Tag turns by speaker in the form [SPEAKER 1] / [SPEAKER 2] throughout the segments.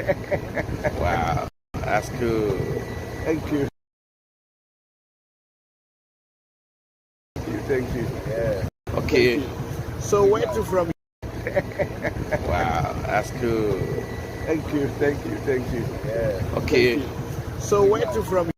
[SPEAKER 1] Wow, that's cool.
[SPEAKER 2] Thank you. Thank you. Yeah.
[SPEAKER 1] Okay.
[SPEAKER 2] So where to from?
[SPEAKER 1] Wow, that's cool.
[SPEAKER 2] Thank you. Thank you. Yeah.
[SPEAKER 1] Okay.
[SPEAKER 2] So where to from?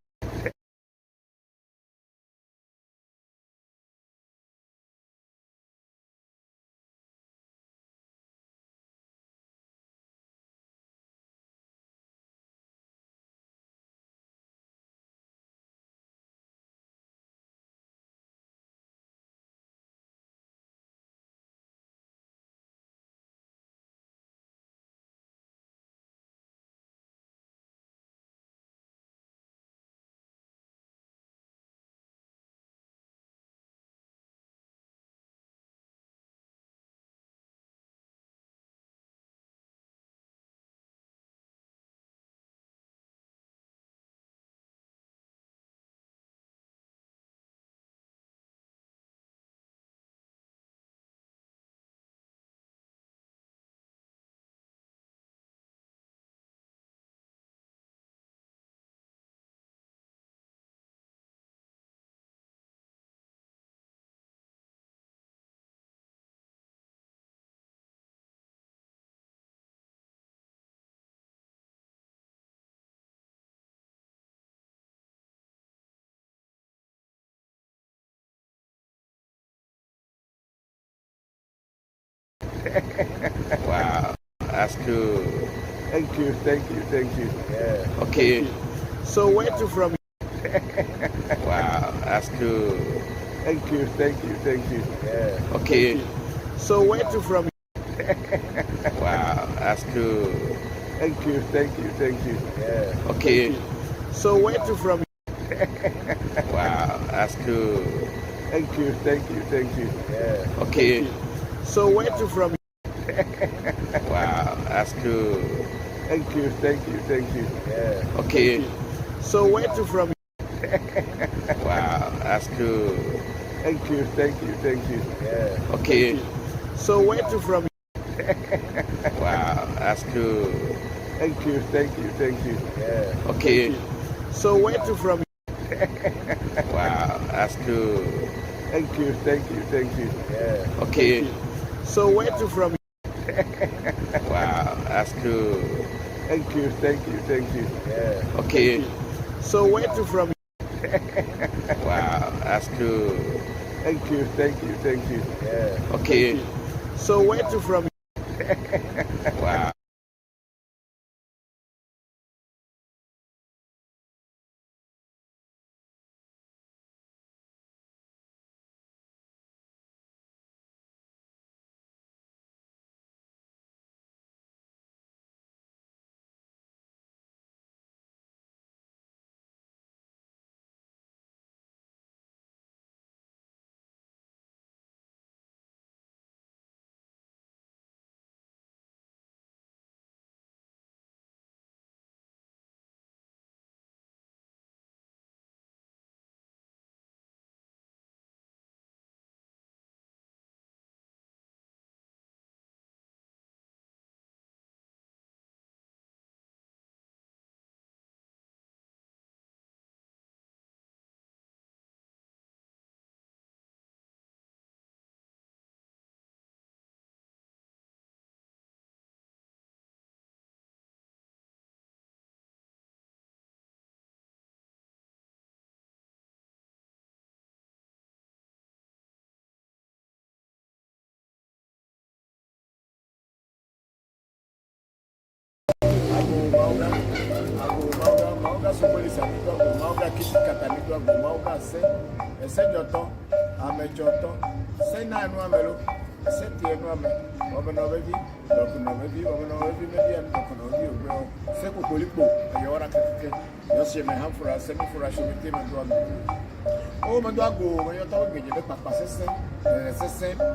[SPEAKER 1] Wow, that's cool.
[SPEAKER 2] Thank you. Thank you. Yeah.
[SPEAKER 1] Okay.
[SPEAKER 2] So where to from?
[SPEAKER 1] Wow, that's cool.
[SPEAKER 2] Thank you. Thank you. Yeah.
[SPEAKER 1] Okay.
[SPEAKER 2] So where to from?
[SPEAKER 1] Wow, that's cool.
[SPEAKER 2] Thank you. Thank you. Yeah.
[SPEAKER 1] Okay.
[SPEAKER 2] So where to from?
[SPEAKER 1] Wow, that's cool.
[SPEAKER 2] Thank you. Thank you. Yeah.
[SPEAKER 1] Okay.
[SPEAKER 2] So where to from?
[SPEAKER 1] Wow, that's cool.
[SPEAKER 2] Thank you. Thank you. Yeah.
[SPEAKER 1] Okay.
[SPEAKER 2] So where to from?
[SPEAKER 1] Wow, that's cool.
[SPEAKER 2] Thank you. Thank you. Yeah.
[SPEAKER 1] Okay.
[SPEAKER 2] So where to from?
[SPEAKER 1] Wow, that's cool.
[SPEAKER 2] Thank you. Thank you. Yeah.
[SPEAKER 1] Okay.
[SPEAKER 2] So where to from?
[SPEAKER 1] Wow, that's cool.
[SPEAKER 2] Thank you. Thank you. Yeah.
[SPEAKER 1] Okay.
[SPEAKER 2] So where to from?
[SPEAKER 1] Wow, that's cool.
[SPEAKER 2] Thank you. Thank you. Yeah.
[SPEAKER 1] Okay.
[SPEAKER 2] So where to from?
[SPEAKER 1] Wow, that's cool.
[SPEAKER 2] Thank you. Thank you. Yeah.
[SPEAKER 1] Okay.
[SPEAKER 2] So where to from?
[SPEAKER 1] Wow.
[SPEAKER 2] Mauga somebody sanigo mauga kiti katanigo mauga se joto amejoto se na anu amelo se tie anu ame obeno bebi dokuno bebi obeno bebi mebi am dokuno bi obro se kokoliko yora keke yo se me hamfura se me fura so mete me do ame o me do ago me yo tawo gbeje be papa sese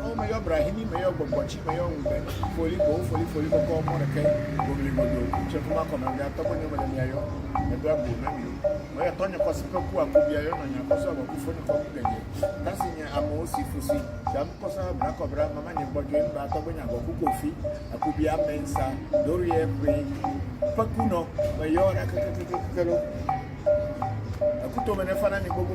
[SPEAKER 2] o me yo brahini me yo gbogbochi me yo ngbe foli ko ko mo re ke gomli godo che kuma ko me ya to mo ni me ayo me do ago me mi oya tonyo kosipa ku akubia yo na nyakoso abakufu ni ko geje kasi nya amosi fusi jam kosa bra kobra mama ni bojo mba to bonya go kukofi akubia mensa dori ebre pakuno mayo na kakakakalo akuto menefana ni gogo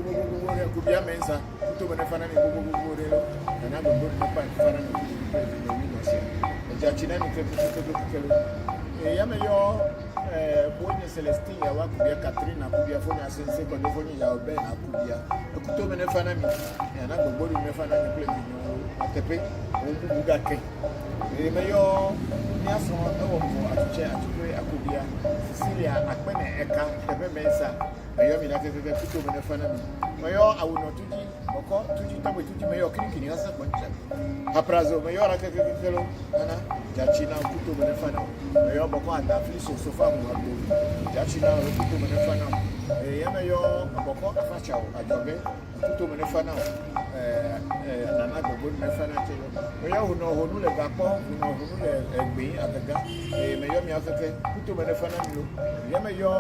[SPEAKER 2] akubia mensa akuto menefana ni gogo relo na ndo ndo pa fana ni jachina ni kakakakalo yameyo Bonne Celestine ya wakubia Catherine akubia fonya sense kwa fonya ya Oben akubia akuto menefana mi ya na gogbori menefana ni play mi atepe obuga ke meyo ni aso ewo mo atuche atukure akubia Cecilia akpene eka tebe mensa meyo mi na keke akuto menefana mi meyo awuno tuji oko tuji tabo tuji meyo kinikini asa kwancha haprazo meyo ra keke kelo ana jachina akuto menefana meyo boko anda fliso sofa mo abo jachina akuto menefana yameyo boko afachao ajobe akuto menefana nana gogo menefana chelo meyo uno honule gapo uno honule egbe agaga meyo mi afeke akuto menefana mi yameyo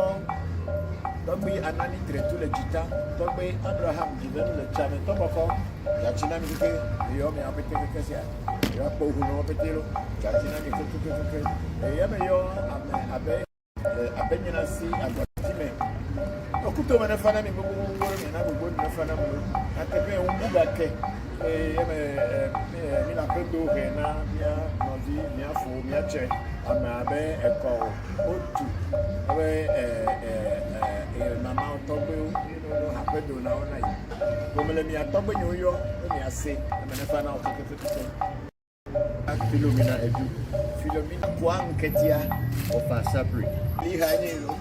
[SPEAKER 2] Togbe anani tretu le jita, togbe Abraham jivenu le chame toboko. Jachina mi ke yo mi apete ke sia. Yo po huno apetelo. Jachina mi ke. Ya me yo abe nyina si agotime. Okuto me na fana mi bubu mi na bubu na fana mo. Atepe umbuga ke. Mi na pendo ke na mia novi mia fo mia che. Abe eko otu. Abe mama togbe no hapedo na ona yi gomele mi atogbe nyoyo mi ase na mefa na okekekeke Philomena edu Philomena kwa nketia ofa sabri li ha ni lo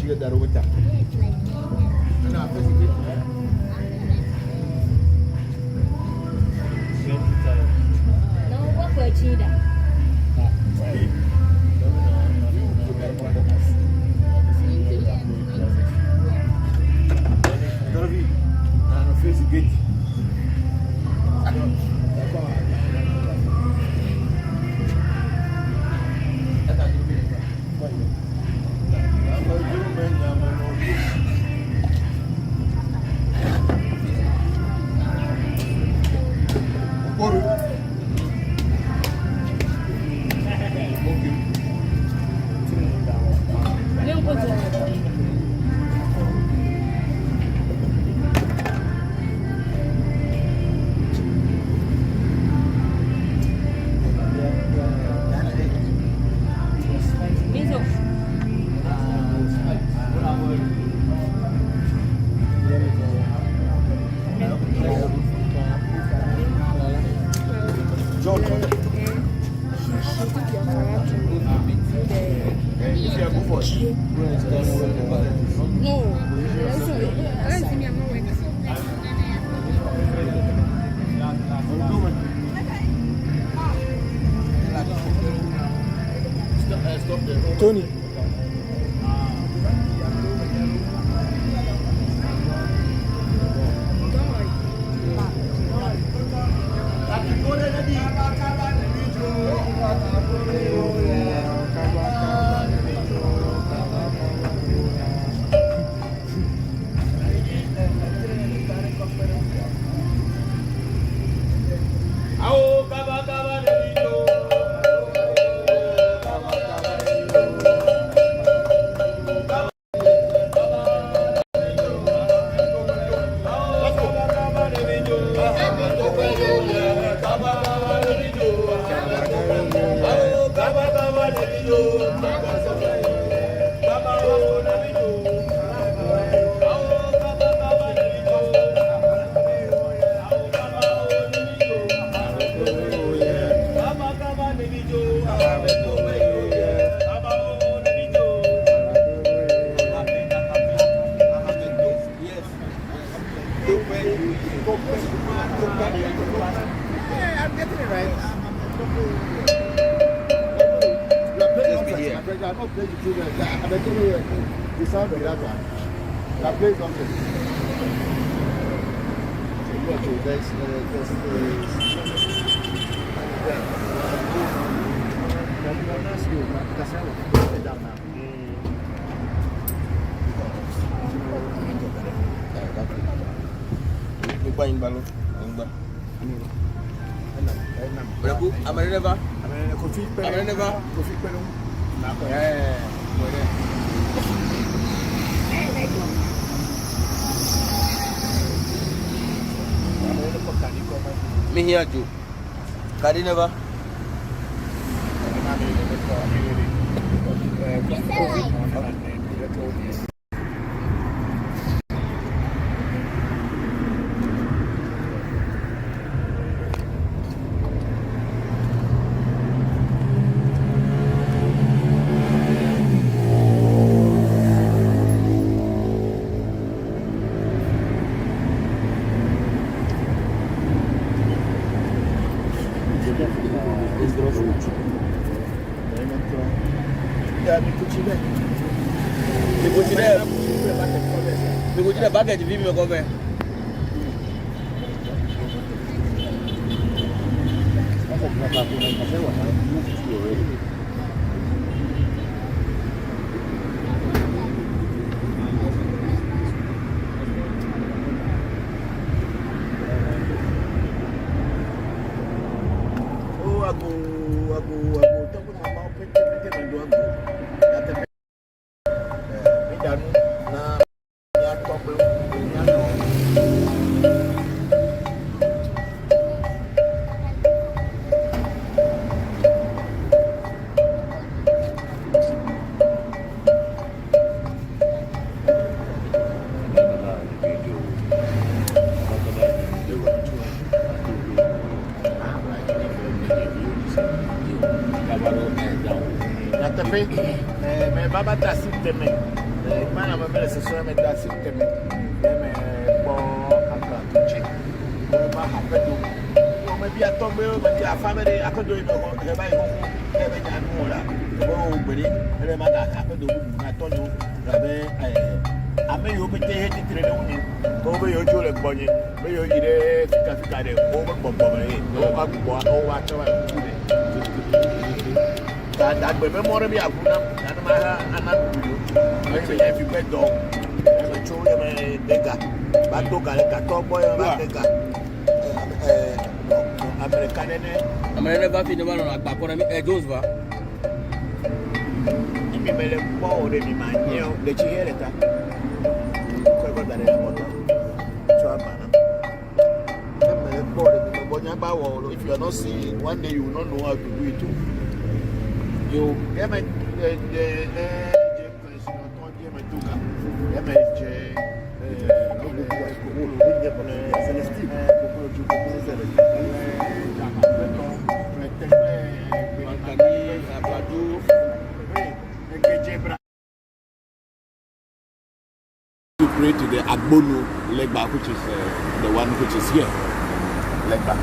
[SPEAKER 2] chiga dar outra. Não, faz aqui. Não, uma coisa.
[SPEAKER 3] cheetah.
[SPEAKER 2] Tony. I'm getting it right. I'm not playing the children. I'm telling you, the sound of that one. I play something.
[SPEAKER 1] Me here too. Kadi never. Bucket if you go there. Baba dasi teme, mana mabele sesuai me dasi teme, me bo akra tuche, ma hapetu, me be a tombo, but your family, I could do it. Have I ever done more? But it might happen to I told you. I may open the head to the over your children, Bonnie. May you eat a over Bombay, no whatsoever. That will more be a good and maybe if you bet dog, a children, a digger, but look at a top boy, a digger. American, never been the one on a Joseph. You may have more than my deal, the Chieta. If you are not seeing, one day you will not know how to do it too. You to pray to the Agbono Legba, which is the one which is here. Legba.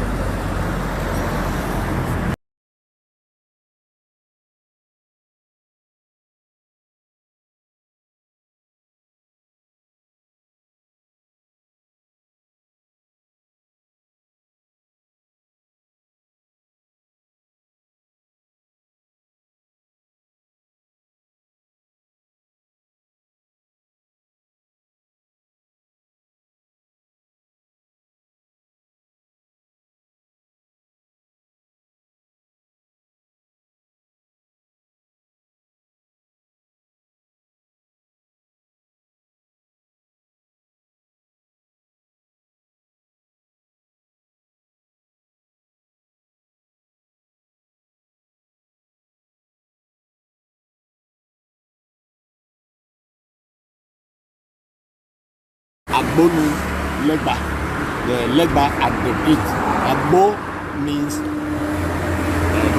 [SPEAKER 1] Agbono Legba, the Legba at the gate. Agbo means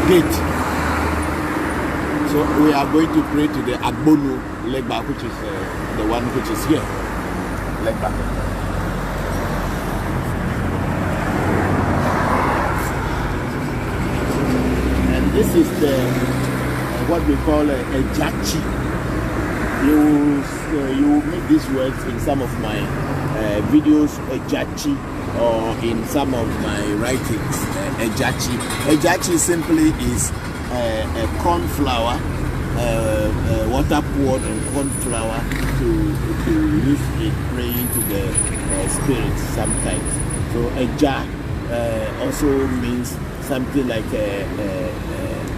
[SPEAKER 1] gate. So we are going to pray to the Agbono Legba, which is the one which is here. Legba. And this is the what we call a jachi. You meet these words in some of my videos, ejachi, or in some of my writings, ejachi. Ejachi simply is a corn flour, water poured on corn flour to use in praying to the spirits sometimes. So eja also means something like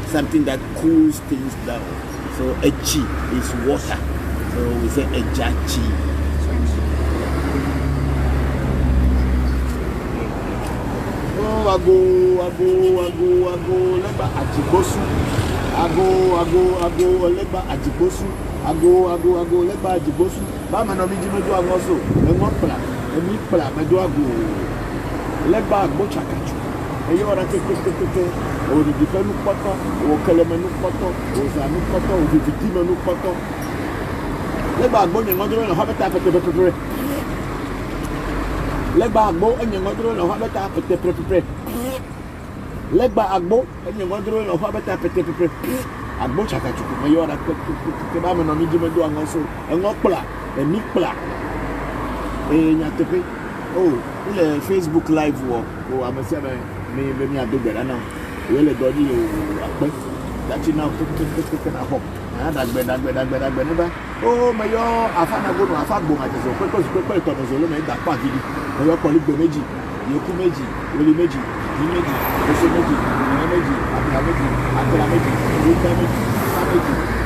[SPEAKER 1] something that cools things down. So echi is water. So we say ejachi. Oh, ago, leba ajibosu. Ago, leba ajibosu. Ago, leba ajibosu. Mama no miji medu agoso. Engopla, emipla medu ago. Leba agbo chakachu. Eyo ora keke. O di dipenu poto, o kelemenu poto, o zanu poto, o vitimenu poto. Legba agbo nye ngodro no habeta pete. Legba agbo nye ngodro no habeta pete. Legba agbo nye ngodro no habeta pete. Agbo chakachu me yora ke ba me no mi jime do angoso. Engopla, emipla. Nyatepe. Oh, ile Facebook live wo. O amese me adogbe na. We le dodi o ape. That you now take na hop. Dagbe neba. Oh, me yo afana go no afagbo ma teso pe to no zolo me da pa gidi. Me yo poli gbo meji, yoku meji, oli meji, ni meji, oso meji, ni meji, abia meji, akela meji, ruka meji,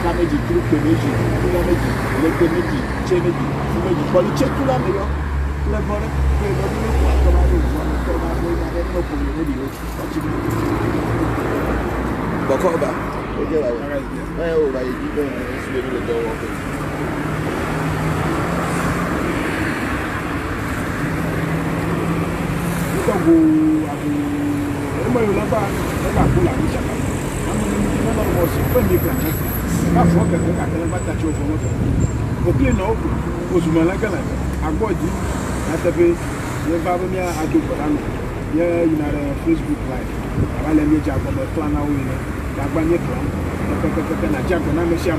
[SPEAKER 1] sa meji, trupe meji, tula meji, leke meji, che meji, su meji, poli che tula me yo. Le bore, pe do ni ko to ma do, to ma do na no ko ni meji yo. Bokor ba. Okay, right. Oh, right. You go and the door open. Yeah, you know, Facebook live. I let me jump on the plan now. I'm going to plan. I jump on the share.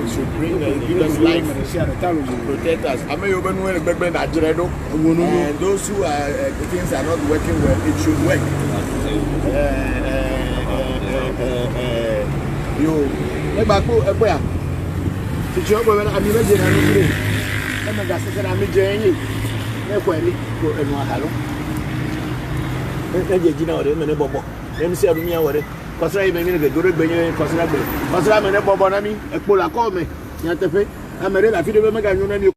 [SPEAKER 2] Should bring give us life, protect us. I may open when the back and those who are things are not working well, it should work. You, let back where? Did you ever have you read it? I'm going to say I'm Jane. Never any go and what hello. And you know, them and a bobo. Let me see me over it. Because I may get good at being considerable. Because I'm a bobo, I mean, a pull a call me. Yantafe, I'm a real affidavit, and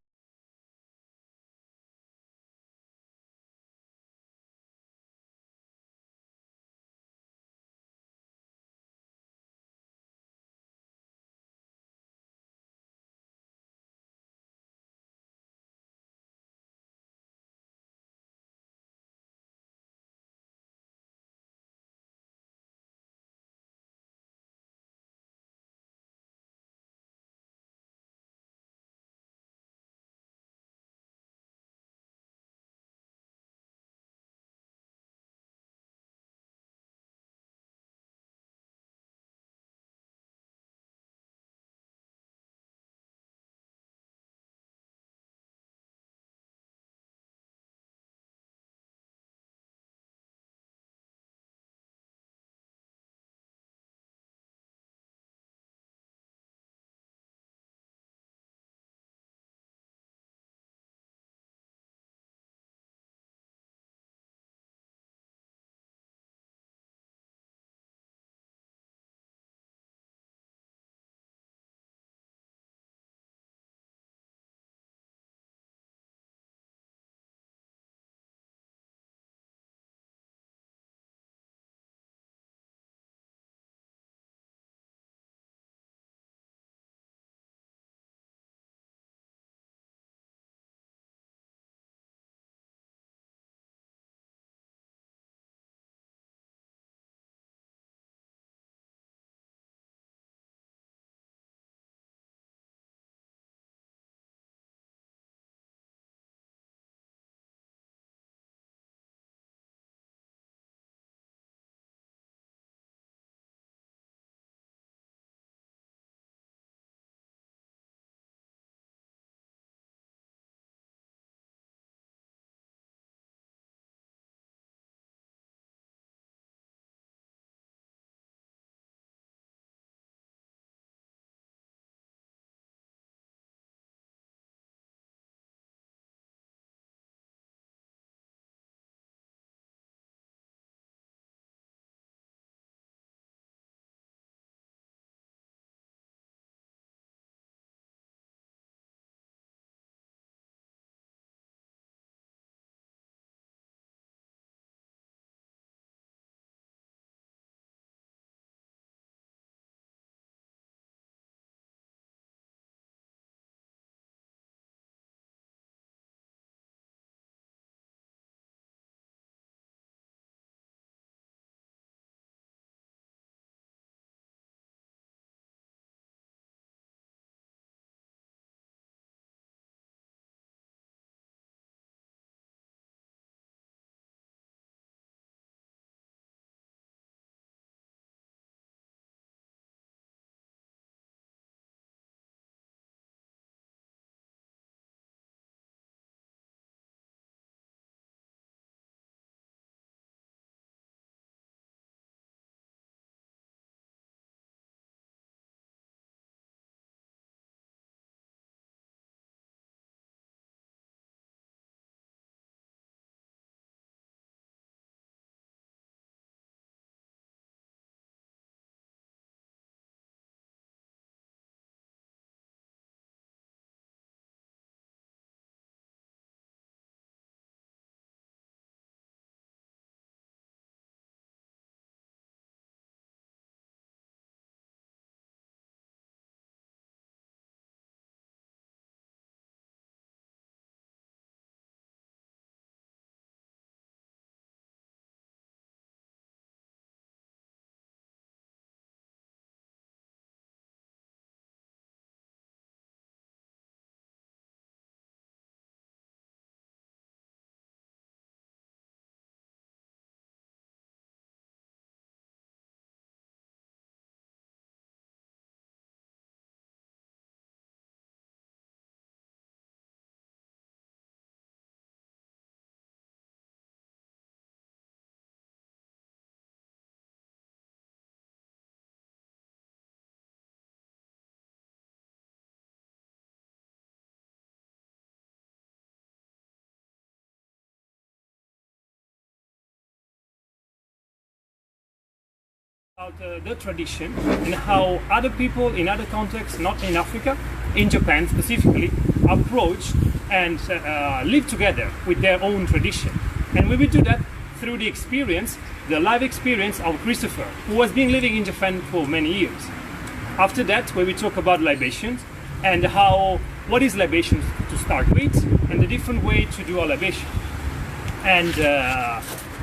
[SPEAKER 3] About the tradition and how other people in other contexts, not in Africa, in Japan specifically, approach and live together with their own tradition. And we will do that through the experience, the live experience of Christopher, who has been living in Japan for many years. After that, we will talk about libations and what is libation to start with, and the different way to do a libation. And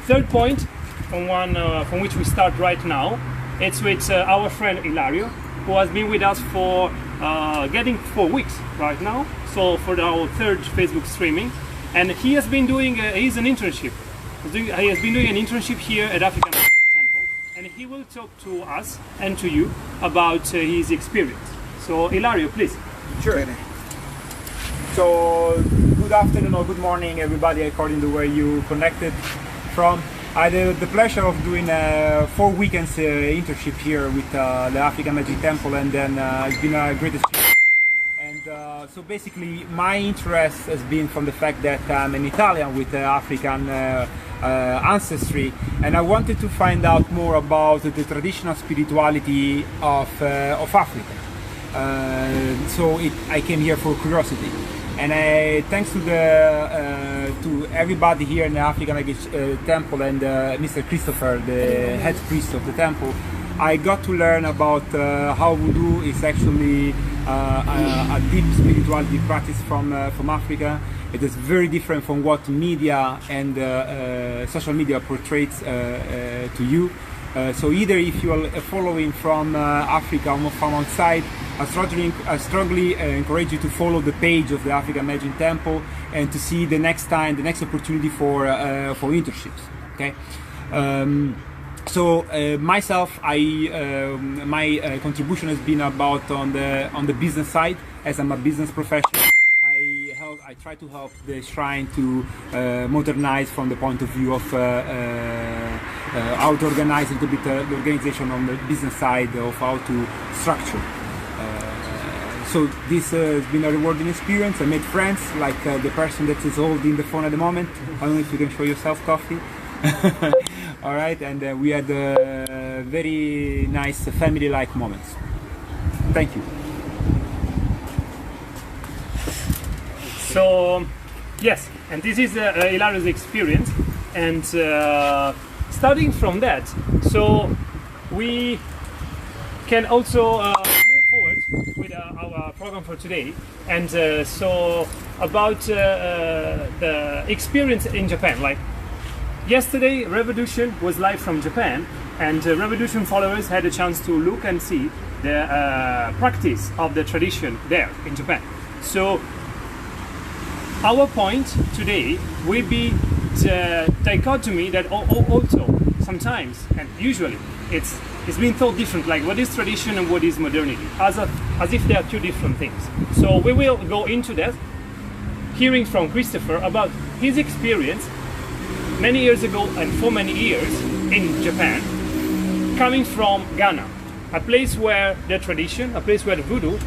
[SPEAKER 3] third point, from which we start right now, it's with our friend Ilario, who has been with us for getting 4 weeks right now, so for our third Facebook streaming, and he has been doing he's an internship. He has been doing an internship here at African Temple, and he will talk to us and to you about his experience. So Ilario, please.
[SPEAKER 4] Sure. So good afternoon or good morning, everybody, according to where you connected from. I had the pleasure of doing a 4 weekends internship here with the African Magic Temple, and then it's been a great experience. And so basically my interest has been from the fact that I'm an Italian with African ancestry, and I wanted to find out more about the traditional spirituality of Africa. So I came here for curiosity. And thanks to everybody here in the African Temple and Mr. Christopher, the head priest of the temple, I got to learn about how Voodoo is actually a deep spirituality practice from Africa. It is very different from what media and social media portrays to you. So either if you are following from Africa or from outside, I strongly encourage you to follow the page of the African Magic Temple and to see the next opportunity for internships. Okay. Myself, my contribution has been about on the business side, as I'm a business professional. I try to help the shrine to modernize from the point of view of how to organize a little bit the organization on the business side of how to structure. So this has been a rewarding experience. I made friends, like the person that is holding the phone at the moment. I don't know if you can show yourself, Coffee. All right, and we had very nice family-like moments. Thank you.
[SPEAKER 3] So, yes, and this is Ilario's experience, and starting from that, so we can also move forward with our program for today, and so about the experience in Japan. Like yesterday, ReVodution was live from Japan, and ReVodution followers had a chance to look and see the practice of the tradition there in Japan. So our point today will be the dichotomy that also sometimes and usually it's been thought different, like what is tradition and what is modernity, as if they are two different things. So we will go into that, hearing from Christopher about his experience many years ago and for many years in Japan, coming from Ghana, a place where the tradition, a place where the voodoo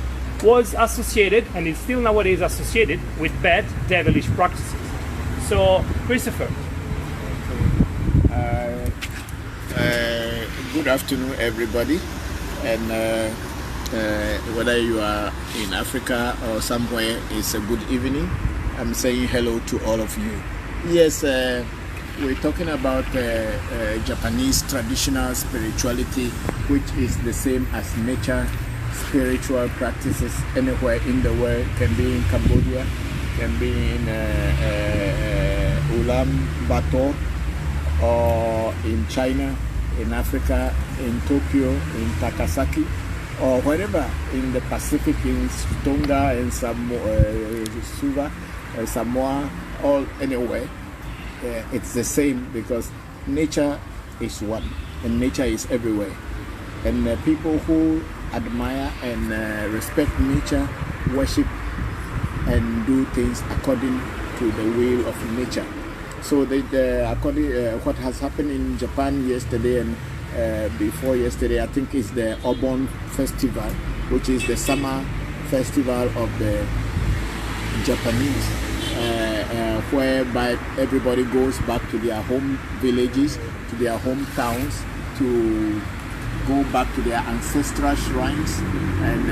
[SPEAKER 3] was associated and is still nowadays associated with bad, devilish practices. So, Christopher.
[SPEAKER 2] Good afternoon, everybody, and whether you are in Africa or somewhere, it's a good evening. I'm saying hello to all of you. Yes, we're talking about Japanese traditional spirituality, which is the same as nature spiritual practices anywhere in the world. Can be in Cambodia, can be in Ulaanbaatar, or in China, in Africa, in Tokyo, in Takasaki, or wherever in the Pacific, in Tonga and Suva, Samoa, all anywhere. It's the same, because nature is one and nature is everywhere. And people who admire and respect nature worship and do things according to the will of nature. So according what has happened in Japan yesterday and before yesterday, I think is the Obon Festival, which is the summer festival of the Japanese, whereby everybody goes back to their home villages, to their hometowns, to go back to their ancestral shrines, and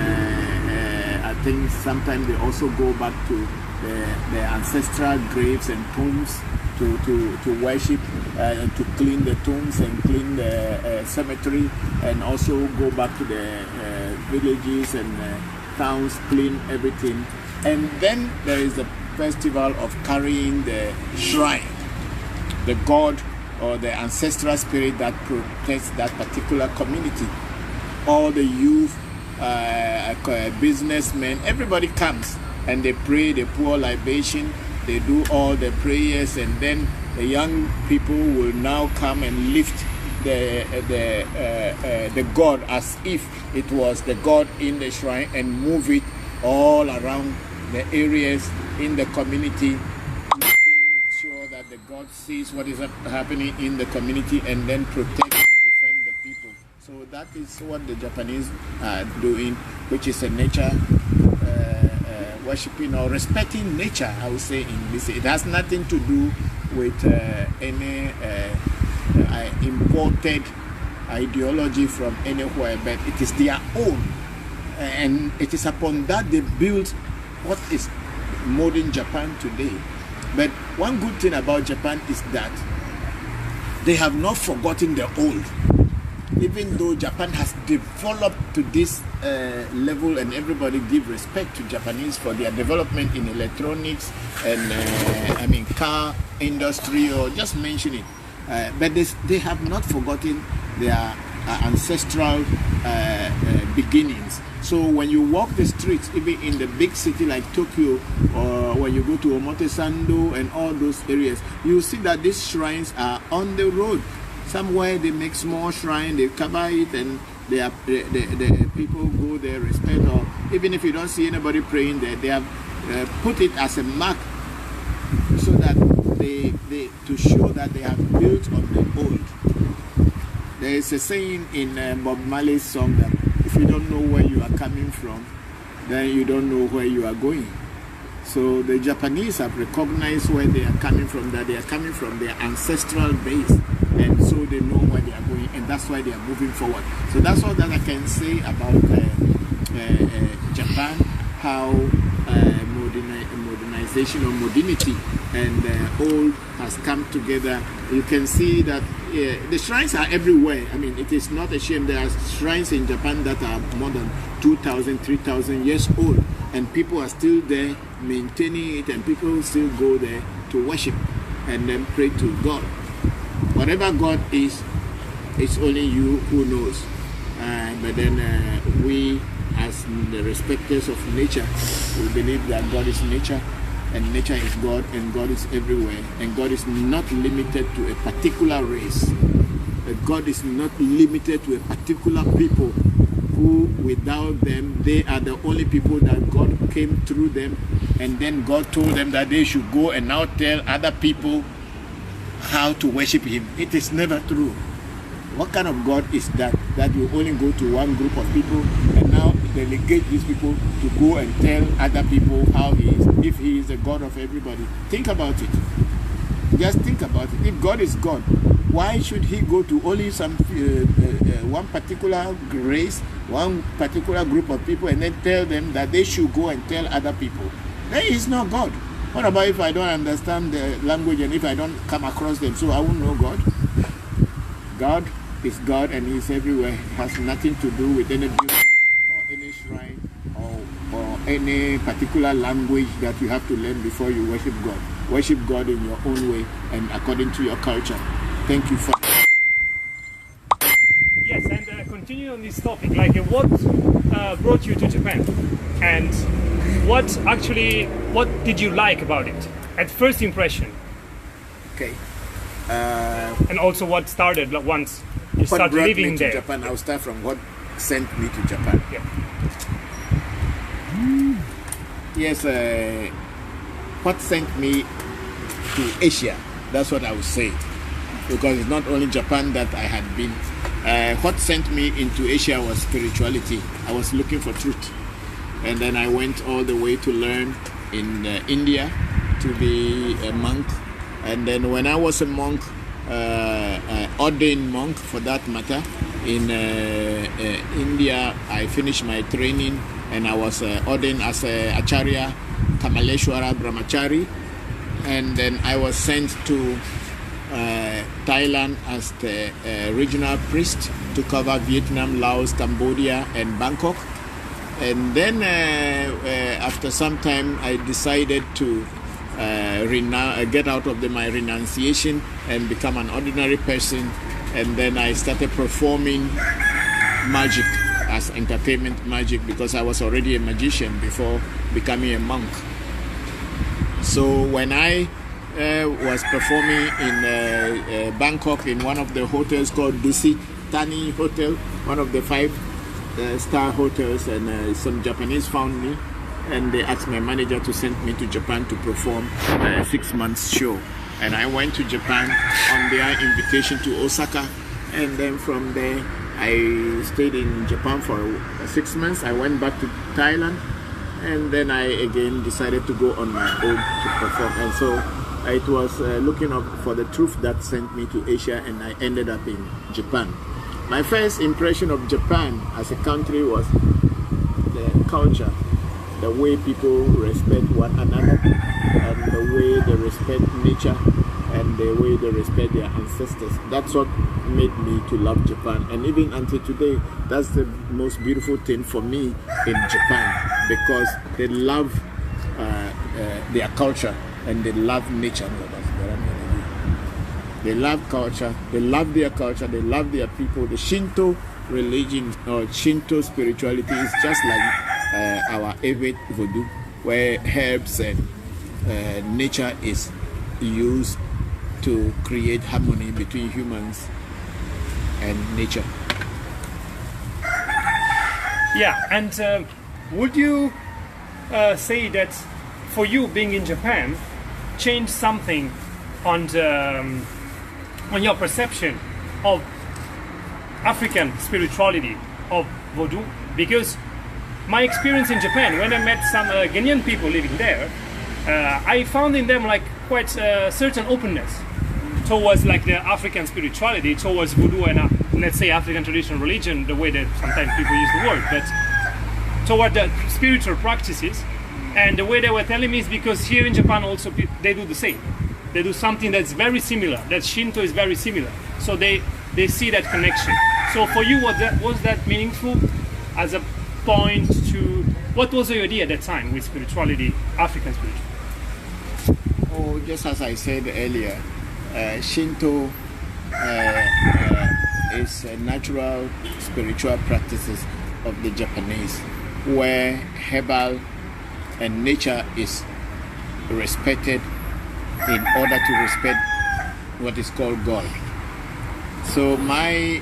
[SPEAKER 2] I think sometimes they also go back to their ancestral graves and tombs to worship, to clean the tombs and clean the cemetery, and also go back to the villages and towns, clean everything. And then there is the festival of carrying the shrine, the god or the ancestral spirit that protects that particular community. All the youth, businessmen, everybody comes and they pray, they pour libation, they do all the prayers, and then the young people will now come and lift the god as if it was the god in the shrine, and move it all around the areas in the community, making sure that the god sees what is happening in the community and then protect and defend the people. So that is what the Japanese are doing, which is a nature worshipping or respecting nature, I would say in this. It has nothing to do with any imported ideology from anywhere, but it is their own, and it is upon that they build what is modern Japan today. But one good thing about Japan is that they have not forgotten the old. Even though Japan has developed to this level, and everybody give respect to Japanese for their development in electronics and car industry, or just mention it, but they have not forgotten their ancestral beginnings. So when you walk the streets, even in the big city like Tokyo, or when you go to Omotesando and all those areas, you see that these shrines are on the road. Somewhere they make small shrine, they cover it, and the people go there, respect, or even if you don't see anybody praying there, they have put it as a mark, so that they to show that they have built on the old. There is a saying in Bob Marley's song that if you don't know where you are coming from, then you don't know where you are going. So the Japanese have recognized where they are coming from, that they are coming from their ancestral base, and so they know where they are going, and that's why they are moving forward. So that's all that I can say about Japan, how modernization or modernity and old has come together. You can see that the shrines are everywhere. I mean, it is not a shame. There are shrines in Japan that are more than 2,000, 3,000 years old, and people are still there maintaining it, and people still go there to worship and then pray to God. Whatever God is, it's only you who knows. But then we, as the respecters of nature, we believe that God is nature, and nature is God, and God is everywhere, and God is not limited to a particular race. God is not limited to a particular people who, without them, they are the only people that God came through them, and then God told them that they should go and now tell other people how to worship Him. It is never true. What kind of God is that? That you only go to one group of people and now delegate these people to go and tell other people how He is, if He is the God of everybody. Think about it. Just think about it. If God is God, why should He go to only some one particular race, one particular group of people, and then tell them that they should go and tell other people? Then He is not God. What about if I don't understand the language and if I don't come across them, so I won't know God? God is God, and He is everywhere. It has nothing to do with any building or any shrine or any particular language that you have to learn before you worship God. Worship God in your own way and according to your culture. Thank you for that.
[SPEAKER 3] Yes, and continue on this topic, like what brought you to Japan, and what did you like about it at first impression?
[SPEAKER 2] Okay.
[SPEAKER 3] And also what started once you
[SPEAKER 2] What
[SPEAKER 3] started
[SPEAKER 2] brought
[SPEAKER 3] living
[SPEAKER 2] me to
[SPEAKER 3] there.
[SPEAKER 2] Japan? I'll start from what sent me to Japan.
[SPEAKER 3] Yeah.
[SPEAKER 2] Yes, what sent me to Asia, that's what I would say, because it's not only Japan that I had been. What sent me into Asia was spirituality. I was looking for truth, and then I went all the way to learn in India to be a monk, and then when I was a monk, ordained monk for that matter, in India, I finished my training and I was ordained as a Acharya, Kamaleshwara Brahmachari. And then I was sent to Thailand as the regional priest to cover Vietnam, Laos, Cambodia, and Bangkok. And then after some time, I decided to get out of my renunciation and become an ordinary person. And then I started performing magic as entertainment magic because I was already a magician before becoming a monk. So when I was performing in Bangkok in one of the hotels called Dusit Thani Hotel, one of the 5-star hotels, and some Japanese found me and they asked my manager to send me to Japan to perform a 6-month show. And I went to Japan on their invitation to Osaka, and then from there I stayed in Japan for 6 months. I went back to Thailand, and then I again decided to go on my own to perform. And so it was looking up for the truth that sent me to Asia, and I ended up in Japan. My first impression of Japan as a country was the culture, the way people respect one another, and the way they respect nature, and the way they respect their ancestors. That's what made me to love Japan. And even until today, that's the most beautiful thing for me in Japan, because they love their culture and they love nature. They love culture, they love their culture, they love their people. The Shinto religion or Shinto spirituality is just like our Ewe Vodu, where herbs and nature is used to create harmony between humans and nature.
[SPEAKER 3] Yeah, and would you say that for you being in Japan changed something on your perception of African spirituality, of Voodoo? Because my experience in Japan, when I met some Ghanaian people living there, I found in them like quite a certain openness towards like the African spirituality, towards Voodoo and let's say African traditional religion, the way that sometimes people use the word, but toward the spiritual practices. And the way they were telling me is because here in Japan also they do the same. They do something that's very similar, that Shinto is very similar. So they see that connection. So for you, was that meaningful as a point to, what was your idea at that time with spirituality, African spirituality?
[SPEAKER 2] Oh, just as I said earlier, Shinto is a natural spiritual practices of the Japanese, where herbal and nature is respected in order to respect what is called God. So my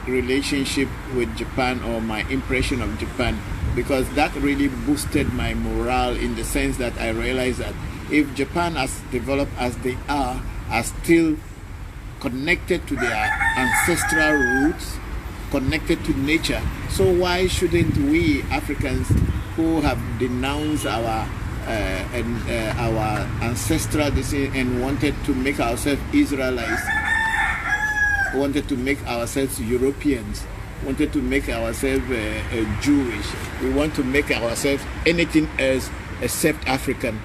[SPEAKER 2] relationship with Japan, or my impression of Japan, because that really boosted my morale in the sense that I realized that if Japan has developed as they are still connected to their ancestral roots, connected to nature, so why shouldn't we Africans who have denounced our ancestral disease and wanted to make ourselves Israelites, wanted to make ourselves Europeans, wanted to make ourselves Jewish, we want to make ourselves anything else except African.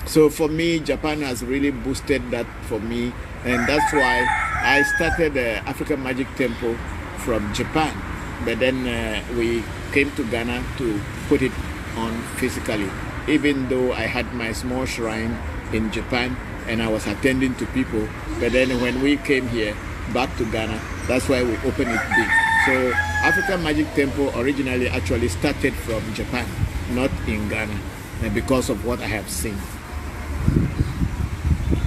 [SPEAKER 2] So for me, Japan has really boosted that for me, and that's why I started the African Magic Temple from Japan. But then we came to Ghana to put it on physically, even though I had my small shrine in Japan and I was attending to people. But then when we came here back to Ghana, that's why we opened it big. So African Magic Temple originally actually started from Japan, not in Ghana, because of what I have seen.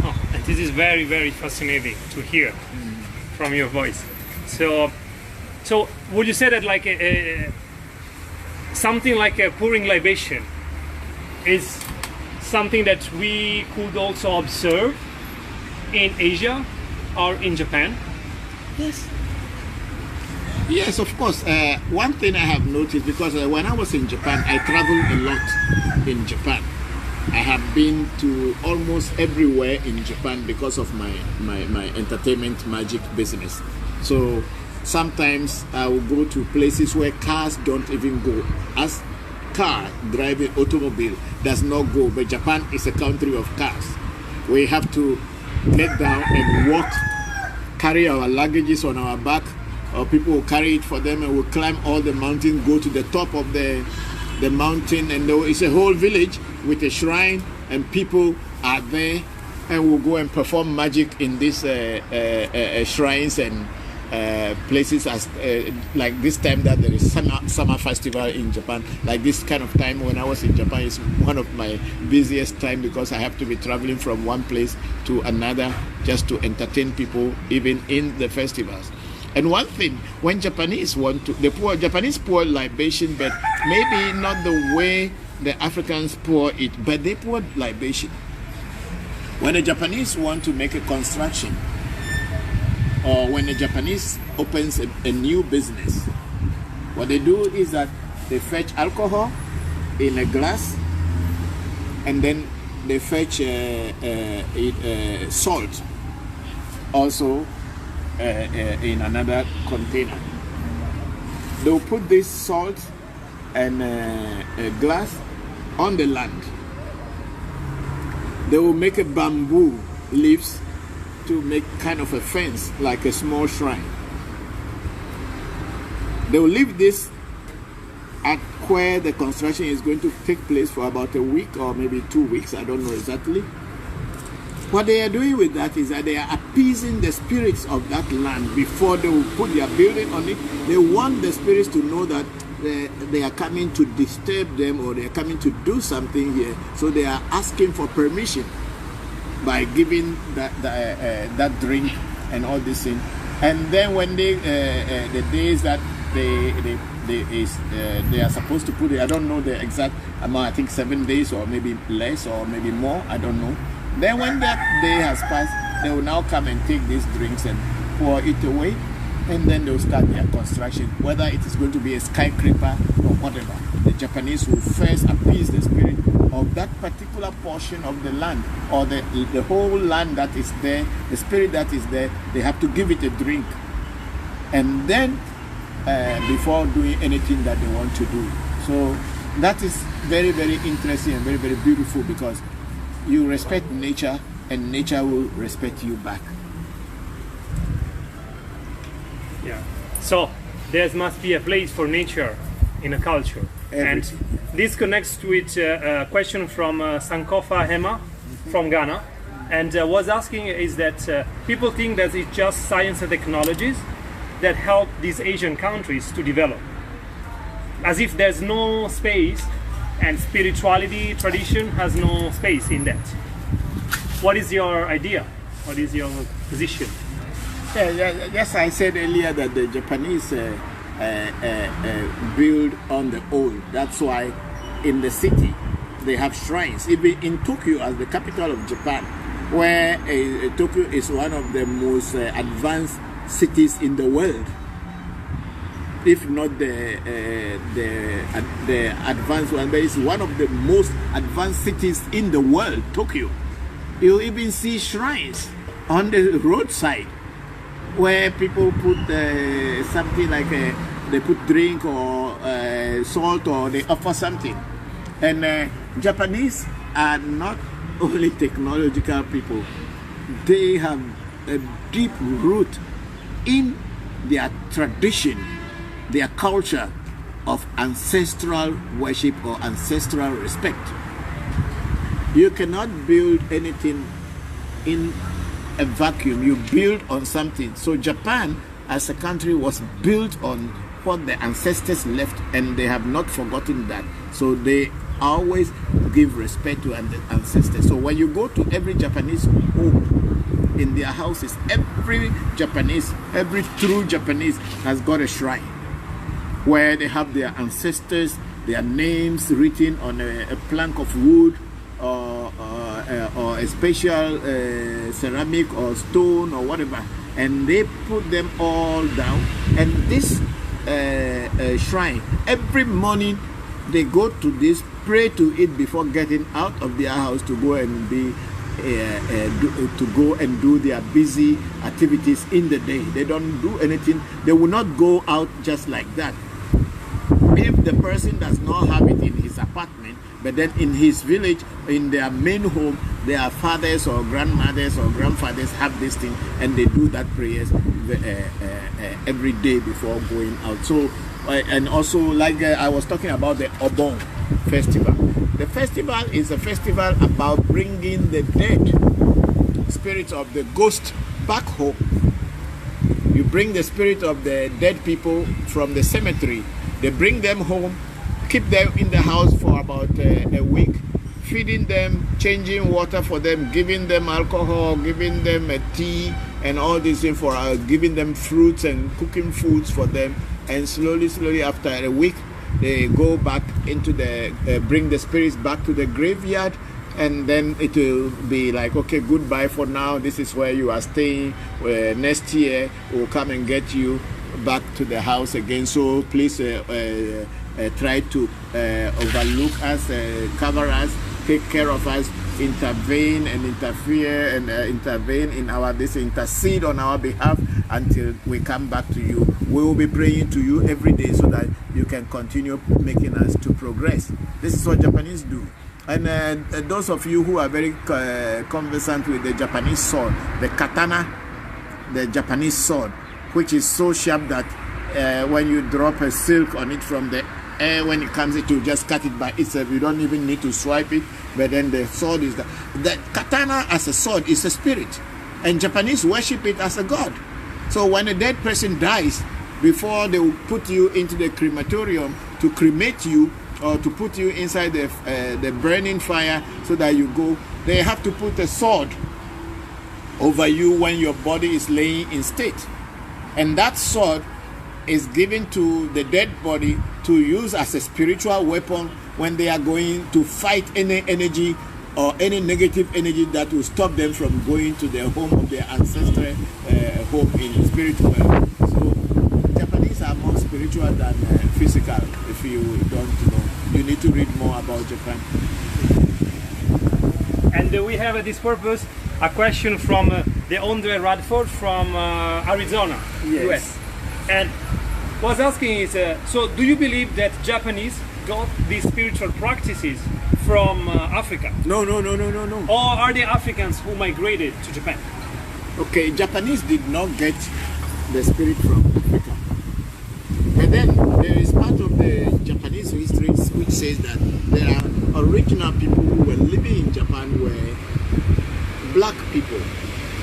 [SPEAKER 3] Oh, and this is very, very fascinating to hear from your voice. So would you say that like something like a pouring libation is something that we could also observe in Asia or in Japan?
[SPEAKER 2] Yes, of course. One thing I have noticed, because when I was in Japan, I traveled a lot in Japan. I have been to almost everywhere in Japan because of my entertainment magic business. So Sometimes I will go to places where cars don't even go. As car driving automobile does not go, but Japan is a country of cars. We have to get down and walk, carry our luggages on our back, or people will carry it for them, and we'll climb all the mountains, go to the top of the mountain, and there is a whole village with a shrine, and people are there, and we'll go and perform magic in these shrines and places, as like this time that there is summer festival in Japan. Like this kind of time when I was in Japan is one of my busiest time, because I have to be traveling from one place to another just to entertain people even in the festivals. And one thing, when Japanese want to, Japanese pour libation, but maybe not the way the Africans pour it, but they pour libation. When the Japanese want to make a construction, or when the Japanese opens a new business, what they do is that they fetch alcohol in a glass, and then they fetch salt also in another container. They'll put this salt and glass on the land. They will make a bamboo leaves to make kind of a fence, like a small shrine. They will leave this at where the construction is going to take place for about a week or maybe 2 weeks, I don't know exactly. What they are doing with that is that they are appeasing the spirits of that land before they will put their building on it. They want the spirits to know that they are coming to disturb them, or they are coming to do something here. So they are asking for permission by giving that drink and all this thing. And then when they the days that they are supposed to put it, I don't know the exact amount, I think 7 days or maybe less or maybe more, I don't know. Then when that day has passed, they will now come and take these drinks and pour it away, and then they'll start their construction, whether it is going to be a skyscraper or whatever. The Japanese will first appease the spirit of that particular portion of the land, or the whole land that is there, the spirit that is there. They have to give it a drink, and then before doing anything that they want to do. So that is very, very interesting and very, very beautiful, because you respect nature and nature will respect you back.
[SPEAKER 3] Yeah. So there must be a place for nature in a culture.
[SPEAKER 2] Everything.
[SPEAKER 3] And this connects with a question from Sankofa Hema from Ghana, and was asking is that people think that it's just science and technologies that help these Asian countries to develop, as if there's no space, and spirituality, tradition has no space in that. What is your idea? What is your position?
[SPEAKER 2] Yes, I said earlier that the Japanese build on the old. That's why in the city they have shrines. Even in Tokyo, as the capital of Japan, where Tokyo is one of the most advanced cities in the world, if not the advanced one, but it's one of the most advanced cities in the world, Tokyo. You even see shrines on the roadside where people put something like they put drink or salt, or they offer something. And Japanese are not only technological people, they have a deep root in their tradition, their culture of ancestral worship or ancestral respect. You cannot build anything in a vacuum. You build on something. So Japan as a country was built on what the ancestors left, and they have not forgotten that. So they always give respect to the ancestors. So when you go to every Japanese home, in their houses, every Japanese, every true Japanese has got a shrine where they have their ancestors, their names written on a plank of wood, or a special ceramic or stone or whatever, and they put them all down. And this shrine, every morning they go to this, pray to it before getting out of their house to go and be
[SPEAKER 1] to go and do their busy activities in the day. They don't do anything. They will not go out just like that. If the person does not have it in his apartment, but then in his village, in their main home, their fathers or grandmothers or grandfathers have this thing, and they do that prayers every day before going out. So, and also like I was talking about the Obon festival. The festival is a festival about bringing the dead spirits of the ghost back home. You bring the spirit of the dead people from the cemetery. They bring them home, keep them in the house for about a week, feeding them, changing water for them, giving them alcohol, giving them a tea and all these things, for giving them fruits and cooking foods for them. And slowly after a week, they go back into bring the spirits back to the graveyard, and then it will be like, okay, goodbye for now. This is where you are staying. Next year, we'll come and get you back to the house again. So please try to overlook us, cover us, take care of us, intervene and interfere and intervene in intercede on our behalf until we come back to you. We will be praying to you every day so that you can continue making us to progress. This is what Japanese do. And those of you who are very conversant with the Japanese sword, the katana, the Japanese sword, which is so sharp that when you drop a silk on it from the air, when it comes, it will just cut it by itself. You don't even need to swipe it. But then the sword is the katana as a sword is a spirit, and Japanese worship it as a god. So when a dead person dies, before they will put you into the crematorium to cremate you or to put you inside the burning fire so that you go, they have to put a sword over you when your body is laying in state. And that sword is given to the dead body to use as a spiritual weapon when they are going to fight any energy or any negative energy that will stop them from going to their home of their ancestral home in the spiritual world. So Japanese are more spiritual than physical. If you don't know, you need to read more about Japan.
[SPEAKER 3] And we have at this purpose a question from the Andre Radford from Arizona, US. And was asking is, so do you believe that Japanese got these spiritual practices from Africa?
[SPEAKER 1] No.
[SPEAKER 3] Or are they Africans who migrated to Japan?
[SPEAKER 1] Okay, Japanese did not get the spirit from Africa. And then there is part of the Japanese history which says that there are original people who were living in Japan were black people.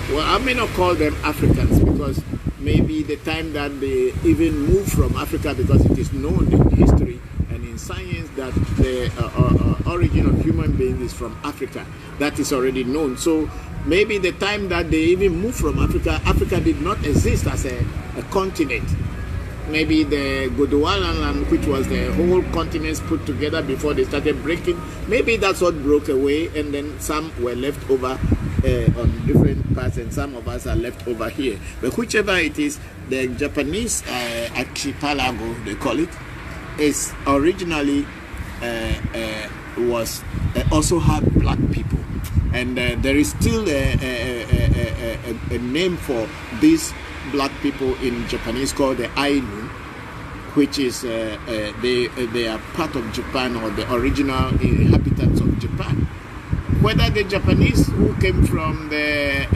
[SPEAKER 1] Well, I may not call them Africans because maybe the time that they even moved from Africa, because it is known in history and in science that the origin of human beings is from Africa. That is already known. So maybe the time that they even moved from Africa, Africa did not exist as a continent. Maybe the Gondwana land, which was the whole continents put together before they started breaking, maybe that's what broke away, and then some were left over on different parts, and some of us are left over here. But whichever it is, the Japanese archipelago, they call it, is originally was also had black people, and there is still a name for these black people in Japanese called the Ainu, which is they are part of Japan, or the original inhabitants of Japan. Whether the Japanese who came from the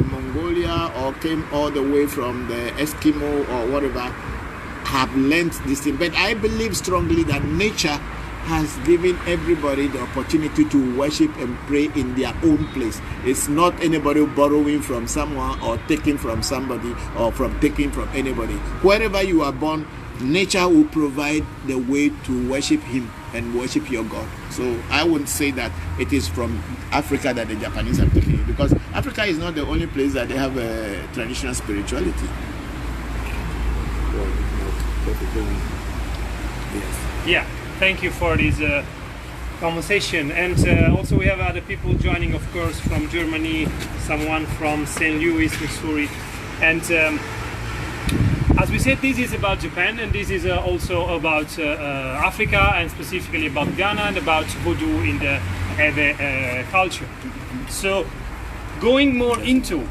[SPEAKER 1] Mongolia or came all the way from the Eskimo or whatever have learned this thing, but I believe strongly that nature has given everybody the opportunity to worship and pray in their own place. It's not anybody borrowing from someone or taking from somebody or from taking from anybody. Wherever you are born, nature will provide the way to worship him and worship your God. So I wouldn't say that it is from Africa that the Japanese are taking it, because Africa is not the only place that they have a traditional spirituality.
[SPEAKER 3] Yes. Yeah. Thank you for this conversation, and also we have other people joining, of course, from Germany, someone from St. Louis, Missouri, and as we said, this is about Japan, and this is also about Africa, and specifically about Ghana and about Voodoo in the Ewe culture. So going more into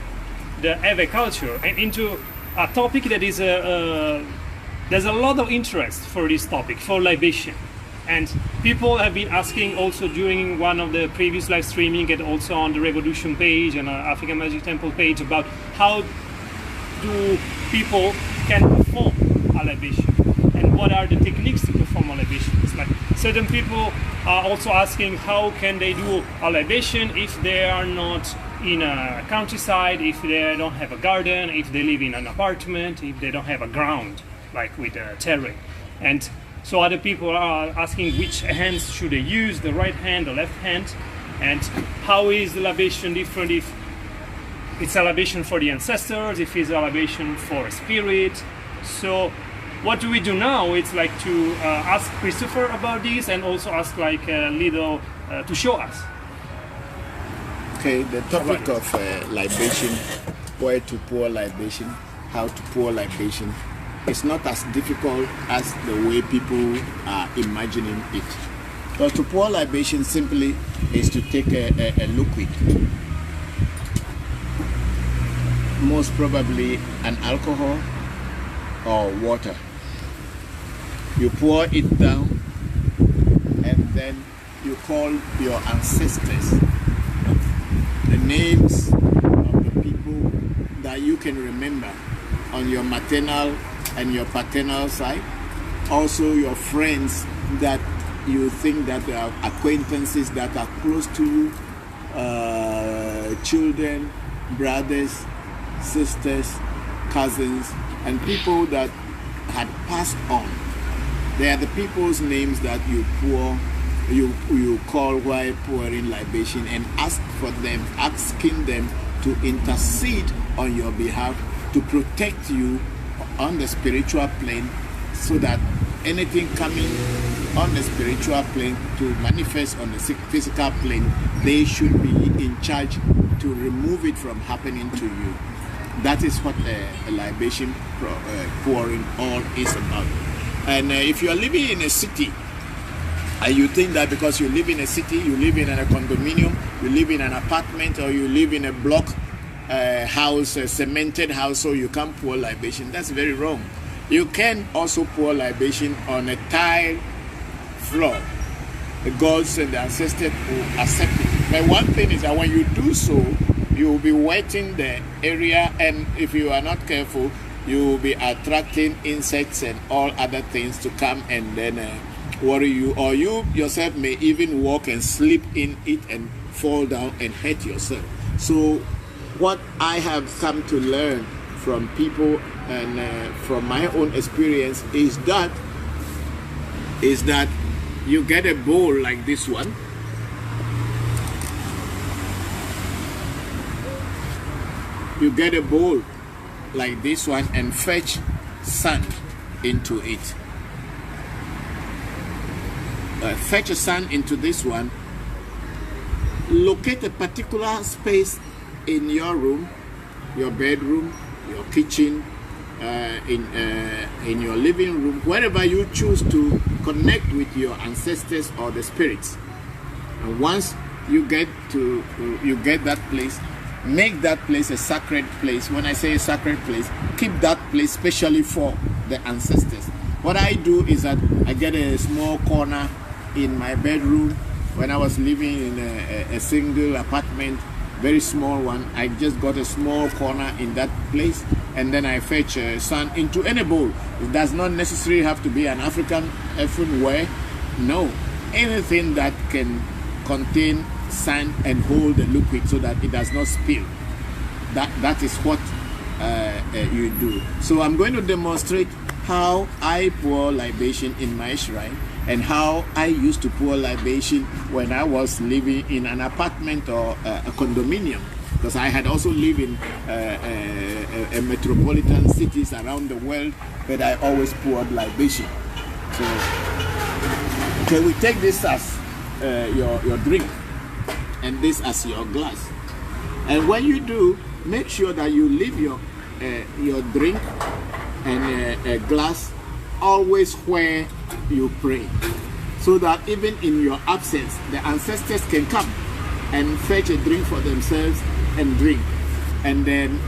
[SPEAKER 3] the Ewe culture and into a topic that is there's a lot of interest for this topic, for libation. And people have been asking also during one of the previous live streaming and also on the ReVodution page and African Magic Temple page about how do people can perform a libation and what are the techniques to perform a libation. It's like certain people are also asking how can they do a libation if they are not in a countryside, if they don't have a garden, if they live in an apartment, if they don't have a ground like with a terrain. And so other people are asking which hands should they use, the right hand, the left hand, and how is the libation different if it's a libation for the ancestors, if it's a libation for a spirit. So what do we do now? It's like to ask Christopher about this and also ask like Lido to show us.
[SPEAKER 2] Okay, the topic of libation, where to pour libation, how to pour libation, it's not as difficult as the way people are imagining it. Because to pour libation simply is to take a liquid, most probably an alcohol or water. You pour it down and then you call your ancestors, the names of the people that you can remember on your maternal and your paternal side, also your friends that you think that are acquaintances that are close to you, children, brothers, sisters, cousins, and people that had passed on. They are the people's names that you pour, you call while pouring libation and ask for them, asking them to intercede on your behalf to protect you on the spiritual plane, so that anything coming on the spiritual plane to manifest on the physical plane, they should be in charge to remove it from happening to you. That is what a libation pouring all is about. And if you are living in a city and you think that because you live in a city, you live in a condominium, you live in an apartment, or you live in a block house, a cemented house, so you can't pour libation, that's very wrong. You can also pour libation on a tile floor. The gods and the ancestors will accept it. But one thing is that when you do so, you will be wetting the area, and if you are not careful, you will be attracting insects and all other things to come and then worry you, or you yourself may even walk and slip in it and fall down and hurt yourself. So what I have come to learn from people and from my own experience is that you get a bowl like this one. You get a bowl like this one and fetch sand into it. Fetch a sand into this one. Locate a particular space in your room, your bedroom, your kitchen, in your living room, wherever you choose to connect with your ancestors or the spirits. And once you get that place, make that place a sacred place. When I say a sacred place, keep that place specially for the ancestors. What I do is that I get a small corner in my bedroom. When I was living in a single apartment, very small one, I just got a small corner in that place, and then I fetch sand into any bowl. It does not necessarily have to be an African earthenware. No, anything that can contain sand and hold the liquid so that it does not spill. That is what you do. So I'm going to demonstrate how I pour libation in my shrine and how I used to pour libation when I was living in an apartment or a condominium, because I had also lived in a metropolitan cities around the world, but I always poured libation. So okay, we take this as your drink and this as your glass, and when you do, make sure that you leave your drink and a glass always where you pray, so that even in your absence, the ancestors can come and fetch a drink for themselves
[SPEAKER 1] and drink. And then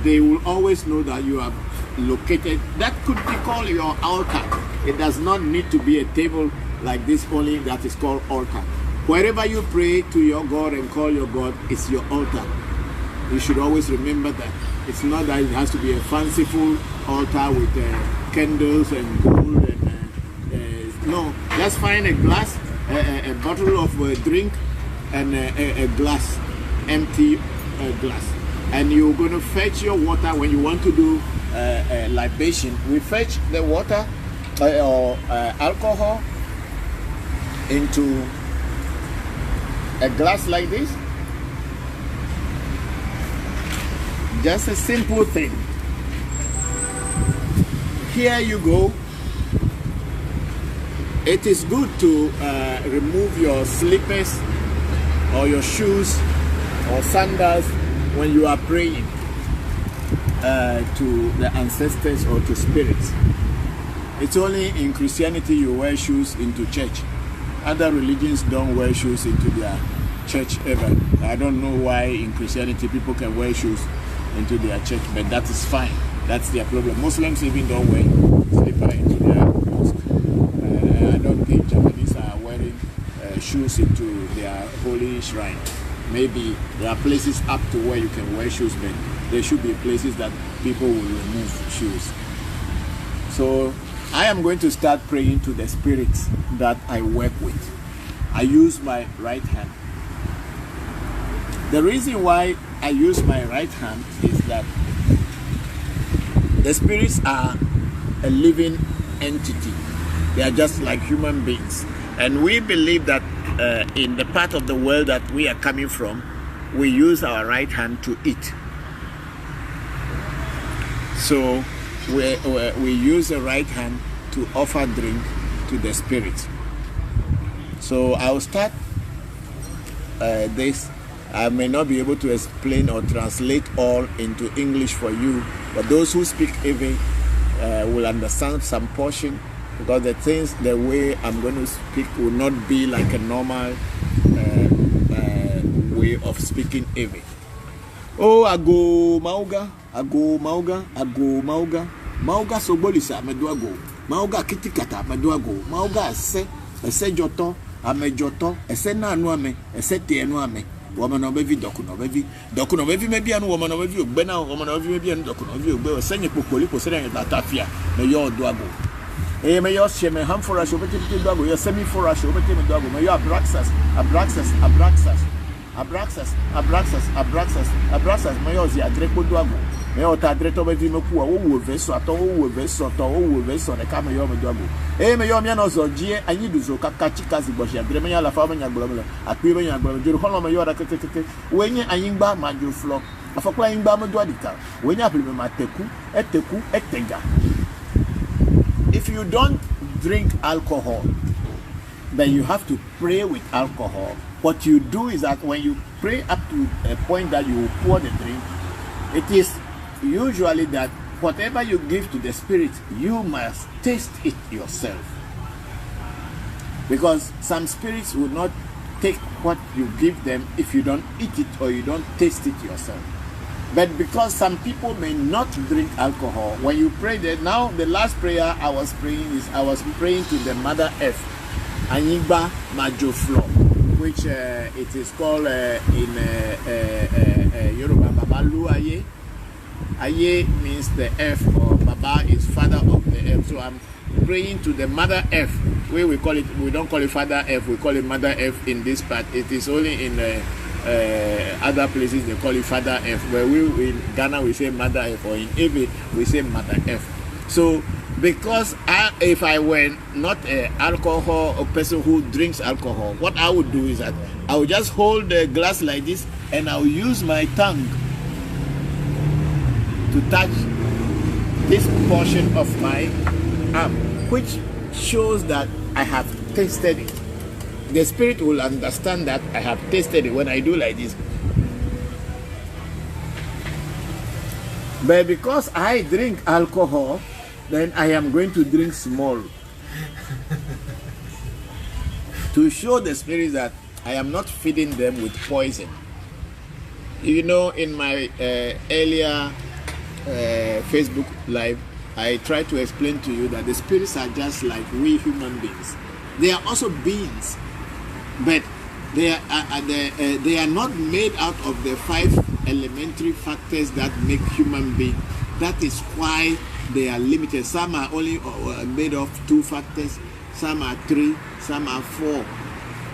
[SPEAKER 1] they will always know that you have located. That could be called your altar. It does not need to be a table like this only, that is called altar. Wherever you pray to your God and call your God, it's your altar. You should always remember that. It's not that it has to be a fanciful altar with candles and gold. And no, just find a glass, a bottle of drink, and a glass, empty glass. And you're going to fetch your water when you want to do libation. We fetch the water or alcohol into a glass like this. Just a simple thing. Here you go. It is good to remove your slippers or your shoes or sandals when you are praying to the ancestors or to spirits. It's only in Christianity you wear shoes into church. Other religions don't wear shoes into their church ever. I don't know why in Christianity people can wear shoes into their church, but that is fine. That's their problem. Muslims even don't wear slipper into their mosque. I don't think Japanese are wearing shoes into their holy shrine. Maybe there are places up to where you can wear shoes, but there should be places that people will remove shoes. So I am going to start praying to the spirits that I work with. I use my right hand. The reason why I use my right hand is that the spirits are a living entity. They are just like human beings. And we believe that in the part of the world that we are coming from, we use our right hand to eat. So we use the right hand to offer drink to the spirits. So I'll start this. I may not be able to explain or translate all into English for you, but those who speak Ewe will understand some portion, because the way I'm going to speak will not be like a normal way of speaking Ewe. Oh, ago mauga, ago mauga, ago mauga, mauga sobolisa meduago, mauga kitikata meduago, mauga ese joto, ame joto, ese na anuame, ese te anuame. Woman of every docuno every maybe and woman of you, Bena, woman of you, and docuno, send a polipo saying that Tafia, may your duago. Eh, may your shame, ham for us, over to dog, your semi for us, over to the dog, may your abraxas, may yours, ya drepo duago. May your tadret over Vimaku, oh, vessel, oh, vessel, oh, vessel, the camera of duago. Eh, may your manos or G, and you do so, Kachikas, Bosia, Gremia, La Fama, Yagbolo, a Quiver, Yagbolo, Hollow, your when you are in bar, man, you flock, a for crying Bama Duadica, when you have my teku, etega. If you don't drink alcohol, then you have to pray with alcohol. What you do is that when you pray up to a point that you pour the drink, it is usually that whatever you give to the spirit, you must taste it yourself. Because some spirits will not take what you give them if you don't eat it or you don't taste it yourself. But because some people may not drink alcohol, when you pray that, now the last prayer I was praying to the Mother Earth, Anyigba Majoflo, which it is called in Yoruba, Babalu Aye. Aye means the earth, or Baba is father of the earth. So I'm praying to the Mother Earth. Where we call it, we don't call it Father Earth, we call it Mother Earth in this part. It is only in other places they call it Father Earth. Where we in Ghana we say Mother Earth, or in Ewe we say Mother Earth. So because if I were not an alcohol or person who drinks alcohol, what I would do is that I would just hold the glass like this and I will use my tongue to touch this portion of my arm, which shows that I have tasted it. The spirit will understand that I have tasted it when I do like this. But because I drink alcohol, then I am going to drink small to show the spirit that I am not feeding them with poison.
[SPEAKER 2] You know, in my earlier Facebook live, I tried to explain to you that the spirits are just like we human beings. They are also beings, but they are not made out of the 5 elementary factors that make human being. That is why they are limited. Some are only made of 2 factors, some are 3, some are 4.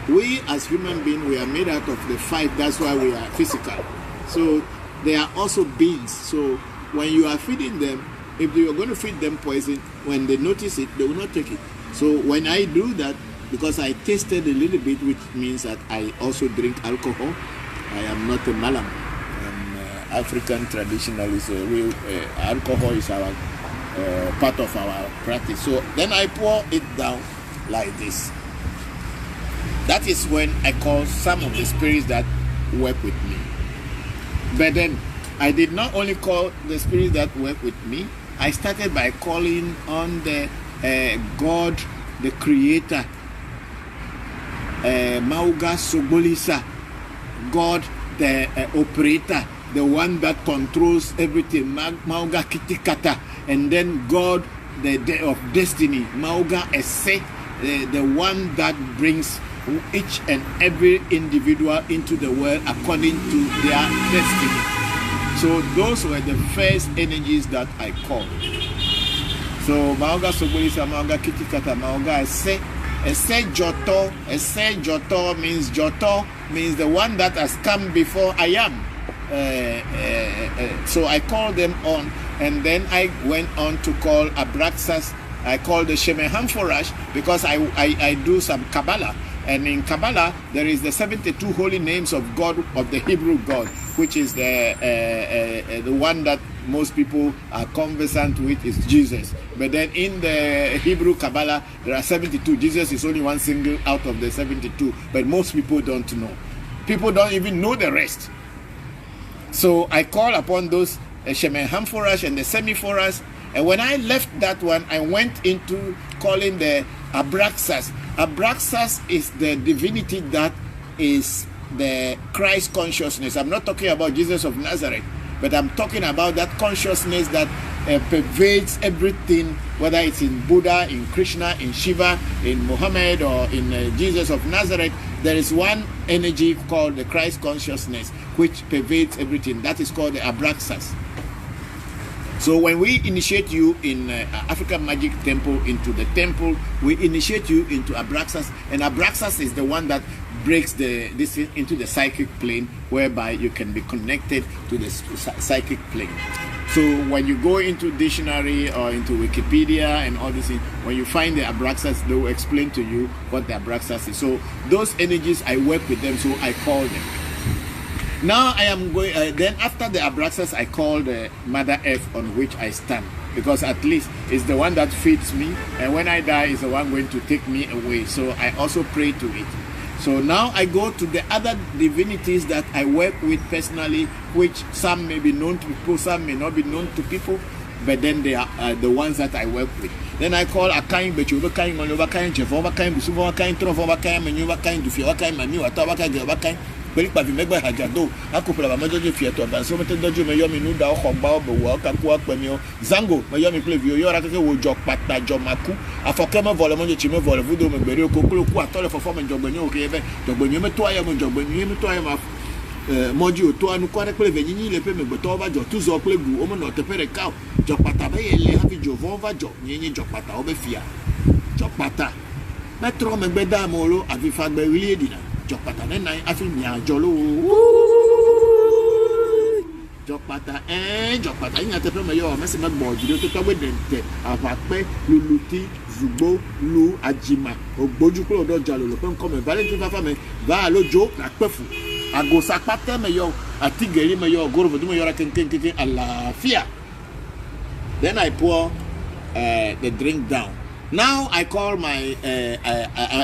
[SPEAKER 2] We as human beings, we are made out of the 5. That's why we are physical. So they are also beings. So when you are feeding them, if you are going to feed them poison, when they notice it, they will not take it. So when I do that, because I tasted a little bit, which means that I also drink alcohol. I am not a malam. I'm African traditionalist. So alcohol is our part of our practice. So then I pour it down like this. That is when I call some of the spirits that work with me. But then I did not only call the spirits that work with me. I started by calling on the God, the Creator, Mauga Sobolisa, God, the operator, the one that controls everything, Mauga Kitikata, and then God, the day of destiny, Mauga Ese, the one that brings each and every individual into the world according to their destiny. So those were the first energies that I called. So Mauga Sobolisa, Mauga Kitikata, Mauga Ese. Ese Joto means the one that has come before I am. So I called them on, and then I went on to call Abraxas. I called the Shemehamforash because I do some Kabbalah. And in Kabbalah, there is the 72 holy names of God, of the Hebrew God, which is the one that most people are conversant with is Jesus. But then in the Hebrew Kabbalah, there are 72. Jesus is only one single out of the 72. But most people don't know. People don't even know the rest. So I call upon those Shemehamforash and the Semiphorash. And when I left that one, I went into calling the Abraxas. Abraxas is the divinity that is the Christ consciousness. I'm not talking about Jesus of Nazareth, but I'm talking about that consciousness that pervades everything, whether it's in Buddha, in Krishna, in Shiva, in Muhammad, or in Jesus of Nazareth. There is one energy called the Christ consciousness, which pervades everything. That is called the Abraxas. So when we initiate you in African Magic Temple into the temple, we initiate you into Abraxas, and Abraxas is the one that breaks this into the psychic plane, whereby you can be connected to the psychic plane. So when you go into dictionary or into Wikipedia and all this, when you find the Abraxas, they will explain to you what the Abraxas is. So those energies, I work with them, so I call them. Now I am going, then after the Abraxas, I call the Mother Earth on which I stand, because at least it's the one that feeds me, and when I die, it's the one going to take me away. So I also pray to it. So now I go to the other divinities that I work with personally, which some may be known to people, some may not be known to people, but then they are the ones that I work with. Then I call Akain Bechu, Akain Monova, Akain Jevova, Akain Busuma, Akain Trovova, Akain Manuva, Akain Dufia, Akain Manu, Atawaka, Gavakan. Belipa vimegwa hajado akupela bamejoje fieto banso metedojo meyomi nuda okogba obowo akaku apemio zango meyomi play vio yora keke wo jok pata jomaku afokeme vole monje chime vole Voodoo megbere okokolo ku atole fofo menjogbenyo okebe jogbenyo meto aye menjogbenyo meto aye ma moji oto anu kware pele venyinyi le pe megbeto ba jo tuzo pele gu omo no tepere ka jok pata be ele hafi jo vonva jo nyenyi jok pata obe fia jok pata metro megbeda molo afifa gbe wilie dina Jokpata nena afi nya jolo Jokpata Jokpata nya tepe me yo mesi megbo jide to to wedente apape luluti zugbo lu ajima ogboju kuro do jalo lo pe nko me valentine fafa me va lojo na pefu agosa pate me yo atigeri me yo goro vodu me yo ra kenken alafia. Then I pour the drink down. Now I call my,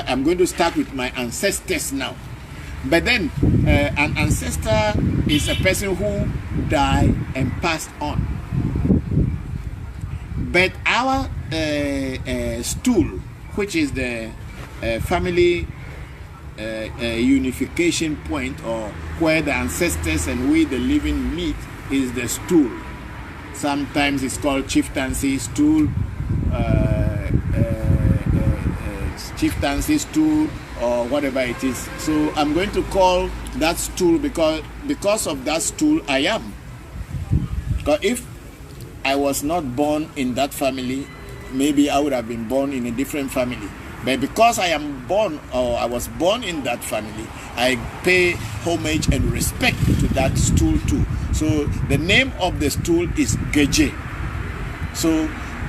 [SPEAKER 2] I'm going to start with my ancestors now. But then an ancestor is a person who died and passed on. But our stool, which is the family a unification point, or where the ancestors and we the living meet, is the stool. Sometimes it's called chieftaincy stool, chieftaincy stool, or whatever it is. So I'm going to call that stool because of that stool I am. Because if I was not born in that family, maybe I would have been born in a different family. But because I am born, or I was born in that family, I pay homage and respect to that stool too. So the name of the stool is Geje. So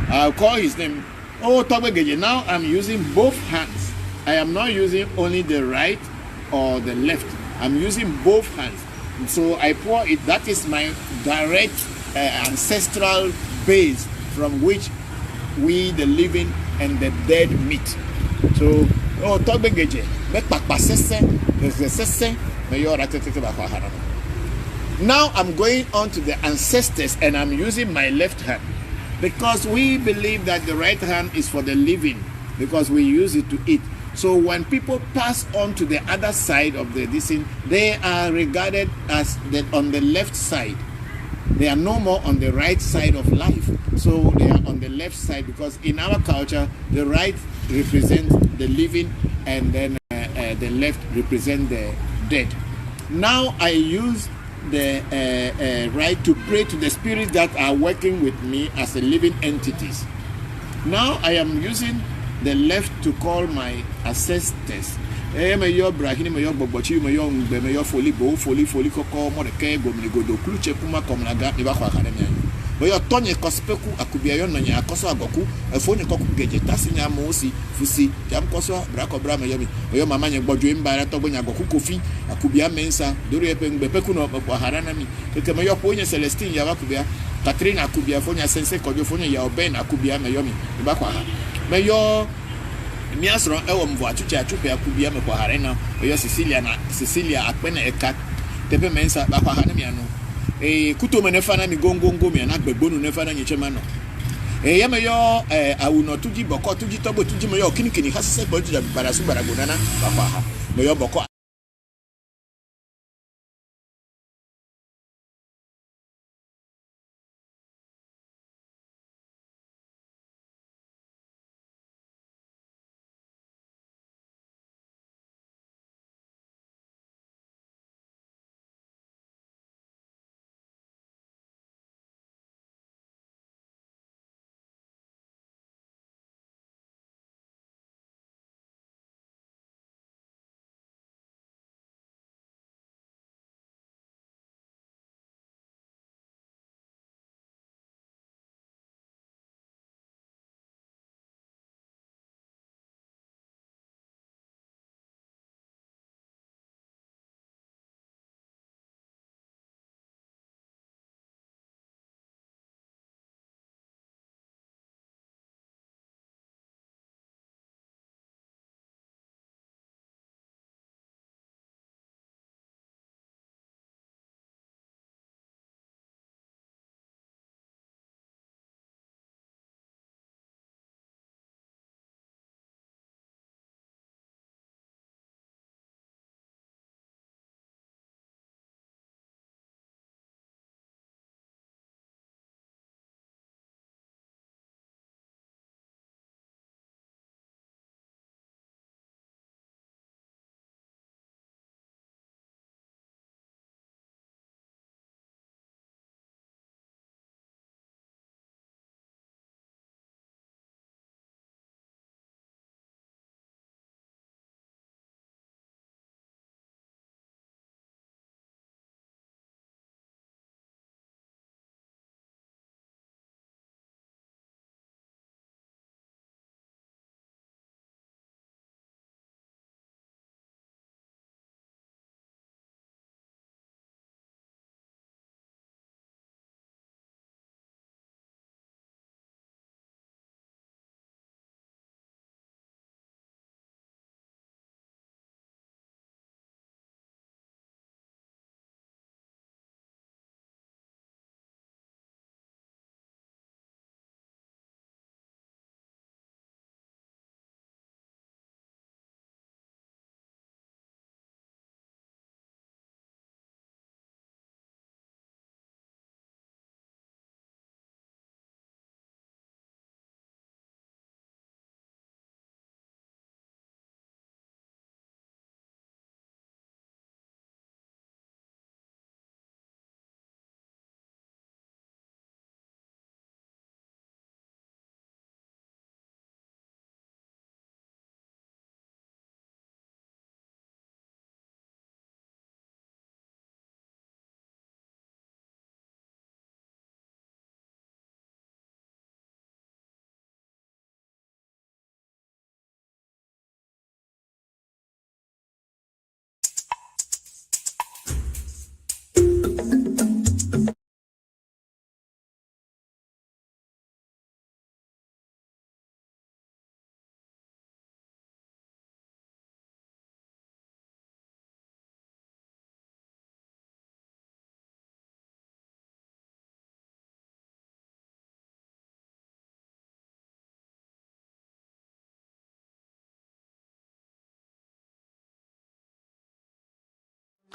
[SPEAKER 2] I'll call his name, oh, Tobe Geje. Now I'm using both hands. I am not using only the right or the left. I'm using both hands. So I pour it. That is my direct ancestral base from which we, the living and the dead, meet. So, oh, Tobe Geje. Now I'm going on to the ancestors, and I'm using my left hand, because we believe that the right hand is for the living, because we use it to eat. So when people pass on to the other side of the thing, they are regarded as on the left side. They are no more on the right side of life. So they are on the left side, because in our culture, the right represents the living, and then the left represents the dead. Now I use the right to pray to the spirits that are working with me as a living entities. Now I am using the left to call my ancestors. Meyo brahini meyo bobochi meyo ngbe meyo foli koko mo de ke gomni godo kluche kuma komnaga ni ba kwa kane me meyo tonye kospeku akubia yo nanya akoso agoku efoni koku geje tasinya mosi fusi jam koso brako bra meyo mi meyo mama nye gbojo mbara to gonya agoku kofi akubia mensa doro epe ngbe peku no kwa harana mi ke meyo ponye Celestine ya bakubia Katrina akubia fonya sense kojo fonya ya oben akubia meyo mi ba kwa ha meyo miasro ewo Voncujovi achupe akubia me kwa harena oyo Cecilia akpene eka tepe mensa ba kwa hana miano kuto me nefa na mi gongongo mi na gbegbonu nefa na nyichema no yemeyo awuno tuji Bokor tuji tobo tuji meyo kinikini hasise gboju barasu baragonana ba kwa ha meyo Bokor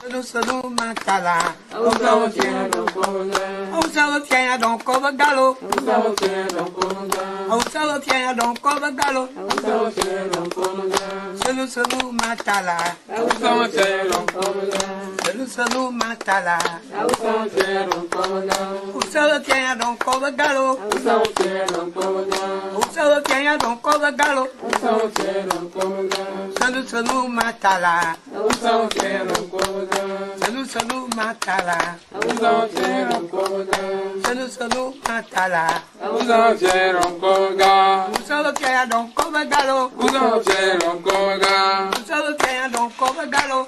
[SPEAKER 5] Salu matala, Osawa Tiana don't cover gallo, Osawa Tiana don't cover gallo, Salu matala, Salu matala, Osawa Tiana don't cover gallo, Osawa Tiana don't cover gallo, Salu matala, Salu matala, Salu matala, Salu Tiana don't cover gallo, Salu Tiana don't cover gallo,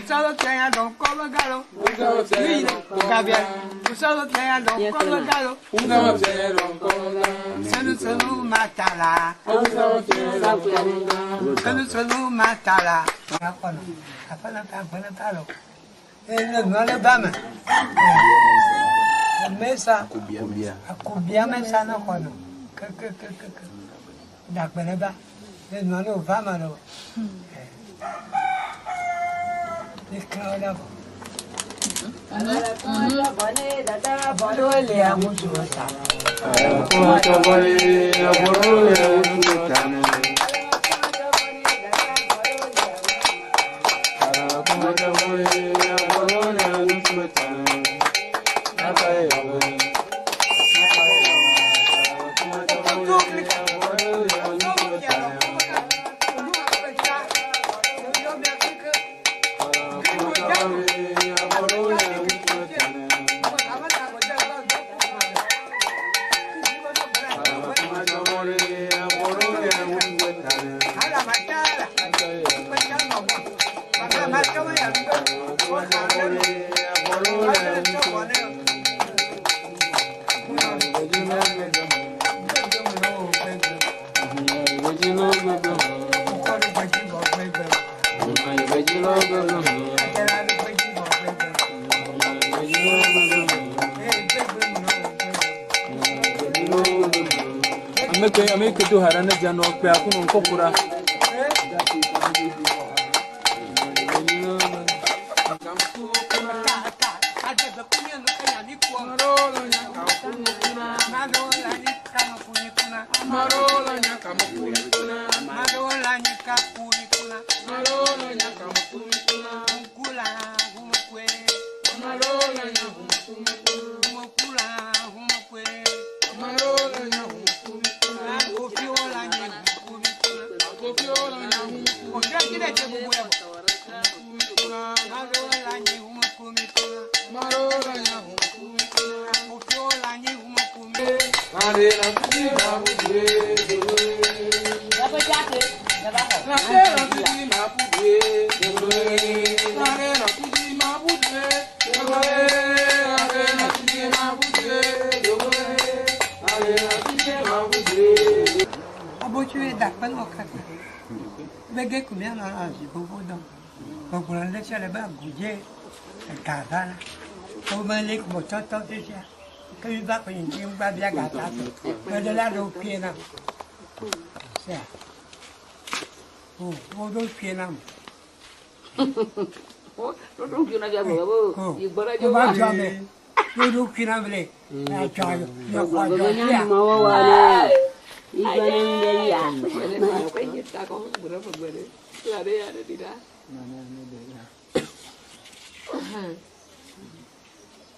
[SPEAKER 5] Salu Tiana don't cover gallo, Gabriel, Salu Tiana don't cover gallo, Salu matala, Salu matala. No le vamos. Mesa. Akubia mesa no kono. Da beleba. No no vamos no. Declara. Bone dada bodo le amusu sa.
[SPEAKER 6] Ameke do harana jano pe akunu nkopura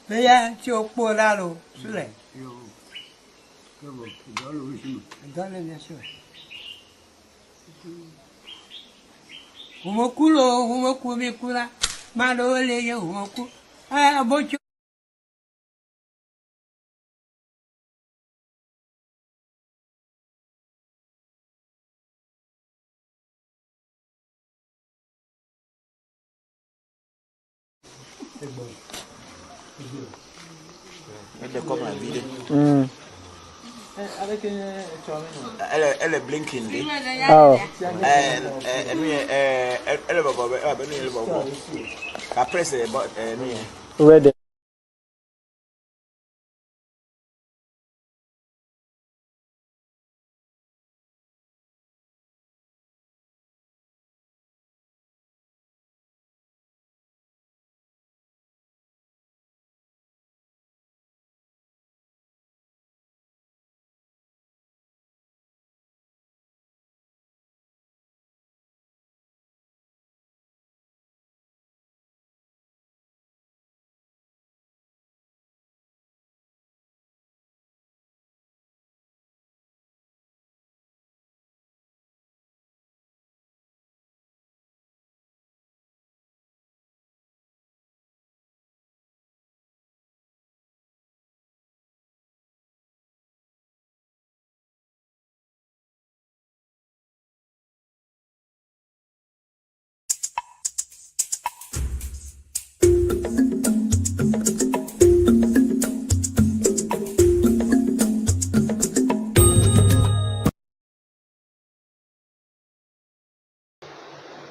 [SPEAKER 5] Veya ti o po lalo sule. Dale ni aso. Humoku mi kula. Malo le ye humoku. Abocho.
[SPEAKER 1] Elle est comme la vidéo. Elle est blinking.
[SPEAKER 6] Oh.
[SPEAKER 1] Elle va après c'est
[SPEAKER 6] Ready.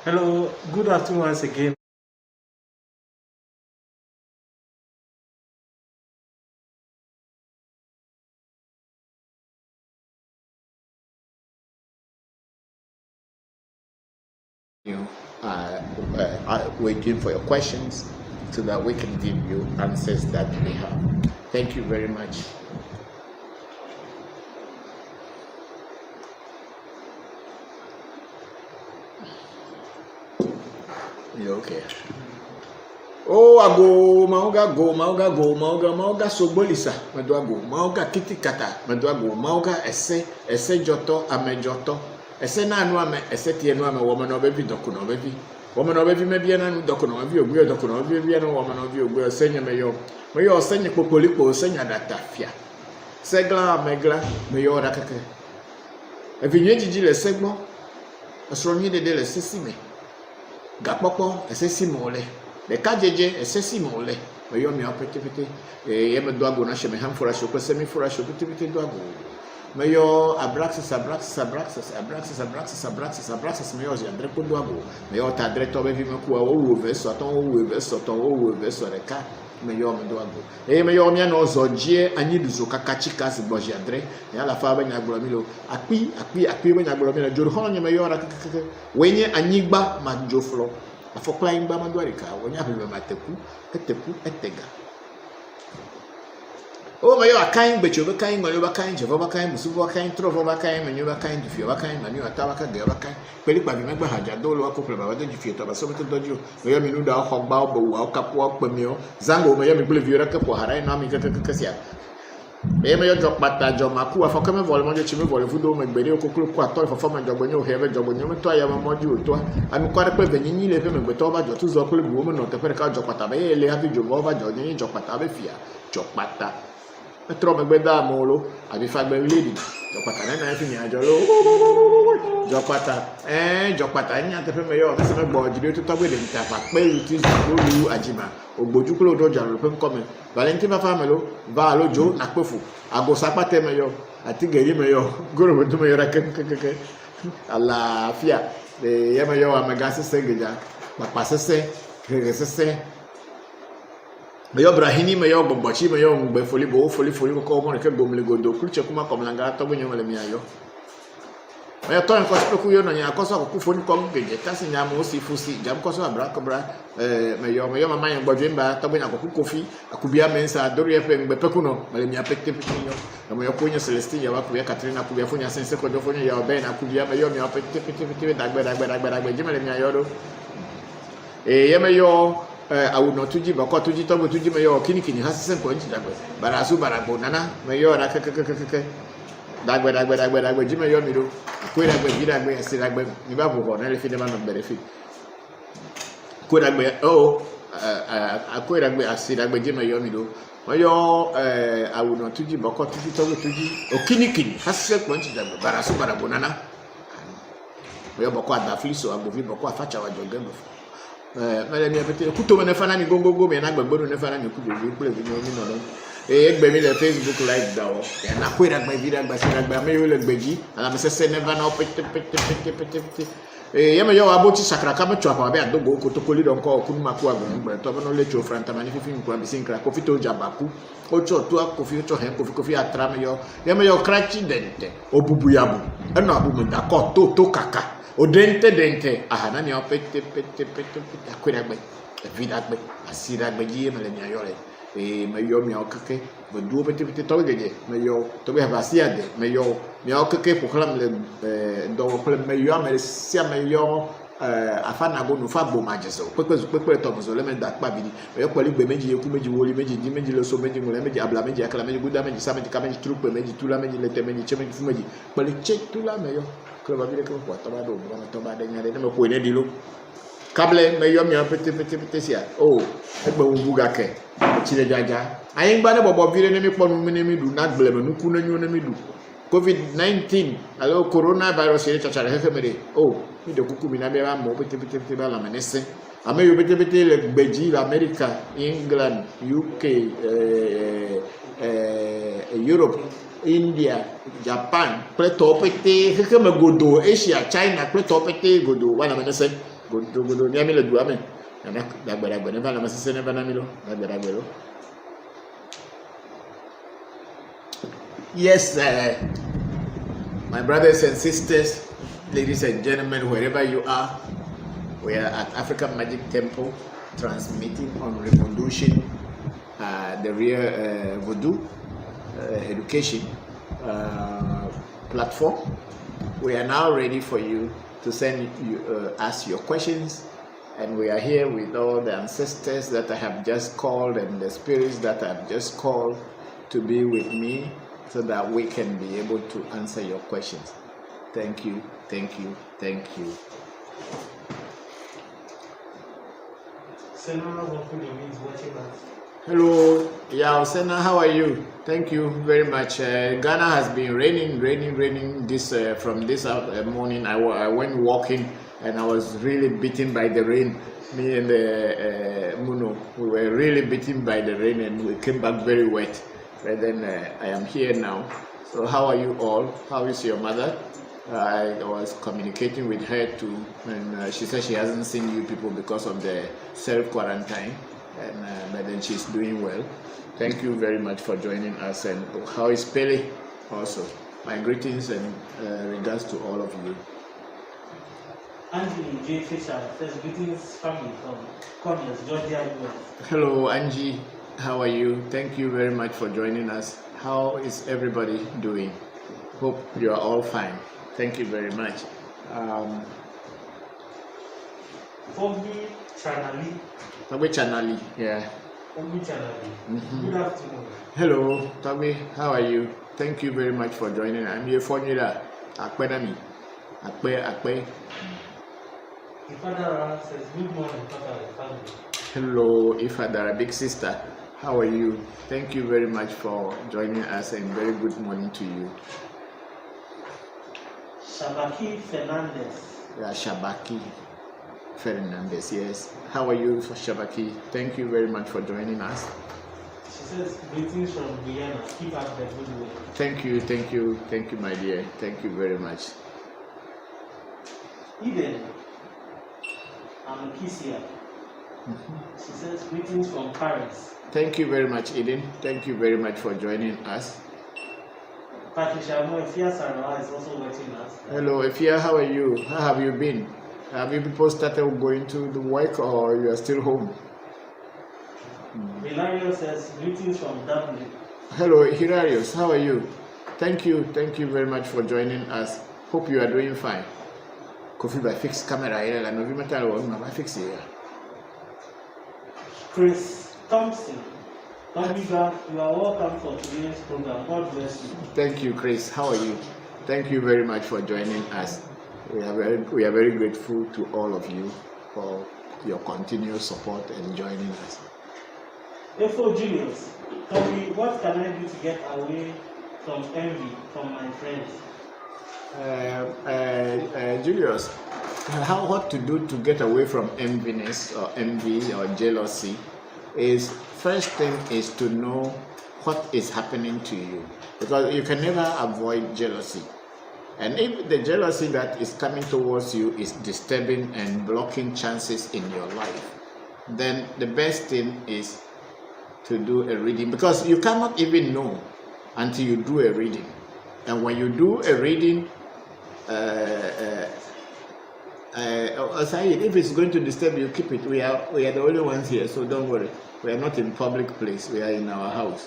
[SPEAKER 6] Hello, good afternoon once again.
[SPEAKER 2] Waiting for your questions so that we can give you answers that we have. Thank you very much. You okay? Oh, mauga sobolisa, maduago, mauga kitikata, maduago, mauga esse joto, amejoto, esse na ame, esse tieno ame, woman of every docuno, baby. Woman of every maybe an docuno, of you, weird docuno, of you, woman of you, we'll send you mayo, send you popolipo, send you that tafia. Segla, megla, mayo rakake. If you need to do a segment, a strong de le sesime. Gapopo, a sesimole. The kajeje, a sesimole. Mayo me opetipiti, a yemaduago, Nasham for a shop, semi for a shop, duago. Mayo abraxas, mayos, and drepoduago. Mayo tadreto, baby, verso, the cat. Mayo meduago. Mayo miano zoje, and you do so cacachikas, bojadre, and la faba naglomilo. Akpi, when naglomilo, Jurhon, mayora, when ye anigba, majoflo. A for climb Bamanduarica, when you have a matepu, etega. Oh, my kind, but you're kind, my kind, Jehovah kind, Musuva kind, Trova kind, and you are kind, if you are kind, and you are Tabaka, the other kind. Pelipa, remember, Hajadolo, couple of other if you have a summer to do, Miami Nuda, Hogbow, Capua, Pemio, Zango, Miami, believe you're a couple, Harai, Nami, Casia. Maybe drop Bata, Jomaku, for coming volume, Voodoo, Macbedio, Cook, for former job when you have a job when you try a module. I'm quite a preventing living with over your two local women or the Perica Jopatabe, Leavi Jovova, Johnny, Jopatavefia, Jopata. A trouble with that molo, I be five lady. Jopatana, I think I Jopata, Jopata, and the Pemayo, the summer board, you to talk with him, Tapa, Pay, Voodoo, Ajima, or Bojukulo Roger, open comment. Valentina Famelo, Valo, Joe, Nakofu, Ago Sapate Mayo, I think a Yamayo, go to Mayo, Allah, Fia, the Yamayo, Amagasa Segaja, Papasese, Resese. Mayo Brahini, Mayo, Bobachi, Mayo, Befolibo, Folifoli, Common, Gomligo, Kuchakuma, Comlanga, Togo, Miayo. My attorney was Procuyon and Yakosa, Kufun, Congregate, Tassinamo, Sifusi, Jamcosa, Bracabra, Mayoma, my Bojimba, Tobina, Kofi, Akubia Mensa, Doria Bepecuno, Malemia Petipino, and Mayoponia Celestia, Wakuya, Katrina, Kubiafunia, Sense, Codofonia, Ben, Akubia, Mayomia, Petipiti, Dagba, Jimmy Yodo. Yamayo, I would not to Jim, or to Jitobo to Jimmy or Kiniki, has the same point, but Asu Barabonana, Mayor, Dagba, Jimmy Yomido, Quidagba, Sidagba, Nibabu, and everything about benefit. Could I be, I could have been a Sidagba, Jimmy Yomido. Mayor, I would not to Jim, Bokor to Jitobo to Jim, or Kiniki, has the same point, but Asu Barabonana. We have Bokor, Fliso, and Bokor, Facha, or Jogam. Melania Kuto and Fanani go and I go to Nefana, you could Baby, the Facebook live down, and I quit at my vida by Mayo Beji, and I'm saying never know. Yamayo about Sacracama Chop, I don't go to Colidon call Kumakua, but Tomano Lecho, Frantamani, Quabisincra, Cofito Jabaku, Ocho, Tua, Coffee at Tramayo, Yamayo Crachi Dente, O Bubuyabu, and not woman that caught to Kaka, O Dente, a Hanania Pete, Aquidagbe, a Vidagbe, a Sidagbe, Melania Yore. Mayo Miokake, but do it to Toge, Mayo, to be a Siade, Mayo, Miokake, for Clam, Mayo, Mayo, Afana Bonu Fabo Majeso, Quicker Thomas, Lemon that Babi, Mayo Meji, Kumeji, Meji, so many Meji, Ablameji, Aclamedi, good damage, some Cabbage troop, Meji, Tulameji, Letemeji, Chemeji, Fumeji, but it checked Tula Mayo, Clubhouse, what Tomado, and never put any look. Cable, Mayo, Petisia, oh, Bugake. Chile Jaja. I ain't bad about Virenemi Ponumi do not blame Nukuna Nunamidu. COVID-19, hello, coronavirus, Chachar, oh, the Kukuminabera, Mopetibitibala Manesse. I may be like Beijing, America, England, UK, Europe, India, Japan, Pretopete, Godo, Asia, China, Pretopete, Godo, one of the Godo ni amile du amen. Na dagba never na masese never na milo. Dagba. Yes, my brothers and sisters, ladies and gentlemen, wherever you are, we are at African Magic Temple, transmitting on ReVodution, the real Voodoo education platform. We are now ready for you to send us your questions, and we are here with all the ancestors that I have just called and the spirits that I have just called to be with me, so that we can be able to answer your questions. Thank you.
[SPEAKER 6] Senna Voncujovi is watching us.
[SPEAKER 2] Hello, Sena, how are you? Thank you very much. Ghana has been raining this from this morning. I went walking and I was really beaten by the rain. Me and Muno, we were really beaten by the rain and we came back very wet. But then I am here now. So how are you all? How is your mother? I was communicating with her too, and she said she hasn't seen you people because of the self-quarantine, and but then she's doing well. Thank you very much for joining us. And how is Pele? Also, my greetings and regards to all of you.
[SPEAKER 6] Angie J. Fisher says greetings family from Conyers, Georgia, US.
[SPEAKER 2] Hello, Angie. How are you? Thank you very much for joining us. How is everybody doing? Hope you are all fine. Thank you very much.
[SPEAKER 6] Fobi Chanali.
[SPEAKER 2] Yeah.
[SPEAKER 6] Fobi Chanali. Good afternoon.
[SPEAKER 2] Hello, Toby. How are you? Thank you very much for joining. I'm your formula. Akpenami. Akpe.
[SPEAKER 6] Ifadara says good morning, Papa and family.
[SPEAKER 2] Hello, Ifadara, big sister. How are you? Thank you very much for joining us, and very good morning to you.
[SPEAKER 6] Shabaki Fernandez.
[SPEAKER 2] Yeah, Shabaki Fernandez, yes. How are you, Shabaki? Thank you very much for joining us.
[SPEAKER 6] She says greetings from Guyana. Keep up the good work.
[SPEAKER 2] Thank you, my dear. Thank you very much.
[SPEAKER 6] Eden Amukisia. She says greetings from Paris.
[SPEAKER 2] Thank you very much, Eden. Thank you very much for joining us.
[SPEAKER 6] Patricia Moefia Sarawa is also watching us.
[SPEAKER 2] Hello, Efia, how are you? How have you been? Have you people started going to the work, or you are still home?
[SPEAKER 6] Hilario says greetings from Dublin.
[SPEAKER 2] Hello, Hilarious, how are you? Thank you very much for joining us. Hope you are doing fine. Kofi by fix camera here, and no matter what, I fix it.
[SPEAKER 6] Chris Thompson. Tomiga, you are welcome for today's program. God bless you.
[SPEAKER 2] Thank you, Chris. How are you? Thank you very much for joining us. We are very grateful to all of you for your continued support and joining us.
[SPEAKER 6] Efo Julius, Tommy, what can I do to get away from envy from my friends?
[SPEAKER 2] Julius, what to do to get away from enviness or envy or jealousy is, first thing is to know what is happening to you, because you can never avoid jealousy. And if the jealousy that is coming towards you is disturbing and blocking chances in your life, then the best thing is to do a reading, because you cannot even know until you do a reading. And when you do a reading, if it's going to disturb you, keep it. We are the only ones here, so don't worry. We are not in public place. We are in our house.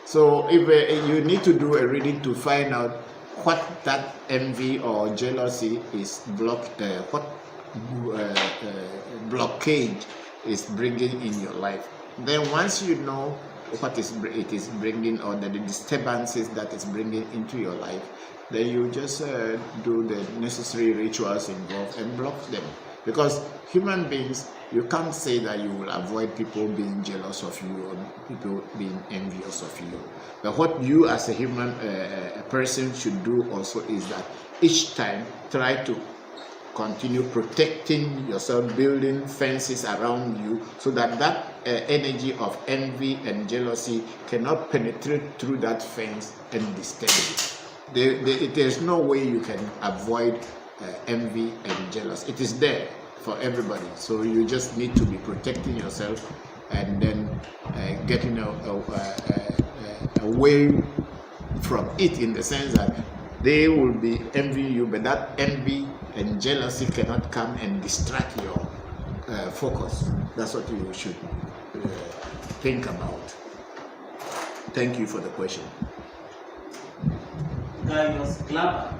[SPEAKER 2] So if you need to do a reading to find out what that envy or jealousy is blockade is bringing in your life, then once you know what it is bringing, or the disturbances that it's bringing into your life, then you just do the necessary rituals involved and block them. Because human beings, you can't say that you will avoid people being jealous of you or people being envious of you. But what you as a human person should do also is that each time try to continue protecting yourself, building fences around you, so that that energy of envy and jealousy cannot penetrate through that fence and disturb you. There's no way you can avoid envy and jealous. It is there for everybody, so you just need to be protecting yourself and then getting away from it, in the sense that they will be envying you, but that envy and jealousy cannot come and distract your focus. That's what you should think about. Thank you for the question.
[SPEAKER 6] Gaius Glaber,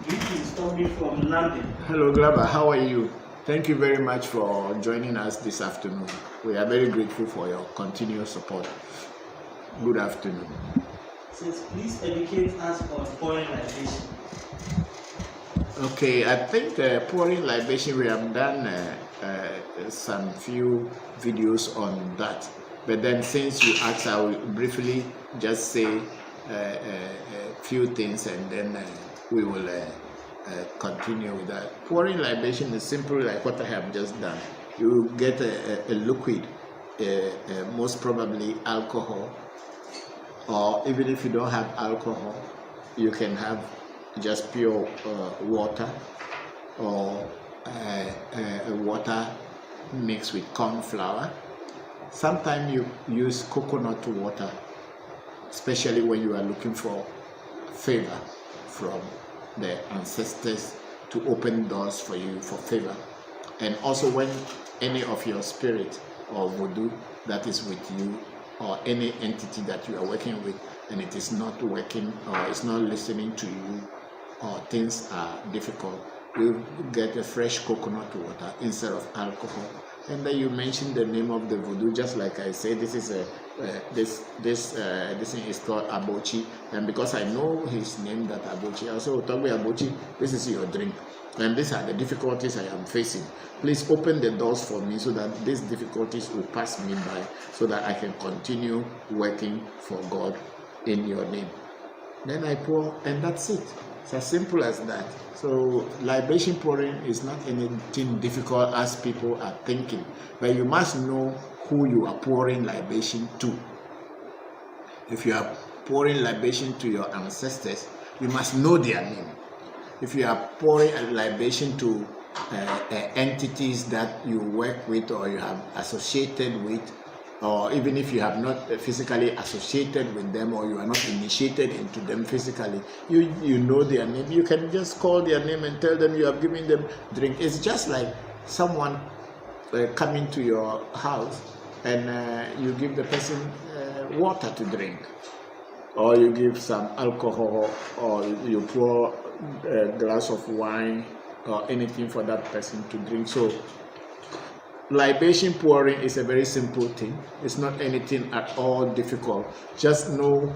[SPEAKER 6] greetings Tommy from London.
[SPEAKER 2] Hello Glaber, how are you? Thank you very much for joining us this afternoon. We are very grateful for your continuous support. Good afternoon.
[SPEAKER 6] Says, please educate us on pouring libation.
[SPEAKER 2] Okay, I think pouring libation, we have done some few videos on that. But then since you asked, I will briefly just say a few things, and then we will continue with that. Pouring libation is simply like what I have just done. You get a liquid, most probably alcohol, or even if you don't have alcohol, you can have just pure water, or water mixed with corn flour. Sometimes you use coconut water, especially when you are looking for favor from the ancestors to open doors for you for favor. And also when any of your spirit or voodoo that is with you, or any entity that you are working with, and it is not working, or it's not listening to you, or things are difficult, you get a fresh coconut water instead of alcohol, and then you mention the name of the voodoo, just like I said. This is this thing is called Abochi, and because I know his name, that Abochi, also talk about Abochi, this is your drink, and these are the difficulties I am facing. Please open the doors for me so that these difficulties will pass me by, so that I can continue working for God in your name. Then I pour, and that's it. It's as simple as that. So libation pouring is not anything difficult as people are thinking, but you must know who you are pouring libation to. If you are pouring libation to your ancestors, you must know their name. If you are pouring a libation to entities that you work with or you have associated with, or even if you have not physically associated with them, or you are not initiated into them physically, you know their name. You can just call their name and tell them you have given them drink. It's just like someone coming to your house and you give the person water to drink, or you give some alcohol, or you pour a glass of wine or anything for that person to drink. So libation pouring is a very simple thing. It's not anything at all difficult. Just know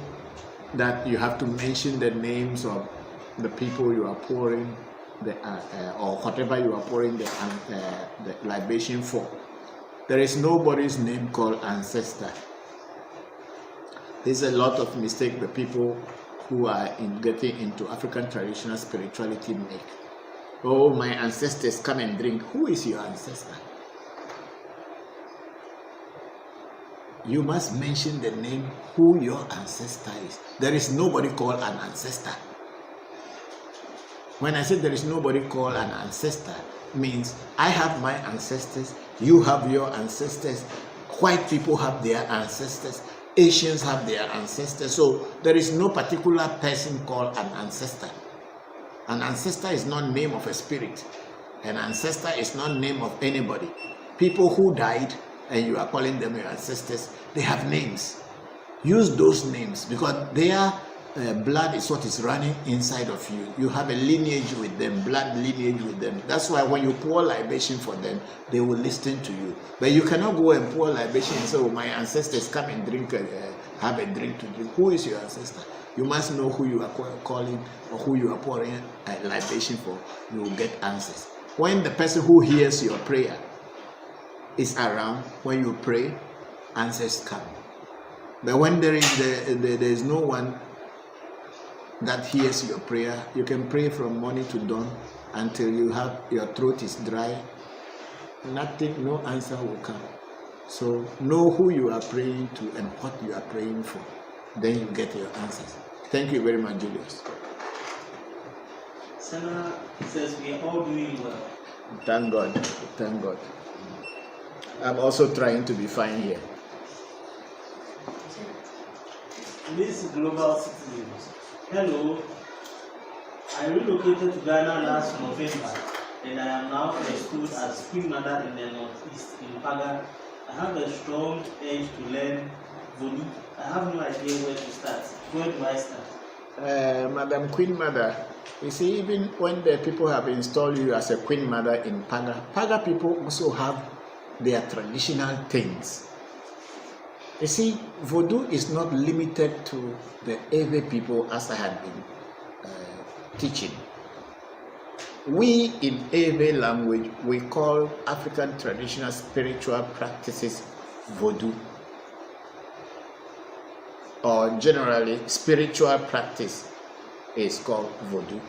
[SPEAKER 2] that you have to mention the names of the people you are pouring or whatever you are pouring the libation for. There is nobody's name called ancestor. There's a lot of mistake the people who are getting into African traditional spirituality make. Oh, my ancestors come and drink. Who is your ancestor? You must mention the name who your ancestor is. There is nobody called an ancestor. When I say there is nobody called an ancestor, means I have my ancestors, you have your ancestors, white people have their ancestors, Asians have their ancestors. So there is no particular person called an ancestor. An ancestor is not name of a spirit. An ancestor is not name of anybody. People who died and you are calling them your ancestors, they have names. Use those names, because their blood is what is running inside of you. You have a lineage with them, blood lineage with them. That's why when you pour libation for them, they will listen to you. But you cannot go and pour libation and say, oh, my ancestors come and drink, have a drink to drink. Who is your ancestor? You must know who you are calling or who you are pouring a libation for. You will get answers. When the person who hears your prayer is around, when you pray, answers come. But when there is no one that hears your prayer, you can pray from morning to dawn until your throat is dry. Nothing, no answer will come. So know who you are praying to and what you are praying for. Then you get your answers. Thank you very much, Julius.
[SPEAKER 6] Senna says we are all doing well.
[SPEAKER 2] Thank God. Thank God. I'm also trying to be fine here.
[SPEAKER 6] This global citizens. Hello. I relocated to Ghana last November, and I am now understood as Queen Mother in the Northeast in Paga. I have a strong urge to learn Voodoo. I have no idea where to start. Where do I start?
[SPEAKER 2] Madam Queen Mother, you see, even when the people have installed you as a Queen Mother in Paga people also have their traditional things. You see, Voodoo is not limited to the Ewe people as I had been teaching. We in Ewe language, we call African traditional spiritual practices Voodoo, or generally spiritual practice is called Voodoo.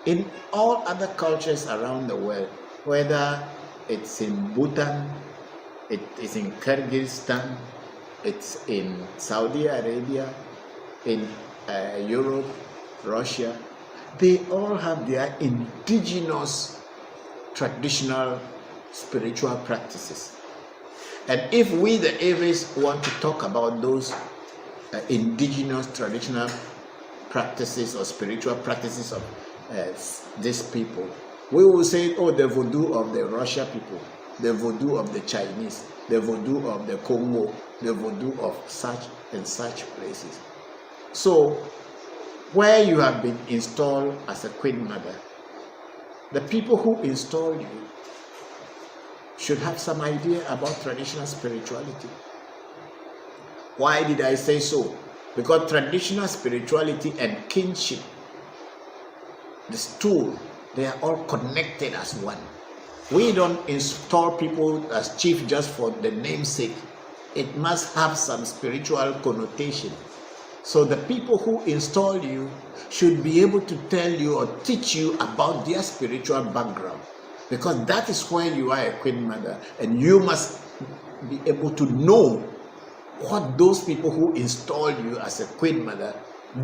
[SPEAKER 2] In all other cultures around the world, whether it's in Bhutan, it is in Kyrgyzstan, it's in Saudi Arabia, in Europe, Russia, they all have their indigenous traditional spiritual practices. And if we the Ewes want to talk about those indigenous traditional practices or spiritual practices of these people, we will say, oh, the Voodoo of the Russia people, the Voodoo of the Chinese, the Voodoo of the Congo, the Voodoo of such and such places. So, where you have been installed as a Queen Mother, the people who install you should have some idea about traditional spirituality. Why did I say so? Because traditional spirituality and kinship, this tool, they are all connected as one. We don't install people as chief just for the namesake. It must have some spiritual connotation. So the people who install you should be able to tell you or teach you about their spiritual background, because that is where you are a Queen Mother, and you must be able to know what those people who install you as a Queen Mother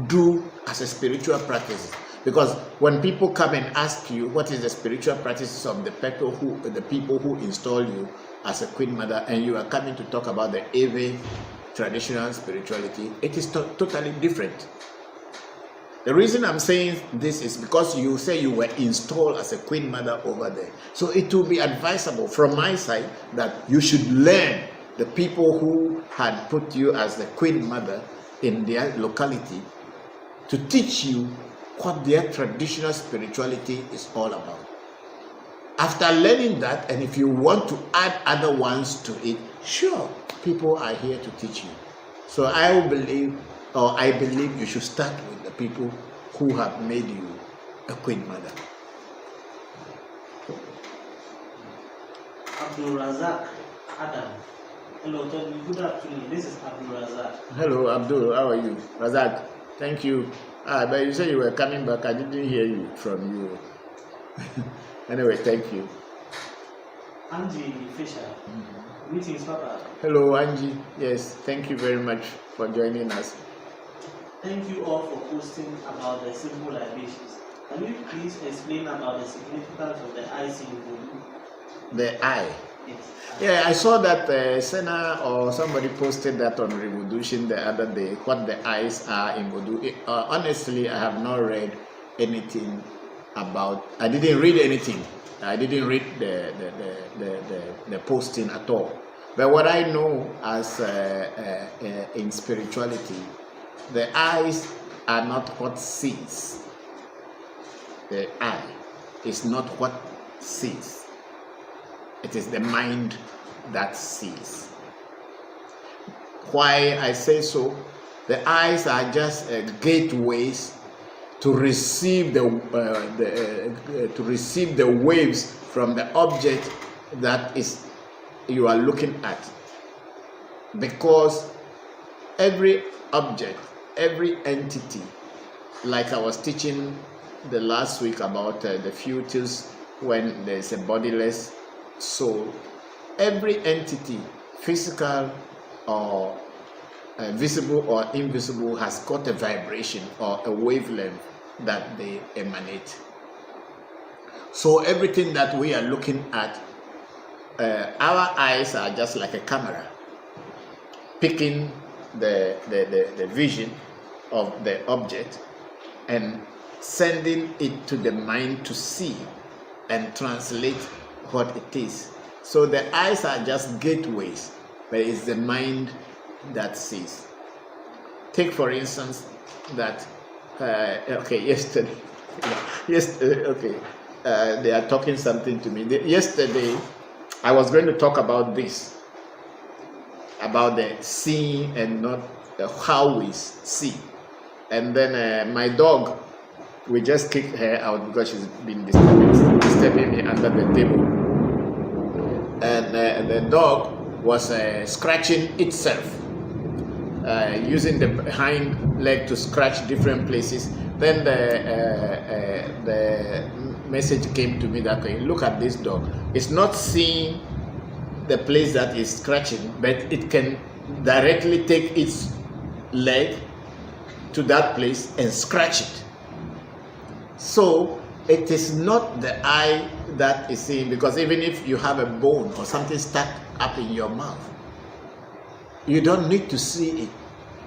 [SPEAKER 2] do as a spiritual practice. Because when people come and ask you what is the spiritual practices of the people who install you as a Queen Mother, and you are coming to talk about the Ewe traditional spirituality, it is totally different. The reason I'm saying this is because you say you were installed as a Queen Mother over there. So it will be advisable from my side that you should learn the people who had put you as the Queen Mother in their locality to teach you what their traditional spirituality is all about. After learning that, and if you want to add other ones to it, sure, people are here to teach you. So I believe you should start with the people who have made you a Queen Mother.
[SPEAKER 6] Abdul Razak Adam. Hello, Tony. Good afternoon. This is Abdul Razak.
[SPEAKER 2] Hello, Abdul. How are you? Razak, thank you. But you said you were coming back. I didn't hear you from you. Anyway, thank you.
[SPEAKER 6] Angie Fisher. Greetings, Papa.
[SPEAKER 2] Hello, Angie. Yes, thank you very much for joining us.
[SPEAKER 6] Thank you all for posting about the simple libations. Can you please explain about the significance of the eyes in Voodoo?
[SPEAKER 2] The eye.
[SPEAKER 6] Yes.
[SPEAKER 2] Yeah, I saw that Senna or somebody posted that on ReVodution the other day, what the eyes are in Voodoo. Honestly, I have not read anything about, I didn't read anything. I didn't read the posting at all. But what I know as in spirituality, the eyes are not what sees. The eye is not what sees. It is the mind that sees. Why I say so? The eyes are just gateways to receive the waves from the object that is you are looking at. Because every object, every entity, like I was teaching the last week about the futures when there is a bodiless soul, every entity, physical or visible or invisible, has got a vibration or a wavelength that they emanate. So everything that we are looking at, our eyes are just like a camera, picking the vision of the object and sending it to the mind to see and translate what it is. So the eyes are just gateways, but it's the mind that sees. Take for instance that yesterday they are talking something to me. Yesterday I was going to talk about this, about the seeing and not how we see. And then my dog, we just kicked her out because she's been disturbing me under the table. And the dog was scratching itself, using the hind leg to scratch different places. Then the message came to me that, okay, look at this dog. It's not seeing the place that is scratching, but it can directly take its leg to that place and scratch it. So it is not the eye that is seeing, because even if you have a bone or something stuck up in your mouth, you don't need to see it.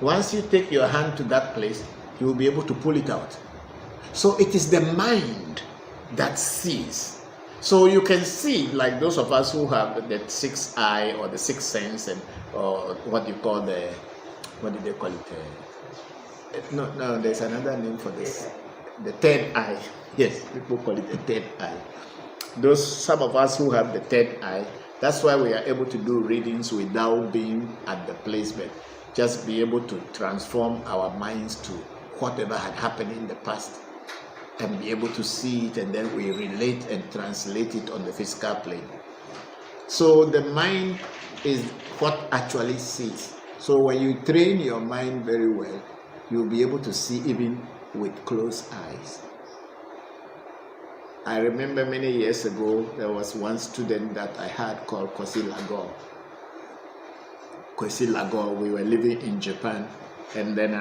[SPEAKER 2] Once you take your hand to that place, you will be able to pull it out. So it is the mind that sees. So you can see, like those of us who have the sixth eye or the sixth sense, and or what you call the, what do they call it? No, there's another name for this. The third eye. Yes, people call it the third eye. Some of us who have the third eye, that's why we are able to do readings without being at the place, but just be able to transform our minds to whatever had happened in the past and be able to see it, and then we relate and translate it on the physical plane. So the mind is what actually sees. So when you train your mind very well, you'll be able to see even with closed eyes. I remember many years ago, there was one student that I had called Kwesi Lagor. We were living in Japan, and then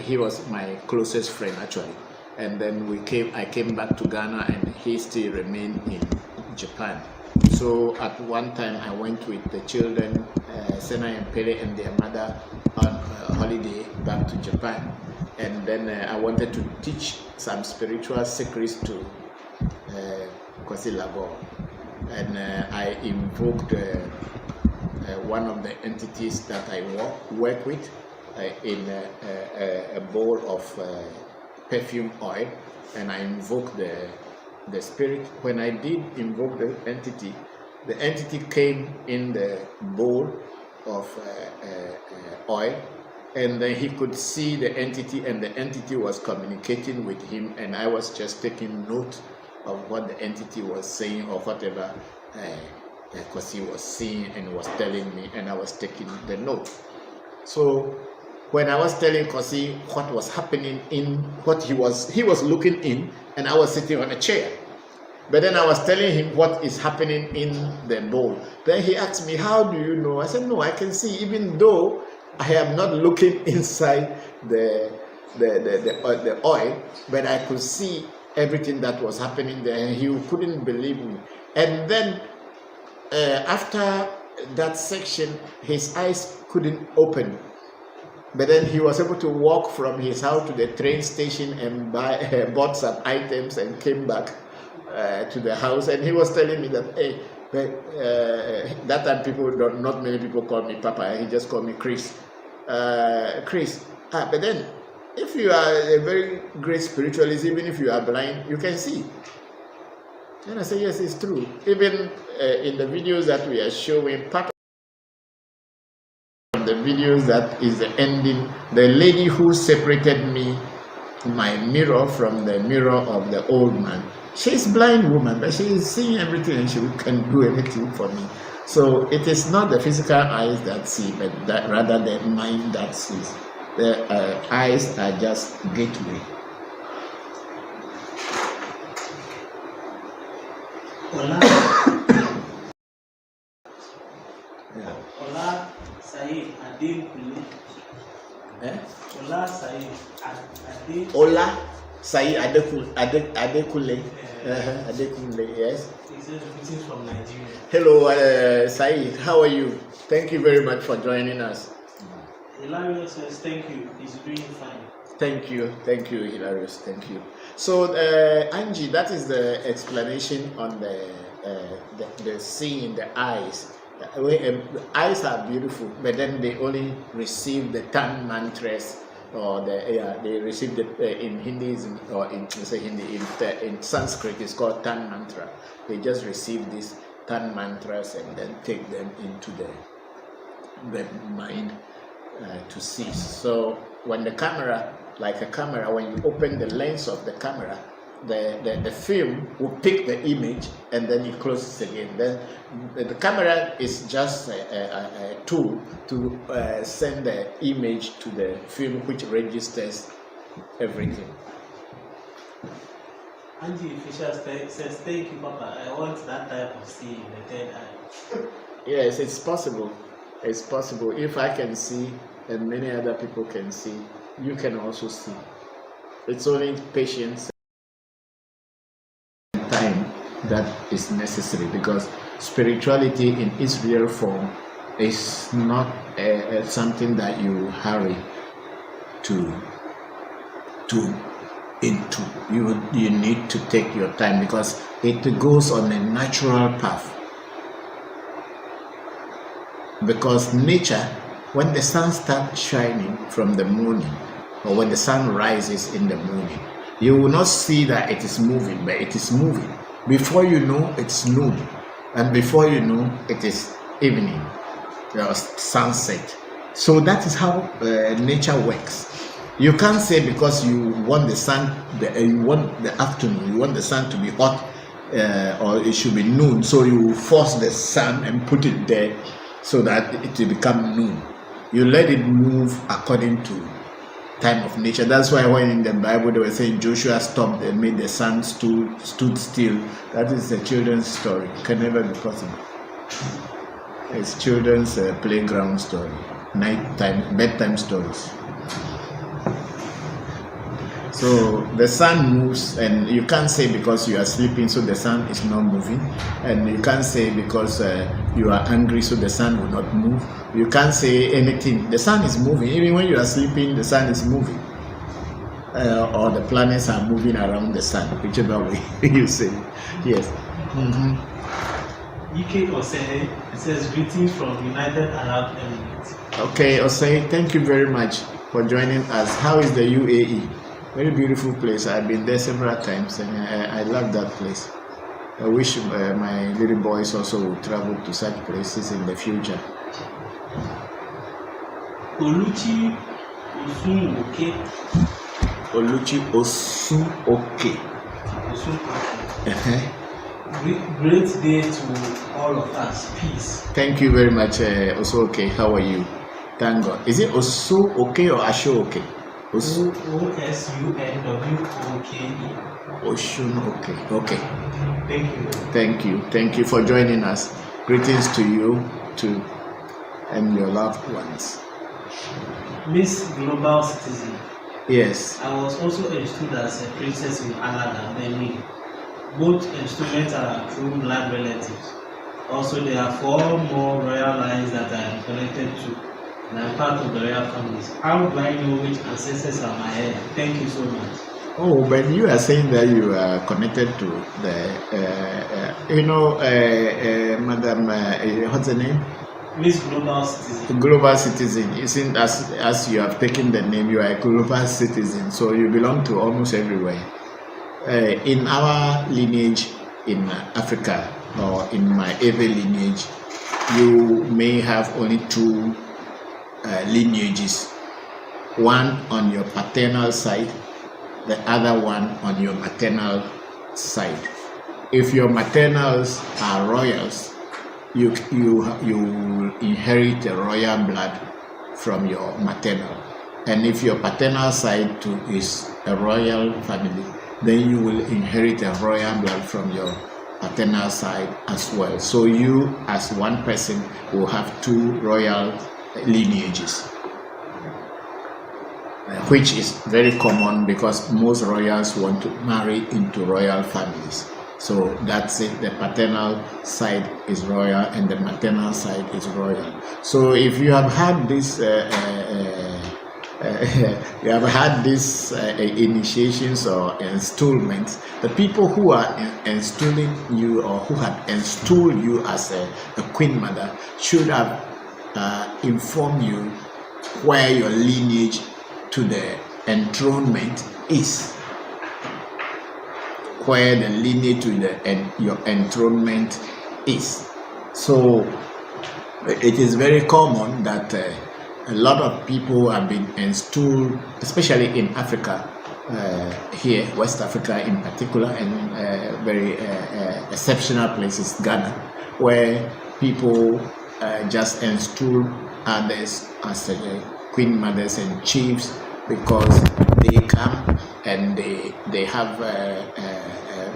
[SPEAKER 2] he was my closest friend actually. And then I came back to Ghana, and he still remained in Japan. So at one time I went with the children, Sena and Pele and their mother, on holiday back to Japan. And then I wanted to teach some spiritual secrets to Kwesi Lagor. And I invoked one of the entities that I work with in a bowl of perfume oil, and I invoked the spirit. When I did invoke the entity came in the bowl of oil, and then he could see the entity, and the entity was communicating with him, and I was just taking note of what the entity was saying or whatever Kwesi was seeing and was telling me, and I was taking the note. So when I was telling Kwesi what was happening in what he was looking in, and I was sitting on a chair. But then I was telling him what is happening in the bowl. Then he asked me, how do you know? I said, no, I can see, even though I am not looking inside the oil, but I could see everything that was happening there, and he couldn't believe me. And then after that section, his eyes couldn't open. But then he was able to walk from his house to the train station and bought some items and came back to the house. And he was telling me that, hey, that time not many people called me Papa. He just called me Chris. But then if you are a very great spiritualist, even if you are blind, you can see. And I say, yes, it's true. Even in the videos that we are showing, part the videos that is the ending, the lady who separated me, my mirror from the mirror of the old man, she's a blind woman, but she is seeing everything and she can do anything for me. So it is not the physical eyes that see, but that rather the mind that sees. The eyes are just gateway.
[SPEAKER 6] Ola Said Adin Kuli. Ola Said Adin.
[SPEAKER 2] Ola Sai Adekule. Adekule, yes.
[SPEAKER 6] Greetings from Nigeria.
[SPEAKER 2] Hello, Saeed. How are you? Thank you very much for joining us.
[SPEAKER 6] Hilarious says thank you. He's doing fine.
[SPEAKER 2] Thank you, Hilarious. Thank you. So, Angie, that is the explanation on the seeing, the eyes. The eyes are beautiful, but then they only receive the 10 mantras, or they receive the in Hinduism, or in Sanskrit it's called 10 mantra. They just receive these 10 mantras and then take them into the mind to see. So when the camera, like a camera, when you open the lens of the camera, the film will pick the image and then it closes again. Then the camera is just a tool to send the image to the film, which registers everything.
[SPEAKER 6] Angie Fisher says, thank you, Papa. I want that type of seeing, the third eye.
[SPEAKER 2] Yes, it's possible. It's possible. If I can see and many other people can see, you can also see. It's only patience and time that is necessary, because spirituality in its real form is not something that you hurry into. You need to take your time, because it goes on a natural path. Because nature, when the sun starts shining from the morning, or when the sun rises in the morning, you will not see that it is moving, but it is moving. Before you know, it's noon, and before you know, it is evening, or sunset. So that is how nature works. You can't say because you want the sun, you want the afternoon, you want the sun to be hot, or it should be noon, so you force the sun and put it there so that it will become noon. You let it move according to time of nature. That's why when in the Bible they were saying Joshua stopped and made the sun stood still. That is a children's story. It can never be possible. It's children's playground story, nighttime, bedtime stories. So the sun moves, and you can't say because you are sleeping so the sun is not moving, and you can't say because you are angry so the sun will not move. You can't say anything. The sun is moving. Even when you are sleeping, the sun is moving, or the planets are moving around the sun, whichever way you say. Yes.
[SPEAKER 6] UK Osei says greetings from United Arab Emirates.
[SPEAKER 2] Okay, Osei, thank you very much for joining us. How is the UAE? Very beautiful place. I've been there several times, and I love that place. I wish my little boys also would travel to such places in the future.
[SPEAKER 6] Oluchi Osunoke.
[SPEAKER 2] Oluchi Osunoke.
[SPEAKER 6] Great day to all of us. Peace.
[SPEAKER 2] Thank you very much, Osunoke. How are you? Thank God. Is it Osunoke or Ashoke?
[SPEAKER 6] Osunwoke.
[SPEAKER 2] Osunoke. Okay.
[SPEAKER 6] Thank you.
[SPEAKER 2] Thank you for joining us. Greetings to you too and your loved ones.
[SPEAKER 6] Miss Global Citizen.
[SPEAKER 2] Yes.
[SPEAKER 6] I was also installed as a princess in Aladdin, Benin. Both instruments are true blood relatives. Also, there are 4 more royal lines that I am connected to, and I'm part of the royal families. How do I know which ancestors are my heir? Thank you so much.
[SPEAKER 2] Oh, but you are saying that you are connected to the, Madam, what's the name?
[SPEAKER 6] Miss Global Citizen.
[SPEAKER 2] Global Citizen. You see, as you have taken the name, you are a global citizen, so you belong to almost everywhere. In our lineage in Africa, or in my Ewe lineage, you may have only 2 lineages. One on your paternal side, the other one on your maternal side. If your maternals are royals, you inherit the royal blood from your maternal. And if your paternal side too is a royal family, then you will inherit a royal blood from your paternal side as well. So you, as one person, will have 2 royal lineages. which is very common because most royals want to marry into royal families. So that's it. The paternal side is royal and the maternal side is royal. So if you have had this initiations or installments, the people who are installing you or who had installed you as a queen mother should have informed you where your lineage to the enthronement is, where the lineage to your enthronement is. So it is very common that a lot of people have been installed, especially in Africa, here, West Africa in particular, and very exceptional places, Ghana, where people just install others as queen mothers and chiefs because they come and they have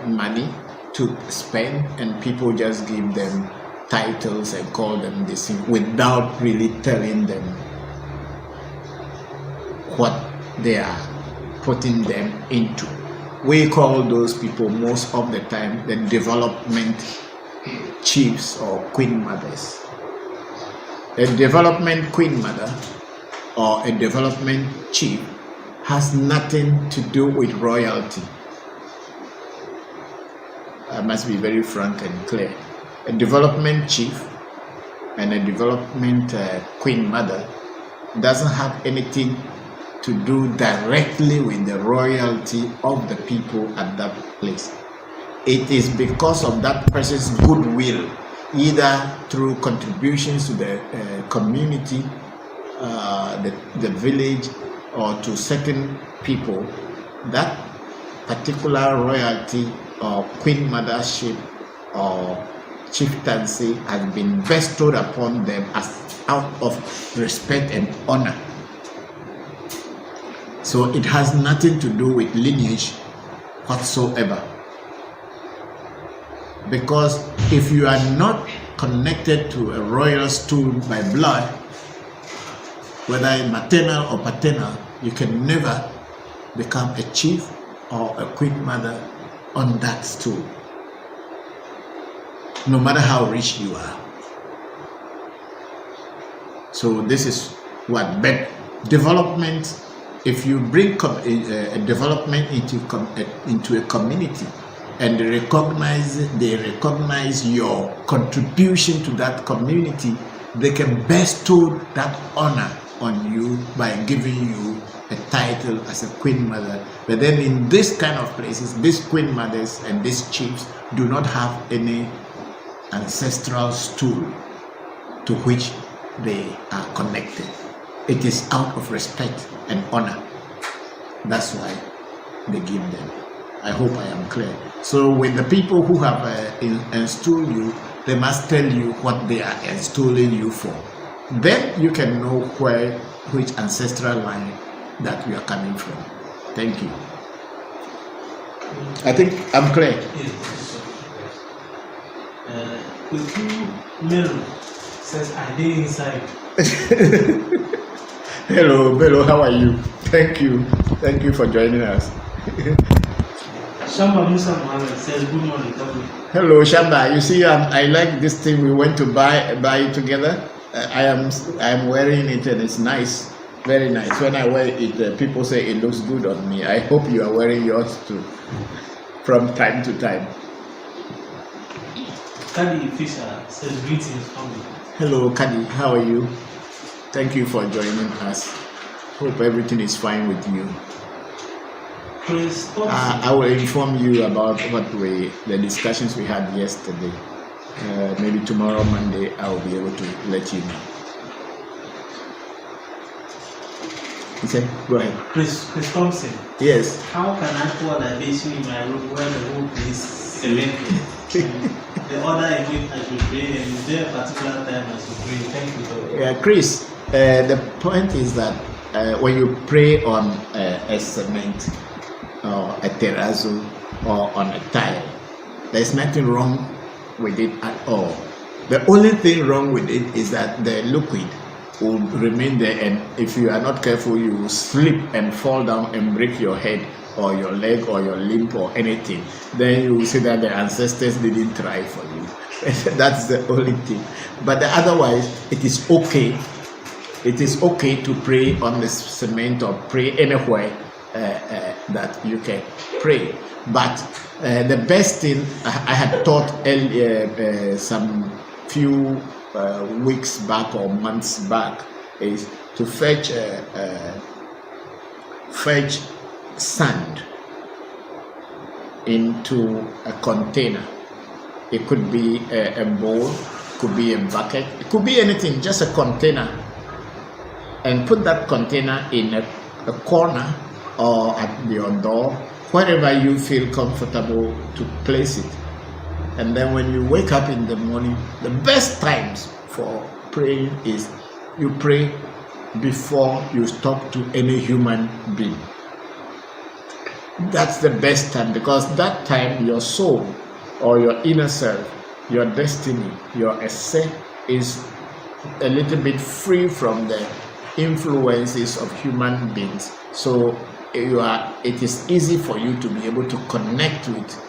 [SPEAKER 2] money to spend, and people just give them titles and call them this thing without really telling them what they are putting them into. We call those people most of the time the development chiefs or queen mothers. A development queen mother or a development chief has nothing to do with royalty. I must be very frank and clear. A development chief and a development queen mother doesn't have anything to do directly with the royalty of the people at that place. It is because of that person's goodwill, either through contributions to the community, the village, or to certain people, that particular royalty or queen mothership or chieftaincy has been bestowed upon them as out of respect and honor. So it has nothing to do with lineage whatsoever. Because if you are not connected to a royal stool by blood, whether maternal or paternal, you can never become a chief or a queen mother on that stool, no matter how rich you are. So this is what, but development, if you bring a development into a community and they recognize your contribution to that community, they can bestow that honor on you by giving you a title as a queen mother. But then in this kind of places, these queen mothers and these chiefs do not have any ancestral stool to which they are connected. It is out of respect and honor. That's why they give them. I hope I am clear. So with the people who have installed you, they must tell you what they are installing you for. Then you can know which ancestral line that you are coming from. Thank you. I think I'm clear.
[SPEAKER 6] Melo says, I did inside.
[SPEAKER 2] Hello, Bello, how are you? Thank you. Thank you for joining us.
[SPEAKER 6] Shamba Musa Mohammed says, good morning.
[SPEAKER 2] Hello, Shamba. You see, I like this thing we went to buy it together. I am wearing it and it's nice, very nice. When I wear it, people say it looks good on me. I hope you are wearing yours too, from time to time.
[SPEAKER 6] Kadi Fisher says, greetings from me.
[SPEAKER 2] Hello, Kadi. How are you? Thank you for joining us. Hope everything is fine with you. I will inform you about the discussions we had yesterday. Maybe tomorrow, Monday, I will be able to let you know. He said, go ahead.
[SPEAKER 6] Chris Thompson.
[SPEAKER 2] Yes.
[SPEAKER 6] How can I pour libation in my room when the whole place is cemented? The order in which I should pray, and is there a particular time I should pray? Thank you.
[SPEAKER 2] Yeah, Chris, the point is that when you pray on a cement or a terrazzo or on a tile, there's nothing wrong with it at all. The only thing wrong with it is that the liquid will remain there, and if you are not careful, you will slip and fall down and break your head or your leg or your limb or anything. Then you will say that the ancestors didn't try for you. That's the only thing. But otherwise, it is okay. It is okay to pray on the cement or pray anywhere that you can pray. But the best thing I had taught earlier, some few weeks back or months back, is to fetch sand into a container. It could be a bowl, could be a bucket, it could be anything, just a container, and put that container in a corner or at your door, wherever you feel comfortable to place it. And then when you wake up in the morning, the best times for praying is you pray before you talk to any human being. That's the best time, because that time your soul or your inner self, your destiny, your essence is a little bit free from the influences of human beings. So it is easy for you to be able to connect with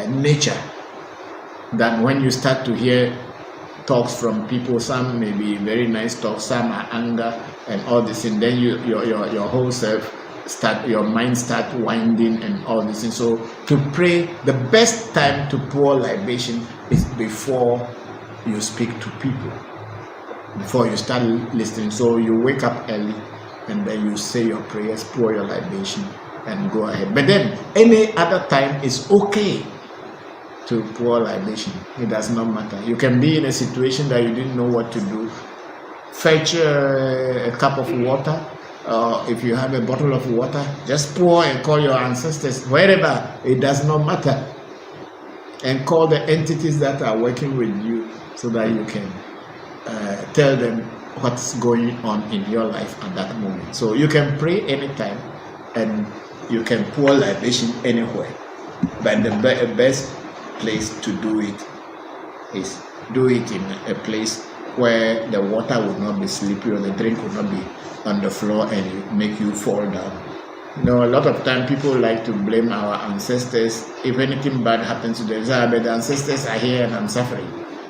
[SPEAKER 2] nature. That when you start to hear talks from people, some may be very nice talks, some are anger and all this, and then your whole self your mind start winding and all this. And so to pray, the best time to pour libation is before you speak to people, before you start listening. So you wake up early and then you say your prayers, pour your libation and go ahead. But then any other time is okay to pour libation. It does not matter. You can be in a situation that you didn't know what to do. Fetch a cup of water. If you have a bottle of water, just pour and call your ancestors wherever. It does not matter. And call the entities that are working with you so that you can tell them what's going on in your life at that moment. So you can pray anytime and you can pour libation anywhere. But the best place to do it is do it in a place where the water will not be slippery or the drink will not be on the floor and make you fall down. You know, a lot of time people like to blame our ancestors. If anything bad happens to them, say, but the ancestors are here and I'm suffering,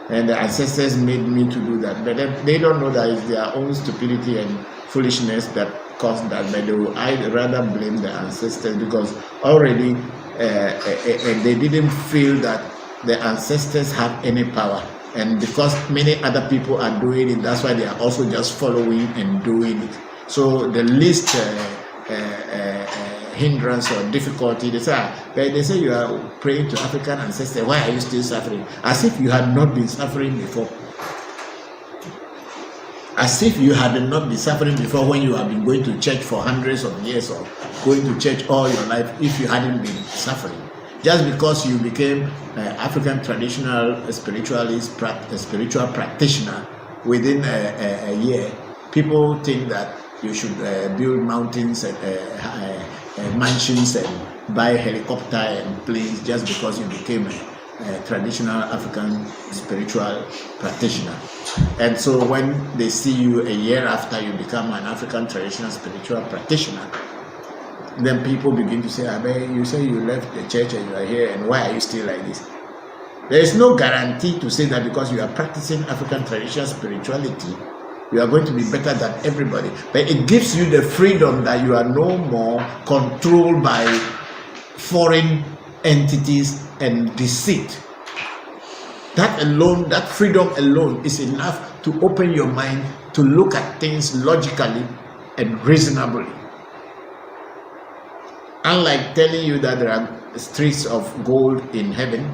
[SPEAKER 2] and the ancestors made me to do that. But they don't know that it's their own stupidity and foolishness that caused that. But I'd rather blame the ancestors, because already they didn't feel that the ancestors have any power. And because many other people are doing it, that's why they are also just following and doing it. So the least hindrance or difficulty, they say you are praying to African ancestors, why are you still suffering? As if you had not been suffering before. As if you had not been suffering before, when you have been going to church for hundreds of years or going to church all your life, if you hadn't been suffering. Just because you became African traditional spiritualist, spiritual practitioner within a year, people think that you should build mountains and mansions and buy helicopter and planes just because you became a traditional African spiritual practitioner. And so when they see you a year after you become an African traditional spiritual practitioner, then people begin to say, you say you left the church and you are here, and why are you still like this? There is no guarantee to say that because you are practicing African traditional spirituality, you are going to be better than everybody. But it gives you the freedom that you are no more controlled by foreign entities and deceit. That alone, that freedom alone is enough to open your mind to look at things logically and reasonably. Unlike telling you that there are streets of gold in heaven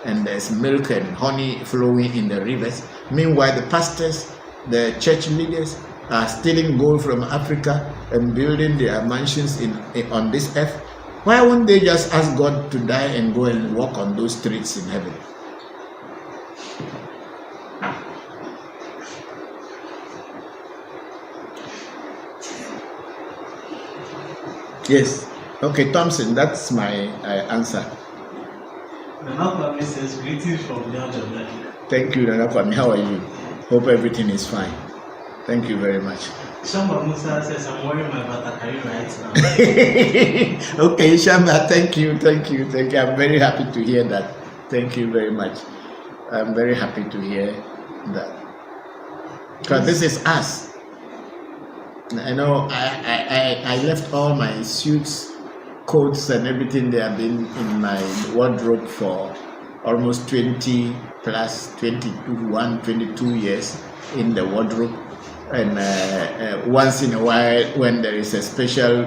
[SPEAKER 2] and there's milk and honey flowing in the rivers, meanwhile the pastors, the church leaders are stealing gold from Africa and building their mansions on this earth, why won't they just ask God to die and go and walk on those streets in heaven? Yes. Okay, Thompson, that's my answer.
[SPEAKER 6] Nana Kwame says, greetings from Ghana.
[SPEAKER 2] Thank you, Nana Kwame. How are you? Hope everything is fine.
[SPEAKER 1] Thank you very much.
[SPEAKER 6] Shamba Musa says I'm wearing my batakari right now.
[SPEAKER 1] Okay, Shamba, thank you. I'm very happy to hear that. Thank you very much. I'm very happy to hear that. Because this is us. I know I left all my suits, coats and everything. They have been in my wardrobe for almost 20 plus 22 years in the wardrobe. And once in a while, when there is a special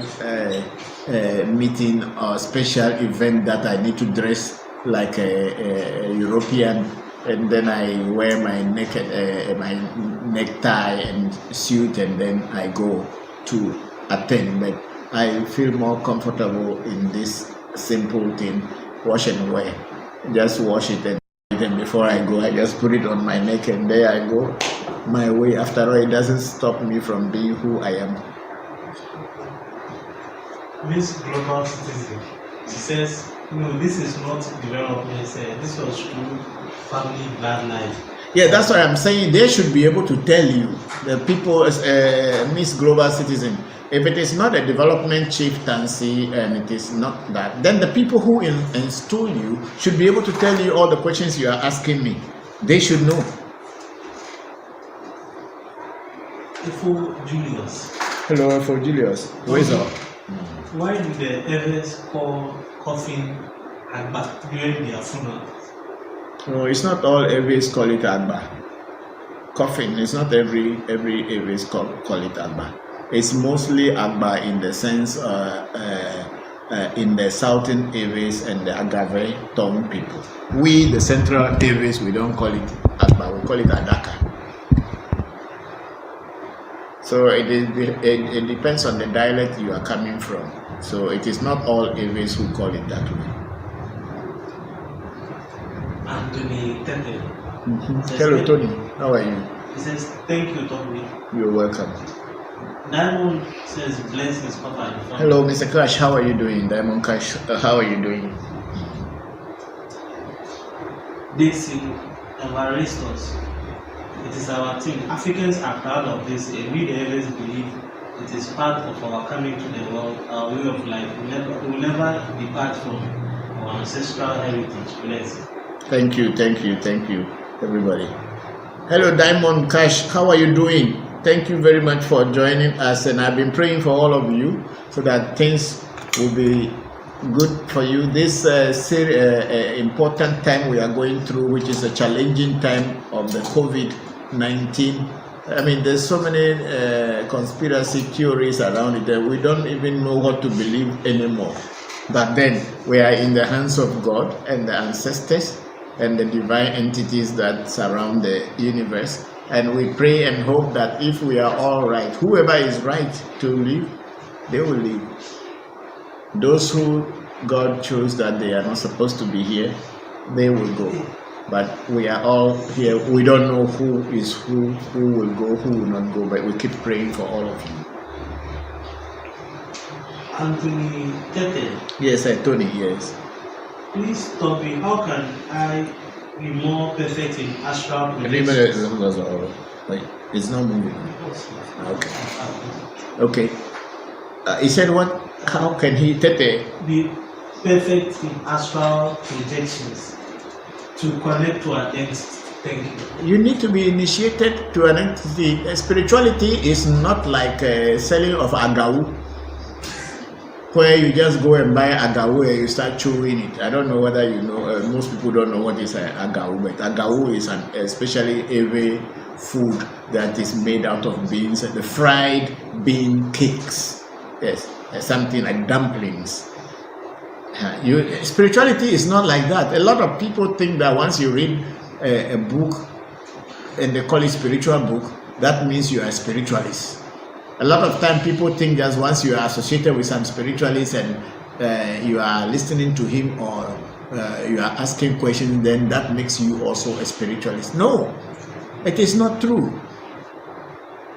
[SPEAKER 1] meeting or special event that I need to dress like a European, and then I wear my necktie and suit, and then I go to attend. But I feel more comfortable in this simple thing, wash and wear. Just wash it, and then before I go, I just put it on my neck, and there I go my way. After all, it doesn't stop me from being who I am.
[SPEAKER 6] Miss Global Citizen, she says, no, this is not development. This was true family bloodline.
[SPEAKER 1] Yeah, that's what I'm saying. They should be able to tell you, the people, Miss Global Citizen, if it is not a development chieftaincy and it is not that, then the people who install you should be able to tell you all the questions you are asking me. They should know.
[SPEAKER 6] For Julius.
[SPEAKER 1] Hello, for Julius. Where's up?
[SPEAKER 6] Why do the Ewes call coffin Agba during their funeral?
[SPEAKER 1] No, it's not all Ewes call it Agba. Coffin, it's not every Ewes call it Agba. It's mostly Agba in the sense in the southern Ewes and the Agave tongue people. We, the central Ewes, we don't call it Agba, we call it Adaka. So it depends on the dialect you are coming from. So it is not all Ewes who call it that way.
[SPEAKER 6] Anthony Tete.
[SPEAKER 1] Hello, Tony. How are you?
[SPEAKER 6] He says, thank you, Tony.
[SPEAKER 1] You're welcome.
[SPEAKER 6] Diamond says, blessings, Papa.
[SPEAKER 1] Hello, Mr. Cash. How are you doing? Diamond Cash, how are you doing?
[SPEAKER 6] Daisy Evaristos. It is our team. Africans are proud of this. We the Ewes believe it is part of our coming to the world, our way of life. We will never depart from our ancestral heritage. Bless.
[SPEAKER 1] Thank you, everybody. Hello, Diamond Cash. How are you doing? Thank you very much for joining us, and I've been praying for all of you so that things will be good for you. This important time we are going through, which is a challenging time of the COVID-19. I mean, there's so many conspiracy theories around it that we don't even know what to believe anymore. But then we are in the hands of God and the ancestors and the divine entities that surround the universe. And we pray and hope that if we are all right, whoever is right to live, they will live. Those who God chose that they are not supposed to be here, they will go. But we are all here. We don't know who is who will go, who will not go, but we keep praying for all of you.
[SPEAKER 6] Anthony Tete.
[SPEAKER 1] Yes, Tony, yes.
[SPEAKER 6] Please tell me, how can I be more perfect in astral projection?
[SPEAKER 1] It's not moving. Okay. He said what? How can he, Tete?
[SPEAKER 6] Be perfect in astral projections to connect to an entity. Thank you.
[SPEAKER 1] You need to be initiated to an entity. Spirituality is not like selling of agau, where you just go and buy agau and you start chewing it. I don't know whether you know, most people don't know what is agau, but agau is an especially Ewe food that is made out of beans, the fried bean cakes. Yes, something like dumplings. Spirituality is not like that. A lot of people think that once you read a book and they call it spiritual book, that means you are a spiritualist. A lot of time people think that once you are associated with some spiritualist and you are listening to him or you are asking questions, then that makes you also a spiritualist. No, it is not true.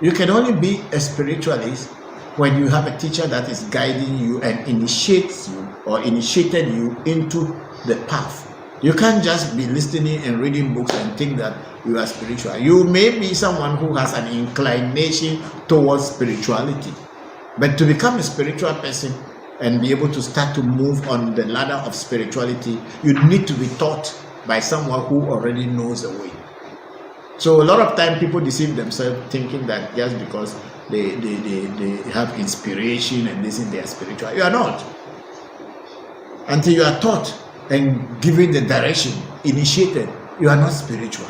[SPEAKER 1] You can only be a spiritualist when you have a teacher that is guiding you and initiates you or initiated you into the path You can't just be listening and reading books and think that you are spiritual. You may be someone who has an inclination towards spirituality, but to become a spiritual person and be able to start to move on the ladder of spirituality, you need to be taught by someone who already knows the way. So a lot of time people deceive themselves thinking that just because they have inspiration and this and they are spiritual. You are not. Until you are taught and given the direction, initiated, you are not spiritual.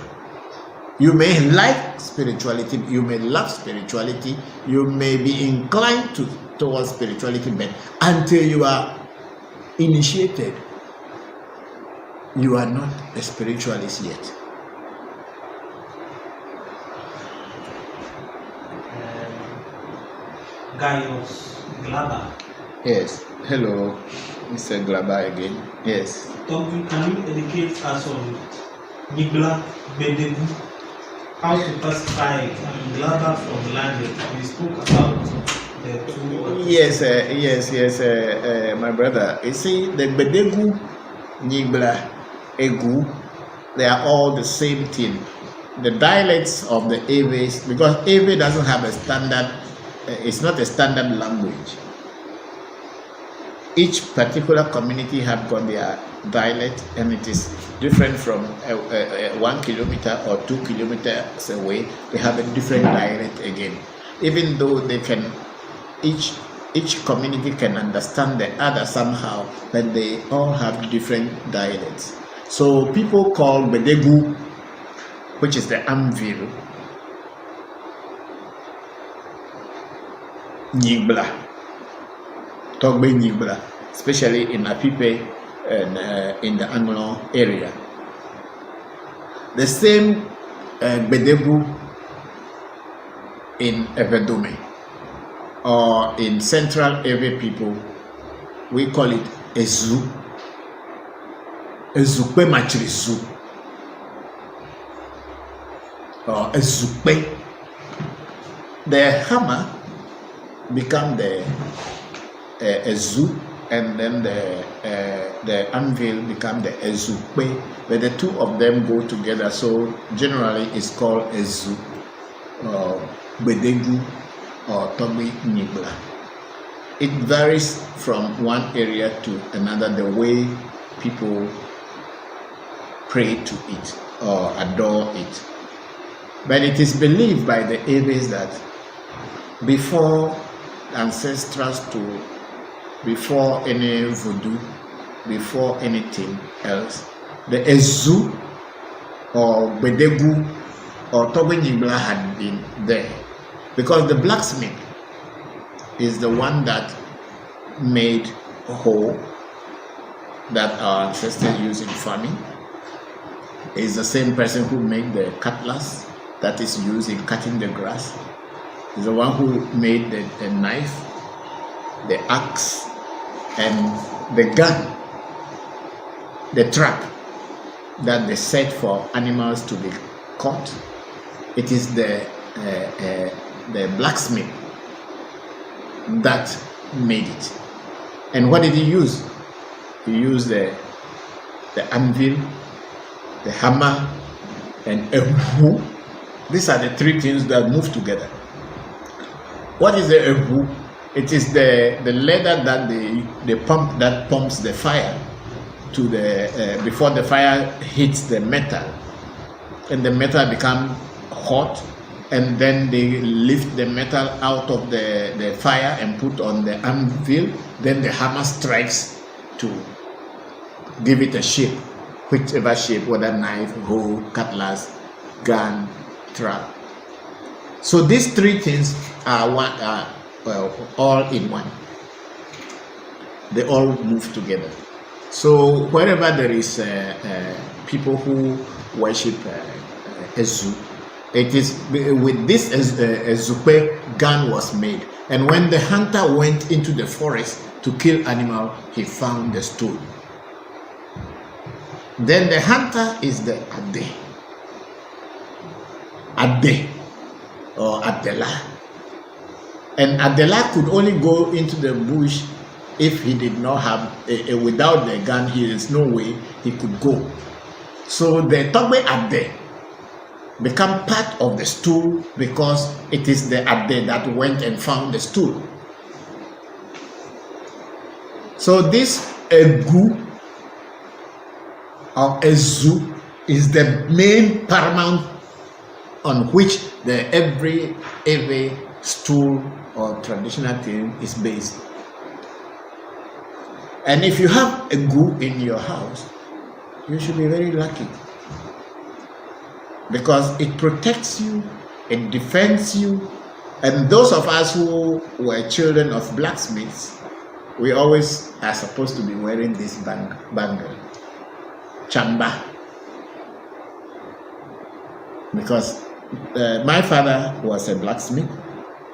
[SPEAKER 1] You may like spirituality, you may love spirituality, you may be inclined towards spirituality, but until you are initiated, you are not a spiritualist yet.
[SPEAKER 6] Gaius Glaba.
[SPEAKER 1] Yes. Hello, Mr. Glaba again. Yes.
[SPEAKER 6] Can you educate us on Nibla Bedegu? How to classify Glaba from language? We spoke about the two.
[SPEAKER 1] Yes, my brother. You see, the Bedegu, Nibla, Egu, they are all the same thing. The dialects of the Ewe's, because Ewe doesn't have a standard, it's not a standard language. Each particular community have got their dialect, and it is different from 1 kilometer or 2 kilometers away. They have a different dialect again, even though they can each community can understand the other somehow, but they all have different dialects. So people call Bedegu, which is the anvil, Nibla, Togbe Nibla, especially in Apipe and in the Anglo area. The same Bedegu in Evedome or in Central Ewe people, we call it Ezu. Ezukpe Machirizu or Ezukpe. The hammer become the Ezu, and then the anvil become the Ezukpe, but the two of them go together, so generally it's called Ezu or Bedegu or Tobi Nibla. It varies from one area to another, the way people pray to it or adore it. But it is believed by the Ewes that before ancestors before any voodoo, before anything else, the Ezu or Bedegu or Tobi Nibla had been there, because the blacksmith is the one that made hoe that our ancestors used in farming. Is the same person who made the cutlass that is used in cutting the grass. Is the one who made the knife, the axe, and the gun, the trap that they set for animals to be caught. It is the blacksmith that made it. And what did he use? He used the anvil, the hammer, and a hoe. These are the three things that move together. What is a hoe? It is the leather that the pump that pumps the fire to the before the fire hits the metal, and the metal becomes hot, and then they lift the metal out of the fire and put on the anvil. Then the hammer strikes to give it a shape, whichever shape, whether knife, hoe, cutlass, gun, trap. So these three things are all in one. They all move together. So wherever there is people who worship Ezu, it is with this Ezukpe gun was made. And when the hunter went into the forest to kill animal, he found the stone. Then the hunter is the Ade or Adela. And Adela could only go into the bush
[SPEAKER 2] if he did not have, without the gun, there is no way he could go. So the Togbe Ade become part of the stool because it is the Ade that went and found the stool. So this Egu or Ezu is the main paramount on which the every stool or traditional thing is based. And if you have a Egu in your house, you should be very lucky, because it protects you, it defends you. And those of us who were children of blacksmiths, we always are supposed to be wearing this bangle, chamba, because my father was a blacksmith,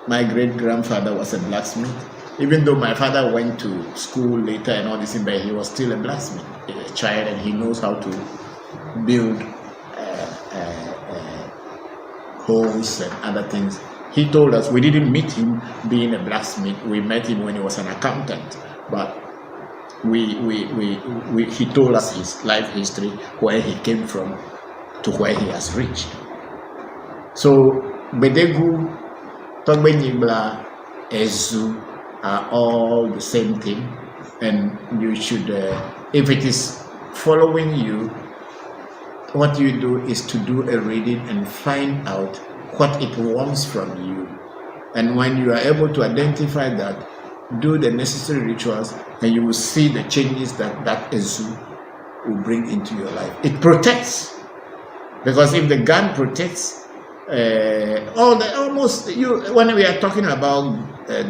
[SPEAKER 2] my great-grandfather was a blacksmith. Even though my father went to school later and all this, but he was still a blacksmith, a child, and he knows how to build holes and other things. He told us, we didn't meet him being a blacksmith, we met him when he was an accountant, but he told us his life history, where he came from to where he has reached. So Bedegu, Togbenyibla, Ezu are all the same thing, and you should, if it is following you, what you do is to do a reading and find out what it wants from you. And when you are able to identify that, do the necessary rituals, and you will see the changes that Ezu will bring into your life. It protects, because if the gun protects, when we are talking about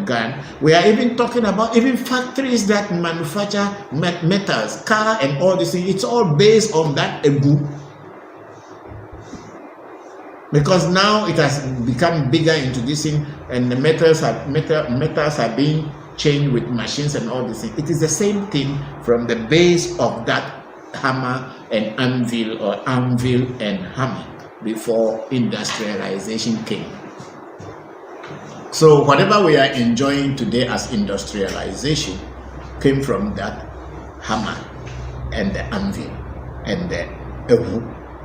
[SPEAKER 2] gun, we are even talking about even factories that manufacture metals, car and all these things. It's all based on that Egu, because now it has become bigger into this thing, and the metals are being changed with machines and all these things. It is the same thing from the base of that hammer and anvil, or anvil and hammer, before industrialization came. So whatever we are enjoying today as industrialization came from that hammer and the anvil and the Ewu,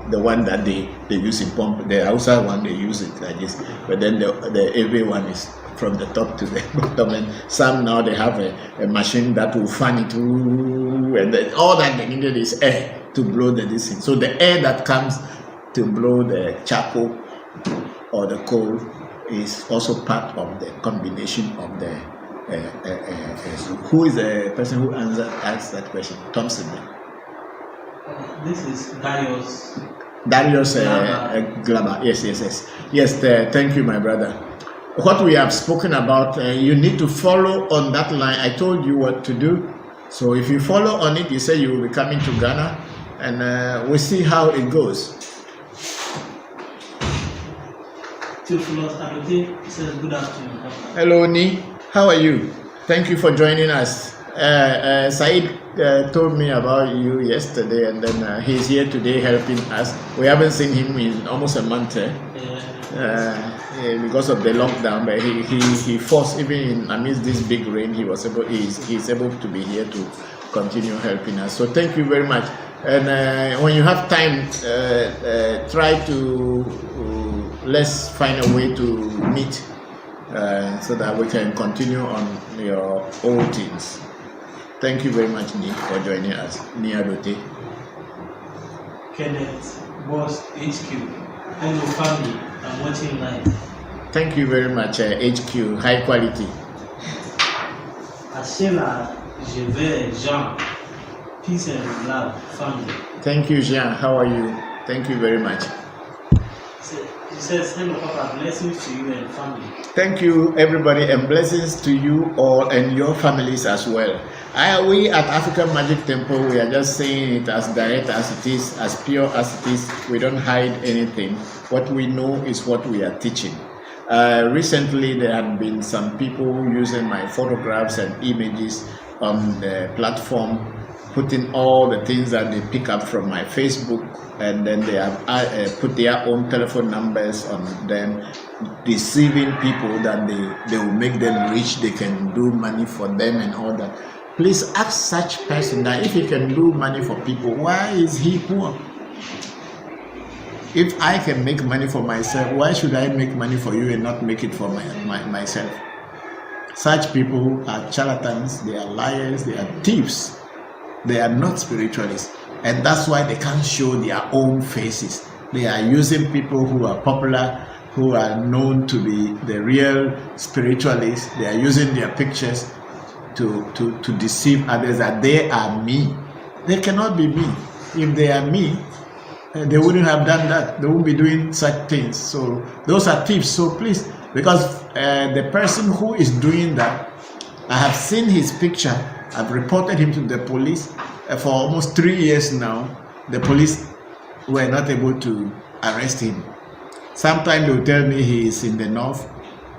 [SPEAKER 2] the one that they use in pump. The Hausa one, they use it like this, but then the Ewe one is from the top to the bottom, and some now they have a machine that will fan it, and then all that they needed is air to blow the this thing. So the air that comes to blow the charcoal or the coal is also part of the combination of the who is the person who asked that question? Thompson.
[SPEAKER 6] This is Darius
[SPEAKER 2] Glaba. Yes, thank you, my brother. What we have spoken about, you need to follow on that line. I told you what to do, so if you follow on it, you say you will be coming to Ghana, and we'll see how it goes.
[SPEAKER 6] Says good afternoon.
[SPEAKER 2] Hello, Ni. How are you? Thank you for joining us. Said told me about you yesterday, and then he's here today helping us. We haven't seen him in almost a month because of the lockdown, but he forced, even in amidst this big rain, he's able to be here to continue helping us. So thank you very much. And when you have time, try to let's find a way to meet so that we can continue on your old things. Thank you very much, Nick, for joining us. Nia Dote.
[SPEAKER 6] Kenneth, Boss, HQ. Hello, family. I'm watching live.
[SPEAKER 2] Thank you very much, HQ. High quality.
[SPEAKER 6] Ashela, Jean. Peace and love, family.
[SPEAKER 2] Thank you, Jean. How are you? Thank you very much.
[SPEAKER 6] He says, hello, Papa. Blessings to you and family.
[SPEAKER 2] Thank you, everybody, and blessings to you all and your families as well. We at African Magic Temple, we are just saying it as direct as it is, as pure as it is. We don't hide anything. What we know is what we are teaching. Recently, there have been some people using my photographs and images on the platform, putting all the things that they pick up from my Facebook, and then they have put their own telephone numbers on them, deceiving people that they will make them rich, they can do money for them and all that. Please ask such person that if he can do money for people, why is he poor? If I can make money for myself, why should I make money for you and not make it for myself? Such people are charlatans, they are liars, they are thieves. They are not spiritualists. And that's why they can't show their own faces. They are using people who are popular, who are known to be the real spiritualists. They are using their pictures to deceive others that they are me. They cannot be me. If they are me, they wouldn't have done that. They wouldn't be doing such things. So those are thieves. So please, because the person who is doing that, I have seen his picture. I've reported him to the police for almost 3 years now. The police were not able to arrest him. Sometimes they will tell me he is in the north,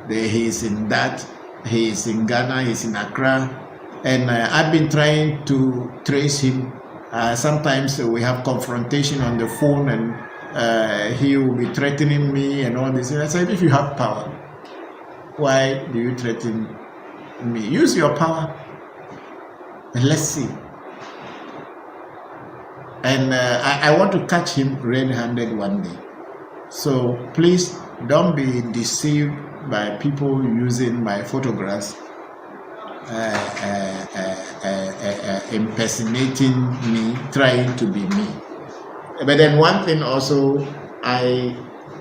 [SPEAKER 2] he is in that, he is in Ghana, he is in Accra, and I've been trying to trace him. Sometimes we have confrontation on the phone, and he will be threatening me and all this. And I said, if you have power, why do you threaten me? Use your power and let's see. And I want to catch him red-handed one day. So please don't be deceived by people using my photographs, impersonating me, trying to be me. But then one thing also I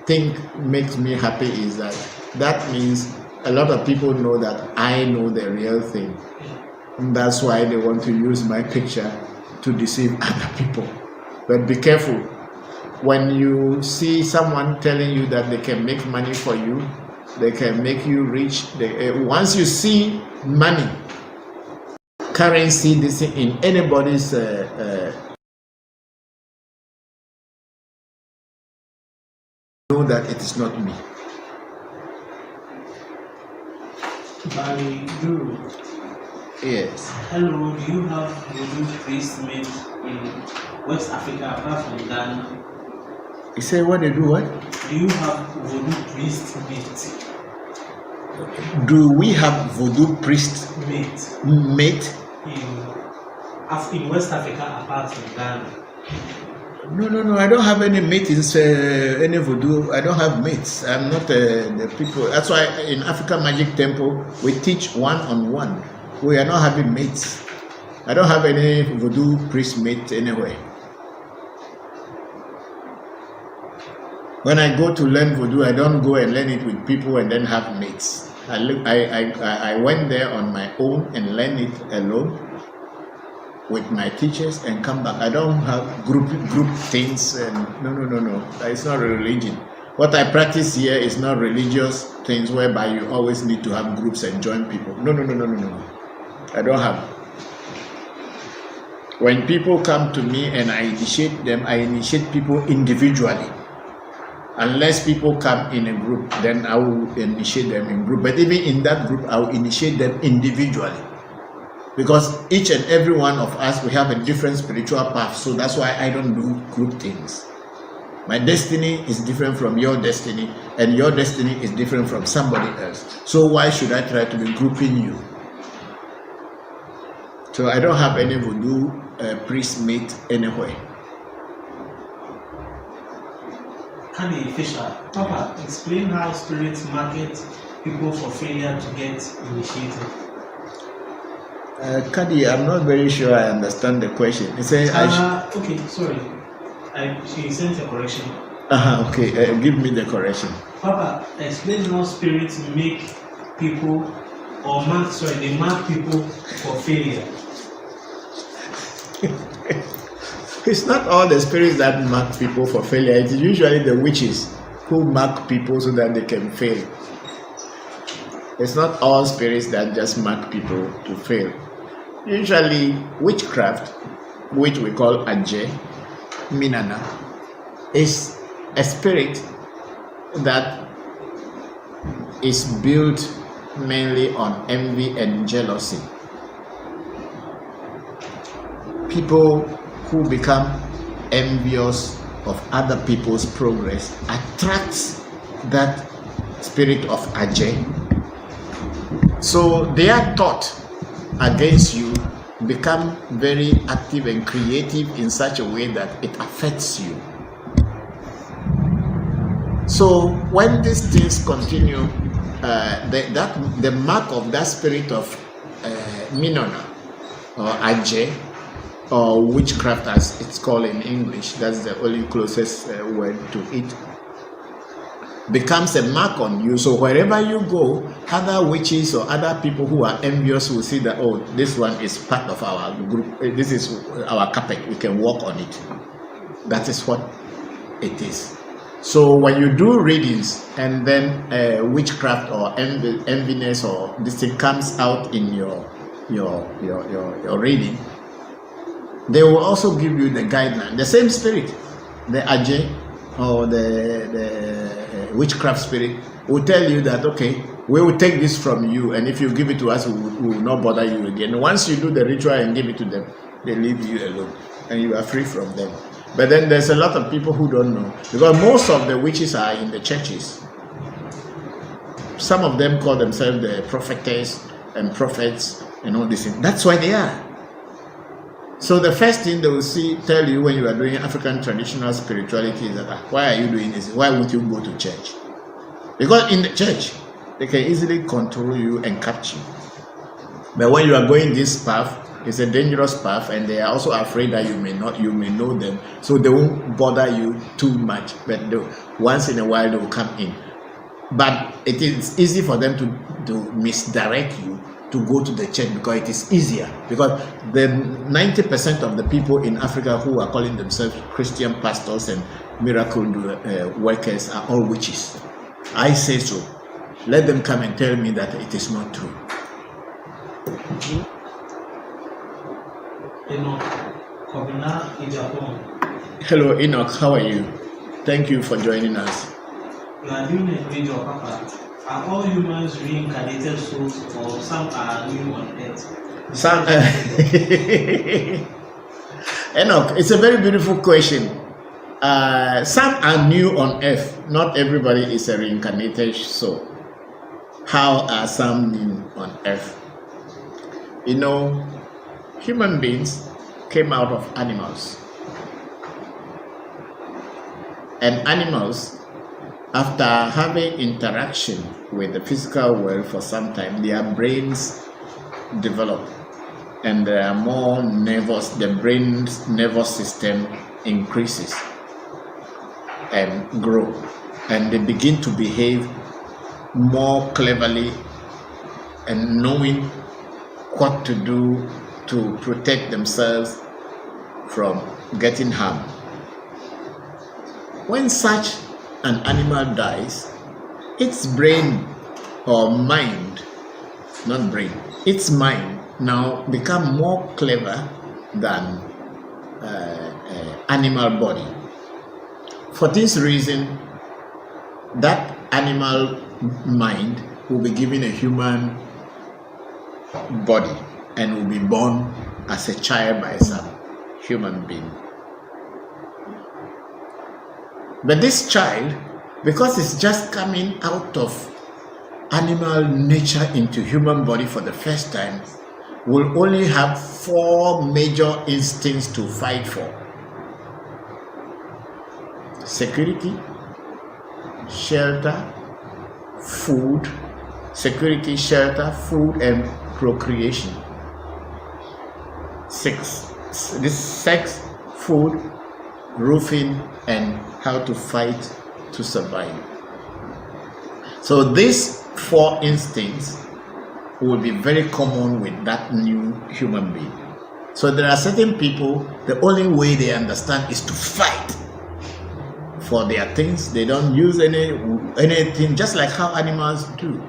[SPEAKER 2] think makes me happy is that means a lot of people know that I know the real thing. And that's why they want to use my picture to deceive other people. But be careful. When you see someone telling you that they can make money for you, they can make you rich, once you see money, currency, this in anybody's know that it is not me.
[SPEAKER 6] Voodoo.
[SPEAKER 2] Yes.
[SPEAKER 6] Hello, do you have Voodoo priest made in West Africa apart from Ghana?
[SPEAKER 2] You say what they do what?
[SPEAKER 6] Do you have Voodoo priest made?
[SPEAKER 2] Do we have Voodoo priest mate?
[SPEAKER 6] In West Africa apart from Ghana?
[SPEAKER 2] No. I don't have any mates. Any Voodoo. I don't have mates. I'm not the people. That's why in African Magic Temple we teach one-on-one. We are not having mates. I don't have any Voodoo priest mate anywhere. When I go to learn Voodoo, I don't go and learn it with people and then have mates. I went there on my own and learned it alone with my teachers and come back. I don't have group things. And no. It's not a religion. What I practice here is not religious things whereby you always need to have groups and join people. No. I don't have. When people come to me and I initiate them, I initiate people individually. Unless people come in a group, then I will initiate them in group. But even in that group, I will initiate them individually. Because each and every one of us, we have a different spiritual path. So that's why I don't do group things. My destiny is different from your destiny, and your destiny is different from somebody else. So why should I try to be grouping you? So I don't have any Voodoo priest mate anywhere.
[SPEAKER 6] Kadi Fisher, Papa, explain how spirits market people for failure to get initiated.
[SPEAKER 2] Kadi, I'm not very sure I understand the question. He said,
[SPEAKER 6] okay, sorry. She sent a correction.
[SPEAKER 2] Okay, give me the correction.
[SPEAKER 6] Papa, explain how spirits make people they mark people for failure.
[SPEAKER 2] It's not all the spirits that mark people for failure. It is usually the witches who mark people so that they can fail. It's not all spirits that just mark people to fail. Usually, witchcraft, which we call Ajay, Minana, is a spirit that is built mainly on envy and jealousy. People who become envious of other people's progress attracts that spirit of Ajay. So their thought against you
[SPEAKER 1] become very active and creative in such a way that it affects you. So when these things continue, the mark of that spirit of Minona or Aje or witchcraft, as it's called in English, that's the only closest word to it, becomes a mark on you. So wherever you go, other witches or other people who are envious will see that, oh, this one is part of our group, this is our carpet, we can walk on it. That is what it is. So when you do readings and then witchcraft or enviness or this thing comes out in your reading, they will also give you the guideline. The same spirit, the Ajay or the witchcraft spirit will tell you that, okay, we will take this from you, and if you give it to us, we will not bother you again. Once you do the ritual and give it to them, they leave you alone and you are free from them. But then there's a lot of people who don't know, because most of the witches are in the churches. Some of them call themselves the prophetess and prophets and all these things. That's why they are. So the first thing they will tell you when you are doing African traditional spirituality is that, why are you doing this? Why won't you go to church? Because in the church, they can easily control you and capture you. But when you are going this path, it's a dangerous path, and they are also afraid that you may know them, so they won't bother you too much. But once in a while they will come in. But it is easy for them to misdirect you to go to the church, because it is easier. Because the 90% of the people in Africa who are calling themselves Christian pastors and miracle workers are all witches. I say so. Let them come and tell me that it is not true. Hello Enoch, how are you? Thank you for joining us.
[SPEAKER 6] You are doing a great job, Papa. Are all humans reincarnated souls, or some are new on earth?
[SPEAKER 1] Some Enoch, it's a very beautiful question. Some are new on earth. Not everybody is a reincarnated soul. How are some new on earth? You know, human beings came out of animals. And animals, after having interaction with the physical world for some time, their brains develop and they are more nervous. The brain's nervous system increases and grow, and they begin to behave more cleverly and knowing what to do to protect themselves from getting harmed. When such an animal dies, its brain or mind, not brain, its mind now become more clever than animal body. For this reason, that animal mind will be given a human body and will be born as a child by some human being. But this child, because it's just coming out of animal nature into human body for the first time, will only have 4 major instincts to fight for: security, shelter, food, security, shelter, food, and procreation. 6. This sex, food, roofing, and how to fight to survive. So these 4 instincts will be very common with that new human being. So there are certain people, the only way they understand is to fight for their things. They don't use anything, just like how animals do.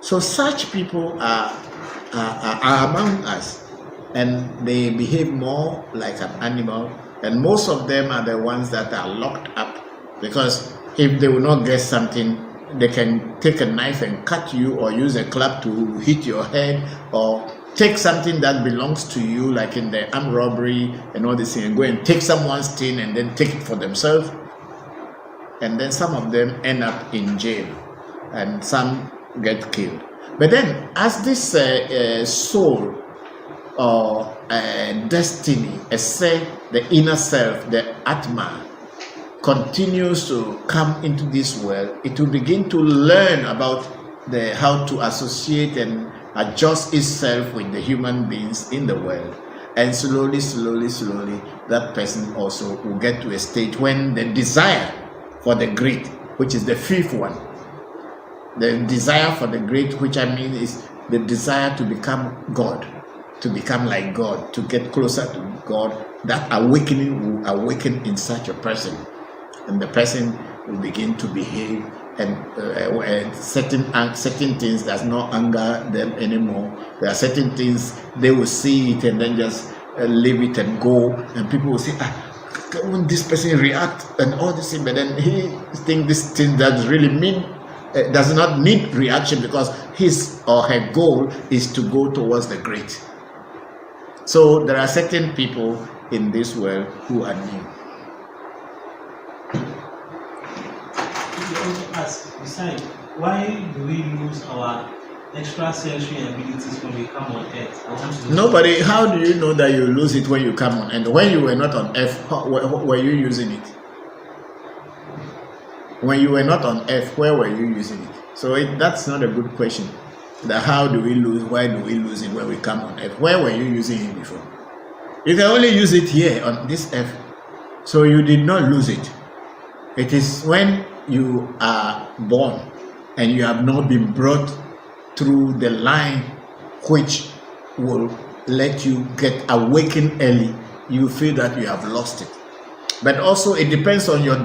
[SPEAKER 1] So such people are among us, and they behave more like an animal. And most of them are the ones that are locked up, because if they will not get something, they can take a knife and cut you, or use a club to hit your head, or take something that belongs to you, like in the armed robbery and all this thing, and go and take someone's thing and then take it for themselves. And then some of them end up in jail, and some get killed. But then, as this soul or
[SPEAKER 2] destiny, say the inner self, the Atma, continues to come into this world, it will begin to learn about how to associate and adjust itself with the human beings in the world. And slowly, that person also will get to a stage when the desire for the great, which is the fifth one, the desire for the great, which I mean is the desire to become God, to become like God, to get closer to God, that awakening will awaken in such a person. And the person will begin to behave and certain things does not anger them anymore. There are certain things they will see it and then just leave it and go, and people will say, won't this person react and all this thing, but then he thinks this thing does really mean does not need reaction, because his or her goal is to go towards the great. So there are certain people in this world who are new.
[SPEAKER 6] Ask, besides, why do we lose our extrasensory abilities when we come on earth?
[SPEAKER 2] Nobody, how do you know that you lose it when you come on? And when you were not on earth, were you using it? When you were not on earth, where were you using it? So that's not a good question. That how do we lose, why do we lose it when we come on earth? Where were you using it before? You can only use it here on this earth. So you did not lose it. It is when you are born and you have not been brought through the line which will let you get awakened early, you feel that you have lost it. But also it depends on your